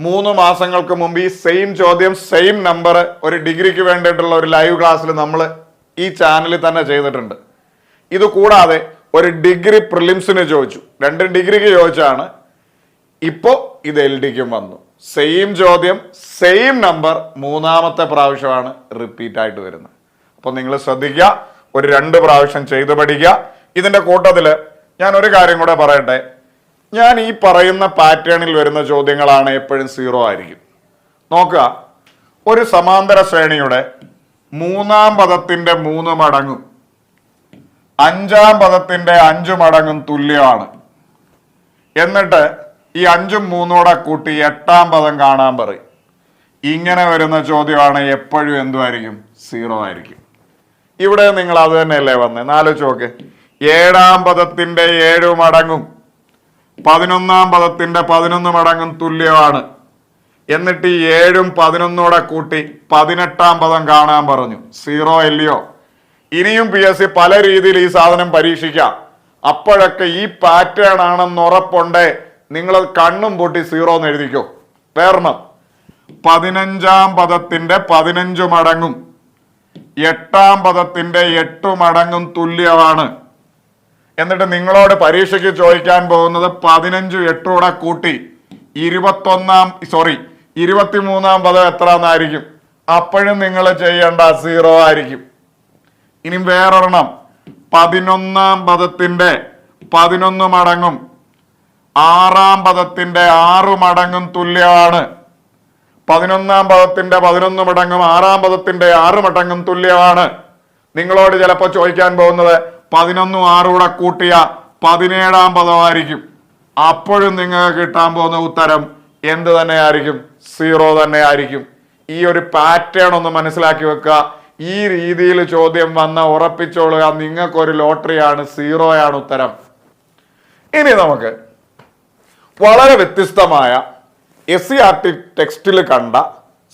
3 മാസങ്ങൾക്ക് മുമ്പ് ഈ സെയിം ചോദ്യം സെയിം നമ്പർ ഒരു ഡിഗ്രിക്ക് വേണ്ടിയിട്ടുള്ള ഒരു ലൈവ് ക്ലാസ്സിൽ നമ്മൾ ഈ ചാനലിൽ തന്നെ ചെയ്തിട്ടുണ്ട്. ഇത് കൂടാതെ ഒരു ഡിഗ്രി പ്രിലിംസിന് ചോദിച്ചു, 2 ഡിഗ്രിക്ക് ചോദിച്ചാണ്. ഇപ്പോ ഇത് LDക്കും വന്നു. സെയിം ചോദ്യം സെയിം നമ്പർ 3ാമത്തെ പ്രാവശ്യമാണ് റിപ്പീറ്റ് ആയിട്ട് വരുന്നത്. അപ്പൊ നിങ്ങൾ ശ്രദ്ധിക്കുക, ഒരു 2 പ്രാവശ്യം ചെയ്ത് പഠിക്കുക. ഇതിന്റെ കൂട്ടത്തില് ഞാൻ ഒരു കാര്യം കൂടെ പറയട്ടെ. ഞാൻ ഈ പറയുന്ന പാറ്റേണിൽ വരുന്ന ചോദ്യങ്ങളാണ് എപ്പോഴും 0 ആയിരിക്കും. നോക്കുക, ഒരു സമാന്തര ശ്രേണിയുടെ 3ാം പദത്തിന്റെ 3 മടങ്ങും 5ാം പദത്തിന്റെ 5 മടങ്ങും തുല്യമാണ്. എന്നിട്ട് ഈ 5ഉം 3 കൂട്ടി 8ാം പദം കാണാൻ പറയും. ഇങ്ങനെ വരുന്ന ചോദ്യമാണ് എപ്പോഴും എന്തുമായിരിക്കും, 0 ആയിരിക്കും. ഇവിടെ നിങ്ങൾ അത് തന്നെയല്ലേ വന്നേ, 4 ചോക്ക്. 7ാം പദത്തിന്റെ 7 മടങ്ങും 11ാം പദത്തിന്റെ 11 മടങ്ങും തുല്യമാണ്. എന്നിട്ട് ഈ 7ഉം 11 കൂട്ടി 18ാം പദം കാണാൻ പറഞ്ഞു. 0 അല്ലയോ? ഇനിയും PSC പല രീതിയിൽ ഈ സാധനം പരീക്ഷിക്കാം. അപ്പോഴൊക്കെ ഈ പാറ്റേൺ ആണെന്ന് ഉറപ്പുണ്ടേ നിങ്ങൾ കണ്ണും പൂട്ടി 0 എന്ന് എഴുതിക്കോ. വേറെണ്ണം, 15ാം പദത്തിന്റെ 15 മടങ്ങും 8ാം പദത്തിന്റെ 8 മടങ്ങും തുല്യമാണ്. എന്നിട്ട് നിങ്ങളോട് പരീക്ഷയ്ക്ക് ചോദിക്കാൻ പോകുന്നത് 15 8 കൂട്ടി 23ാം പദം എത്ര എന്നായിരിക്കും. അപ്പോഴും നിങ്ങൾ ചെയ്യേണ്ട 0 ആയിരിക്കും. ഇനി വേറൊരെണ്ണം, 11ാം പദത്തിന്റെ 11 മടങ്ങും 6ാം പദത്തിന്റെ 6 മടങ്ങും തുല്യമാണ്. 11ാം പദത്തിന്റെ 11 മടങ്ങും 6ാം പദത്തിന്റെ 6 മടങ്ങും തുല്യമാണ്. നിങ്ങളോട് ചിലപ്പോൾ ചോദിക്കാൻ പോകുന്നത് 11 6 കൂട്ടിയ 17ാം പദമായിരിക്കും. അപ്പോഴും നിങ്ങൾക്ക് കിട്ടാൻ പോകുന്ന ഉത്തരം എന്ത് തന്നെയായിരിക്കും, 0 തന്നെ ആയിരിക്കും. ഈ ഒരു പാറ്റേൺ ഒന്ന് മനസ്സിലാക്കി വെക്കുക. ഈ രീതിയിൽ ചോദ്യം വന്ന ഉറപ്പിച്ചോളുക, നിങ്ങൾക്കൊരു ലോട്ടറിയാണ്, 0 ഉത്തരം. ഇനി നമുക്ക് വളരെ വ്യത്യസ്തമായ SCERT ടെക്സ്റ്റിൽ കണ്ട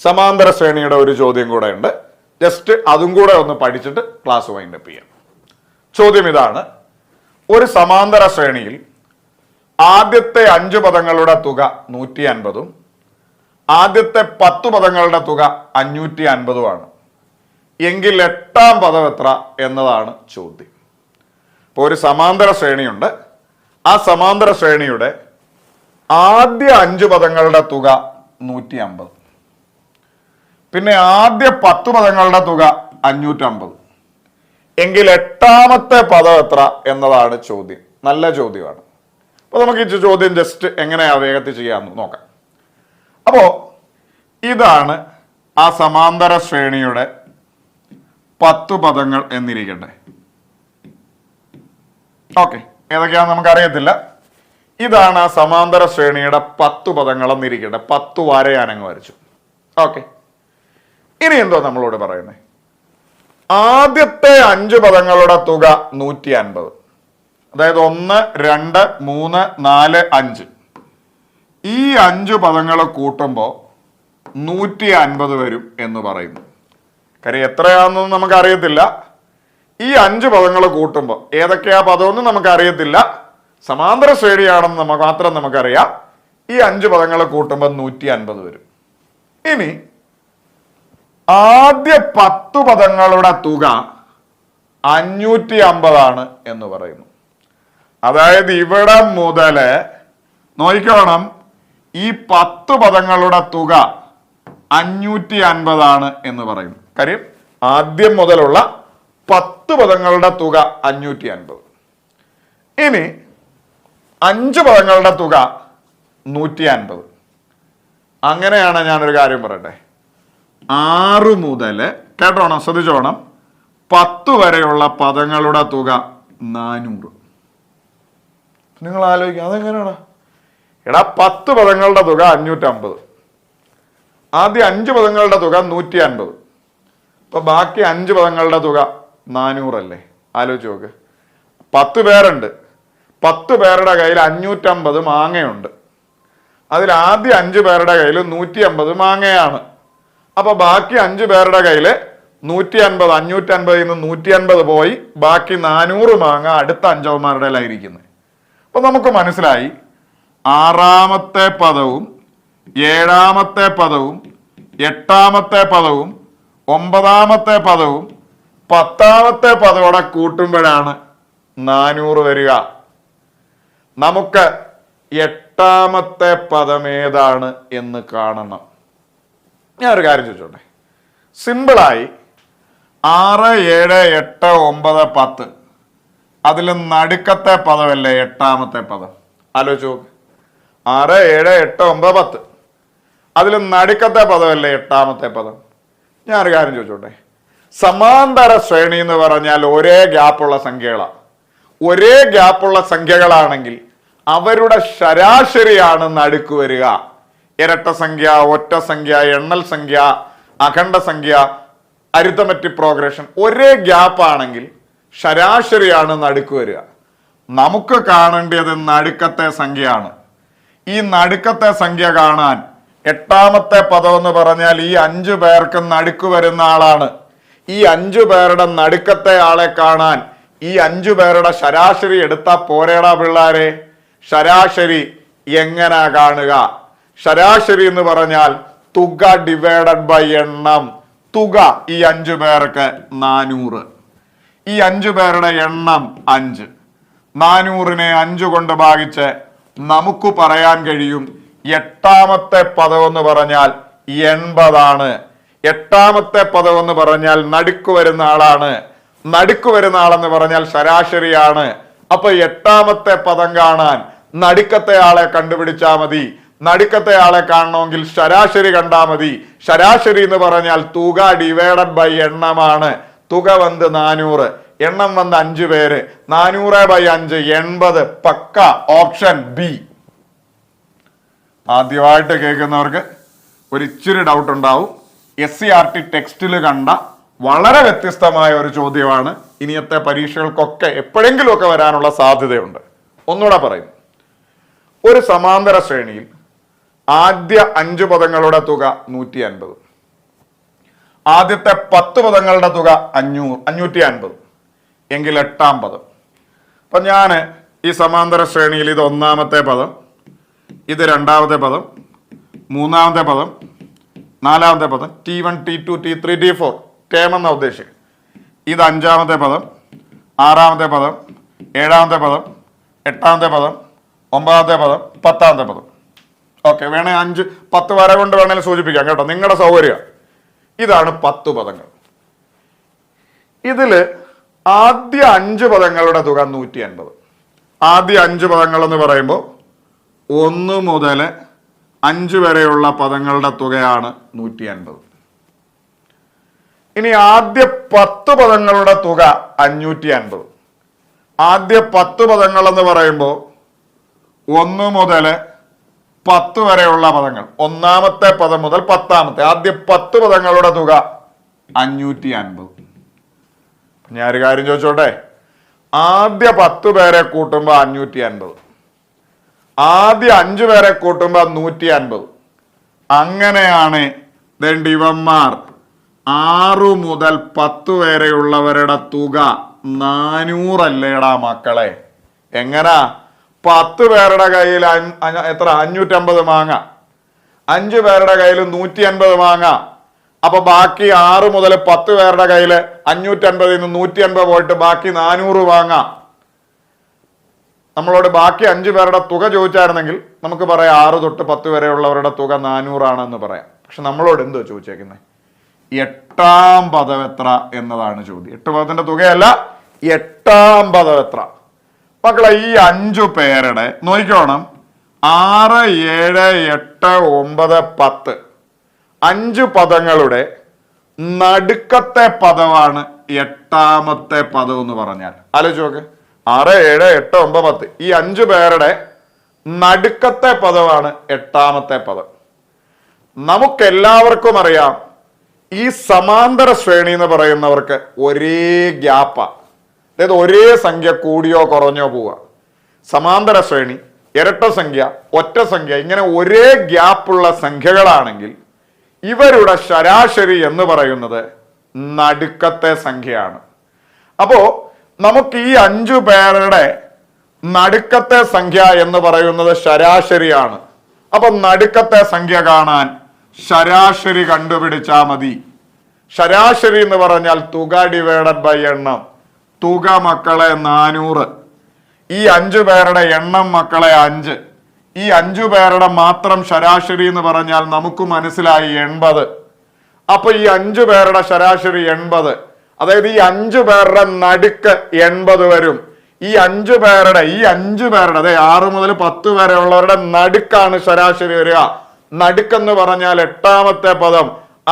സമാന്തര ശ്രേണിയുടെ ഒരു ചോദ്യം കൂടെ ഉണ്ട്. ജസ്റ്റ് അതും കൂടെ ഒന്ന് പഠിച്ചിട്ട് ക്ലാസ് വൈൻഡപ്പ് ചെയ്യാം. ചോദ്യം ഇതാണ്: ഒരു സമാന്തര ശ്രേണിയിൽ ആദ്യത്തെ 5 പദങ്ങളുടെ തുക 150ഉം ആദ്യത്തെ 10 പദങ്ങളുടെ തുക 550ഉമാണ്. എങ്കിൽ 8ാം പദം എത്ര എന്നതാണ് ചോദ്യം. ഇപ്പോൾ ഒരു സമാന്തര ശ്രേണിയുണ്ട്. ആ സമാന്തര ശ്രേണിയുടെ ആദ്യ 5 പദങ്ങളുടെ തുക 150, പിന്നെ ആദ്യ 10 പദങ്ങളുടെ തുക 550. എങ്കിൽ 8ാമത്തെ പദം എത്ര എന്നതാണ് ചോദ്യം. നല്ല ചോദ്യമാണ്. അപ്പൊ നമുക്ക് ഈ ചോദ്യം ജസ്റ്റ് എങ്ങനെയാ വേഗത്തിൽ ചെയ്യാമെന്ന് നോക്കാം. അപ്പോ ഇതാണ് ആ സമാന്തര ശ്രേണിയുടെ 10 പദങ്ങൾ എന്നിരിക്കട്ടെ. ഓക്കെ, ഏതൊക്കെയാണെന്ന് നമുക്കറിയത്തില്ല. ഇതാണ് ആ സമാന്തര ശ്രേണിയുടെ 10 പദങ്ങൾ എന്നിരിക്കട്ടെ. 10 വര ഞാനങ്ങ് വരച്ചു. ഓക്കെ, ഇനി എന്തോ നമ്മളോട് പറയുന്നത്? ആദ്യത്തെ 5 പദങ്ങളുടെ തുക 150, അതായത് 1, 2, 3, 4, 5. ഈ 5 പദങ്ങൾ കൂട്ടുമ്പോൾ 150 വരും എന്ന് പറയുന്നു. കാര്യം എത്രയാണെന്നൊന്നും നമുക്ക് അറിയത്തില്ല. ഈ 5 പദങ്ങൾ കൂട്ടുമ്പോൾ ഏതൊക്കെയാ പദമൊന്നും നമുക്ക് അറിയത്തില്ല. സമാന്തര ശ്രേണിയാണെന്ന് മാത്രം നമുക്കറിയാം. ഈ 5 പദങ്ങൾ കൂട്ടുമ്പോൾ 150 വരും. ഇനി ആദ്യ 10 പദങ്ങളുടെ തുക 550 എന്ന് പറയുന്നു. അതായത് ഇവിടെ മുതല് നോക്കിക്കോണം, ഈ 10 പദങ്ങളുടെ തുക 550 എന്ന് പറയുന്നു. കാര്യം ആദ്യം മുതലുള്ള 10 പദങ്ങളുടെ തുക 550. ഇനി 5 പദങ്ങളുടെ തുക 150. അങ്ങനെയാണ് ഞാനൊരു കാര്യം പറയട്ടെ. 6 മുതൽ കേട്ടോണം, ശ്രദ്ധിച്ചോണം, 10 വരെയുള്ള പദങ്ങളുടെ തുക 400. നിങ്ങൾ ആലോചിക്കുക, അതെങ്ങനെയാണ്? എടാ, 10 പദങ്ങളുടെ തുക 550, ആദ്യ 5 പദങ്ങളുടെ തുക 150, അപ്പൊ ബാക്കി 5 പദങ്ങളുടെ തുക 400 അല്ലേ? ആലോചിച്ച് നോക്ക്. 10 പേരുണ്ട്. 10 പേരുടെ കയ്യിൽ 550 മാങ്ങയുണ്ട്. അതിൽ ആദ്യ 5 പേരുടെ കയ്യിൽ 150 മാങ്ങയാണ്. അപ്പൊ ബാക്കി 5 പേരുടെ കയ്യിൽ 150, 550 നിന്ന് 150 പോയി, ബാക്കി 400 മാങ്ങ അടുത്ത 5 കയ്യിലായിരിക്കുന്നത്. അപ്പൊ നമുക്ക് മനസ്സിലായി, 6ാമത്തെ പദവും 7ാമത്തെ പദവും 8ാമത്തെ പദവും 9ാമത്തെ പദവും 10ാമത്തെ പദത്തോടെ കൂട്ടുമ്പോഴാണ് 400 വരിക. നമുക്ക് 8ാമത്തെ പദം ഏതാണ് എന്ന് കാണണം. ഞാനൊരു കാര്യം ചോദിച്ചോട്ടെ. സിമ്പിളായി 6, 7, 8, 9, 10 അതിൽ നടുക്കത്തെ പദമല്ലേ 8ാമത്തെ പദം? ആലോചിച്ച് നോക്ക്. 6, 7, 8, 9, 10 അതിൽ നടുക്കത്തെ പദമല്ലേ 8ാമത്തെ പദം? ഞാനൊരു കാര്യം ചോദിച്ചോട്ടെ. സമാന്തര ശ്രേണി എന്ന് പറഞ്ഞാൽ ഒരേ ഗ്യാപ്പുള്ള സംഖ്യകളാണ്. ഒരേ ഗ്യാപ്പുള്ള സംഖ്യകളാണെങ്കിൽ അവരുടെ ശരാശരിയാണ് നടുക്ക് വരിക. ഇരട്ട സംഖ്യ, ഒറ്റ സംഖ്യ, എണ്ണൽ സംഖ്യ, അഖണ്ഡ സംഖ്യ, അരിത്തമെറ്റിക് പ്രോഗ്രഷൻ ഒരേ ഗ്യാപ്പ് ആണെങ്കിൽ ശരാശരിയാണ് നടുക്ക് വരിക. നമുക്ക് കാണേണ്ടത് നടുക്കത്തെ സംഖ്യയാണ്. ഈ നടുക്കത്തെ സംഖ്യ കാണാൻ 8ാമത്തെ പദം എന്ന് പറഞ്ഞാൽ ഈ 5 പേർക്ക് നടുക്ക് വരുന്ന ആളാണ്. ഈ 5 പേരുടെ നടുക്കത്തെ ആളെ കാണാൻ ഈ 5 പേരുടെ ശരാശരി എടുത്താ പോരേടാ പിള്ളാരെ? ശരാശരി എങ്ങനാ കാണുക? ശരാശരി എന്ന് പറഞ്ഞാൽ തുക ഡിവൈഡഡ് ബൈ എണ്ണം. തുക ഈ 5 പേർക്ക് 400. ഈ 5 പേരുടെ എണ്ണം 5. 400നെ 5 കൊണ്ട് ഭാഗിച്ച് നമുക്ക് പറയാൻ കഴിയും 8ാമത്തെ പദം എന്ന് പറഞ്ഞാൽ 80. 8ാമത്തെ പദം എന്ന് പറഞ്ഞാൽ നടുക്ക് വരുന്ന ആളാണ്. നടുക്ക് വരുന്ന ആളെന്ന് പറഞ്ഞാൽ ശരാശരിയാണ്. അപ്പൊ 8ാമത്തെ പദം കാണാൻ നടുക്കത്തെ ആളെ കണ്ടുപിടിച്ചാൽ മതി. നടുക്കത്തെ ആളെ കാണണമെങ്കിൽ ശരാശരി കണ്ടാ മതി. ശരാശരി എന്ന് പറഞ്ഞാൽ തുക ഡിവൈഡഡ് ബൈ എണ്ണമാണ്. തുക വന്ന് 400, എണ്ണം വന്ന് 5 പേര്. 400/5 80. പക്ക ഓപ്ഷൻ ബി. ആദ്യമായിട്ട് കേൾക്കുന്നവർക്ക് ഒരു ഇച്ചിരി ഡൗട്ട് ഉണ്ടാവും. SCERT ടെക്സ്റ്റിൽ കണ്ട വളരെ വ്യത്യസ്തമായ ഒരു ചോദ്യമാണ്. ഇനിയത്തെ പരീക്ഷകൾക്കൊക്കെ എപ്പോഴെങ്കിലുമൊക്കെ വരാനുള്ള സാധ്യതയുണ്ട്. ഒന്നുകൂടെ പറയും. ഒരു സമാന്തര ശ്രേണിയിൽ ആദ്യ 5 പദങ്ങളുടെ തുക 150, ആദ്യത്തെ 10 പദങ്ങളുടെ തുക 550 എങ്കിൽ 8-ാം പദം. അപ്പൊ ഞാൻ ഈ സമാന്തര ശ്രേണിയിൽ ഇത് 1-ാമത്തെ പദം, ഇത് 2-ാമത്തെ പദം, 3-ാമത്തെ പദം, 4-ാമത്തെ പദം, T1 T2 T3 T4 term എന്ന ഉദ്ദേശിക്കുക. ഇത് 5-ാമത്തെ പദം, 6-ാമത്തെ പദം, 7-ാമത്തെ പദം, 8-ാമത്തെ പദം, 9-ാമത്തെ പദം, 10-ാമത്തെ പദം. ഓക്കെ, വേണേ 5 10 വര കൊണ്ട് വേണേലും സൂചിപ്പിക്കാം കേട്ടോ, നിങ്ങളുടെ സൗകര്യം. ഇതാണ് 10 പദങ്ങൾ. ഇതില് ആദ്യ 5 പദങ്ങളുടെ തുക 150. ആദ്യ 5 പദങ്ങൾ എന്ന് പറയുമ്പോൾ 1 മുതൽ 5 വരെയുള്ള പദങ്ങളുടെ തുകയാണ് 150. ഇനി ആദ്യ 10 പദങ്ങളുടെ തുക 550. ആദ്യ 10 പദങ്ങൾ എന്ന് പറയുമ്പോൾ 1 മുതൽ 10 വരെയുള്ള പദങ്ങൾ, 1-ാമത്തെ പദം മുതൽ 10-ാമത്തെ ആദ്യ 10 പദങ്ങളുടെ തുക 550. ഞാനൊരു കാര്യം ചോദിച്ചോട്ടെ, ആദ്യ 10 പേരെ കൂട്ടുമ്പോൾ 550, ആദ്യ 5 പേരെ കൂട്ടുമ്പോൾ 150. അങ്ങനെയാണ് ഇവന്മാർ 6 മുതൽ 10 വരെയുള്ളവരുടെ തുക 400 അല്ലേടാ മക്കളെ. എങ്ങനാ? 10 പേരുടെ കയ്യിൽ എത്ര? 550 മാങ്ങ. 5 പേരുടെ കയ്യിൽ 150 മാങ്ങ. അപ്പൊ ബാക്കി 6 മുതൽ 10 പേരുടെ കയ്യിൽ 550 150 പോയിട്ട് ബാക്കി 400 വാങ്ങാം. നമ്മളോട് ബാക്കി 5 പേരുടെ തുക ചോദിച്ചായിരുന്നെങ്കിൽ നമുക്ക് പറയാം 6 തൊട്ട് 10 വരെയുള്ളവരുടെ തുക 400 ആണെന്ന് പറയാം. പക്ഷെ നമ്മളോട് എന്തോ ചോദിച്ചേക്കുന്നത്? 8-ാം പദം എത്ര എന്നതാണ് ചോദ്യം. 8 പദത്തിന്റെ തുകയല്ല, 8-ാം പദം എത്ര. മക്കളെ, ഈ 5 പേരുടെ നോക്കിക്കോണം, 6 7 8 9 10 5 പദങ്ങളുടെ നടുക്കത്തെ പദമാണ് 8-ാമത്തെ പദം എന്ന് പറഞ്ഞാൽ. ആലോചിച്ച് നോക്ക്, 6 7 8 9 10 ഈ 5 പേരുടെ നടുക്കത്തെ പദമാണ് 8-ാമത്തെ പദം. നമുക്കെല്ലാവർക്കും അറിയാം, ഈ സമാന്തര ശ്രേണി എന്ന് പറയുന്നവർക്ക് ഒരേ ഗ്യാപ്പാ, അതായത് ഒരേ സംഖ്യ കൂടിയോ കുറഞ്ഞോ പോവുക. സമാന്തര ശ്രേണി, ഇരട്ട സംഖ്യ, ഒറ്റ സംഖ്യ, ഇങ്ങനെ ഒരേ ഗ്യാപ്പുള്ള സംഖ്യകളാണെങ്കിൽ ഇവരുടെ ശരാശരി എന്ന് പറയുന്നത് നടുക്കത്തെ സംഖ്യയാണ്. അപ്പോ നമുക്ക് ഈ 5 പേരുടെ നടുക്കത്തെ സംഖ്യ എന്ന് പറയുന്നത് ശരാശരിയാണ്. അപ്പൊ നടുക്കത്തെ സംഖ്യ കാണാൻ ശരാശരി കണ്ടുപിടിച്ചാ മതി. ശരാശരി എന്ന് പറഞ്ഞാൽ തുക ഡിവൈഡഡ് ബൈ എണ്ണം. തുക മക്കളെ 400. ഈ 5 പേരുടെ എണ്ണം മക്കളെ 5. ഈ 5 പേരുടെ മാത്രം ശരാശരി എന്ന് പറഞ്ഞാൽ നമുക്ക് മനസ്സിലായി 80. അപ്പൊ ഈ 5 പേരുടെ ശരാശരി 80. അതായത് ഈ 5 പേരുടെ നടുക്ക് 80 വരും. ഈ 5 പേരുടെ അതായത് 6 മുതൽ 10 വരെ ഉള്ളവരുടെ നടുക്കാണ് ശരാശരി വരിക. നടുക്കെന്ന് പറഞ്ഞാൽ 8-ാമത്തെ പദം,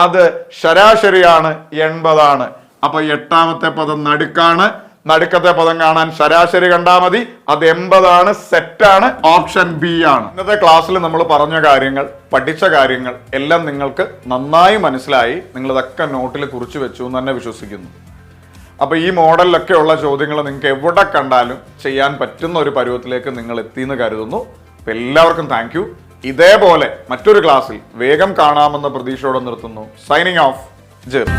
അത് ശരാശരിയാണ്, 80 ആണ്. അപ്പൊ 8-ാമത്തെ പദം നടുക്കാണ്. നടുക്കത്തെ പദം കാണാൻ ശരാശരി കണ്ടാൽ മതി. അത് 80 ആണ്, സെറ്റാണ്, ഓപ്ഷൻ ബി ആണ്. ഇന്നത്തെ ക്ലാസ്സിൽ നമ്മൾ പറഞ്ഞ കാര്യങ്ങൾ, പഠിച്ച കാര്യങ്ങൾ എല്ലാം നിങ്ങൾക്ക് നന്നായി മനസ്സിലായി. നിങ്ങൾ ഇതൊക്കെ നോട്ടിൽ കുറിച്ച് വെച്ചു എന്ന് തന്നെ വിശ്വസിക്കുന്നു. അപ്പൊ ഈ മോഡലിലൊക്കെ ഉള്ള ചോദ്യങ്ങൾ നിങ്ങൾക്ക് എവിടെ കണ്ടാലും ചെയ്യാൻ പറ്റുന്ന ഒരു പരുവത്തിലേക്ക് നിങ്ങൾ എത്തിയെന്ന് കരുതുന്നു. അപ്പൊ എല്ലാവർക്കും താങ്ക് യു. ഇതേപോലെ മറ്റൊരു ക്ലാസ്സിൽ വേഗം കാണാമെന്ന പ്രതീക്ഷയോടെ നിർത്തുന്നു. Signing off, Jerry.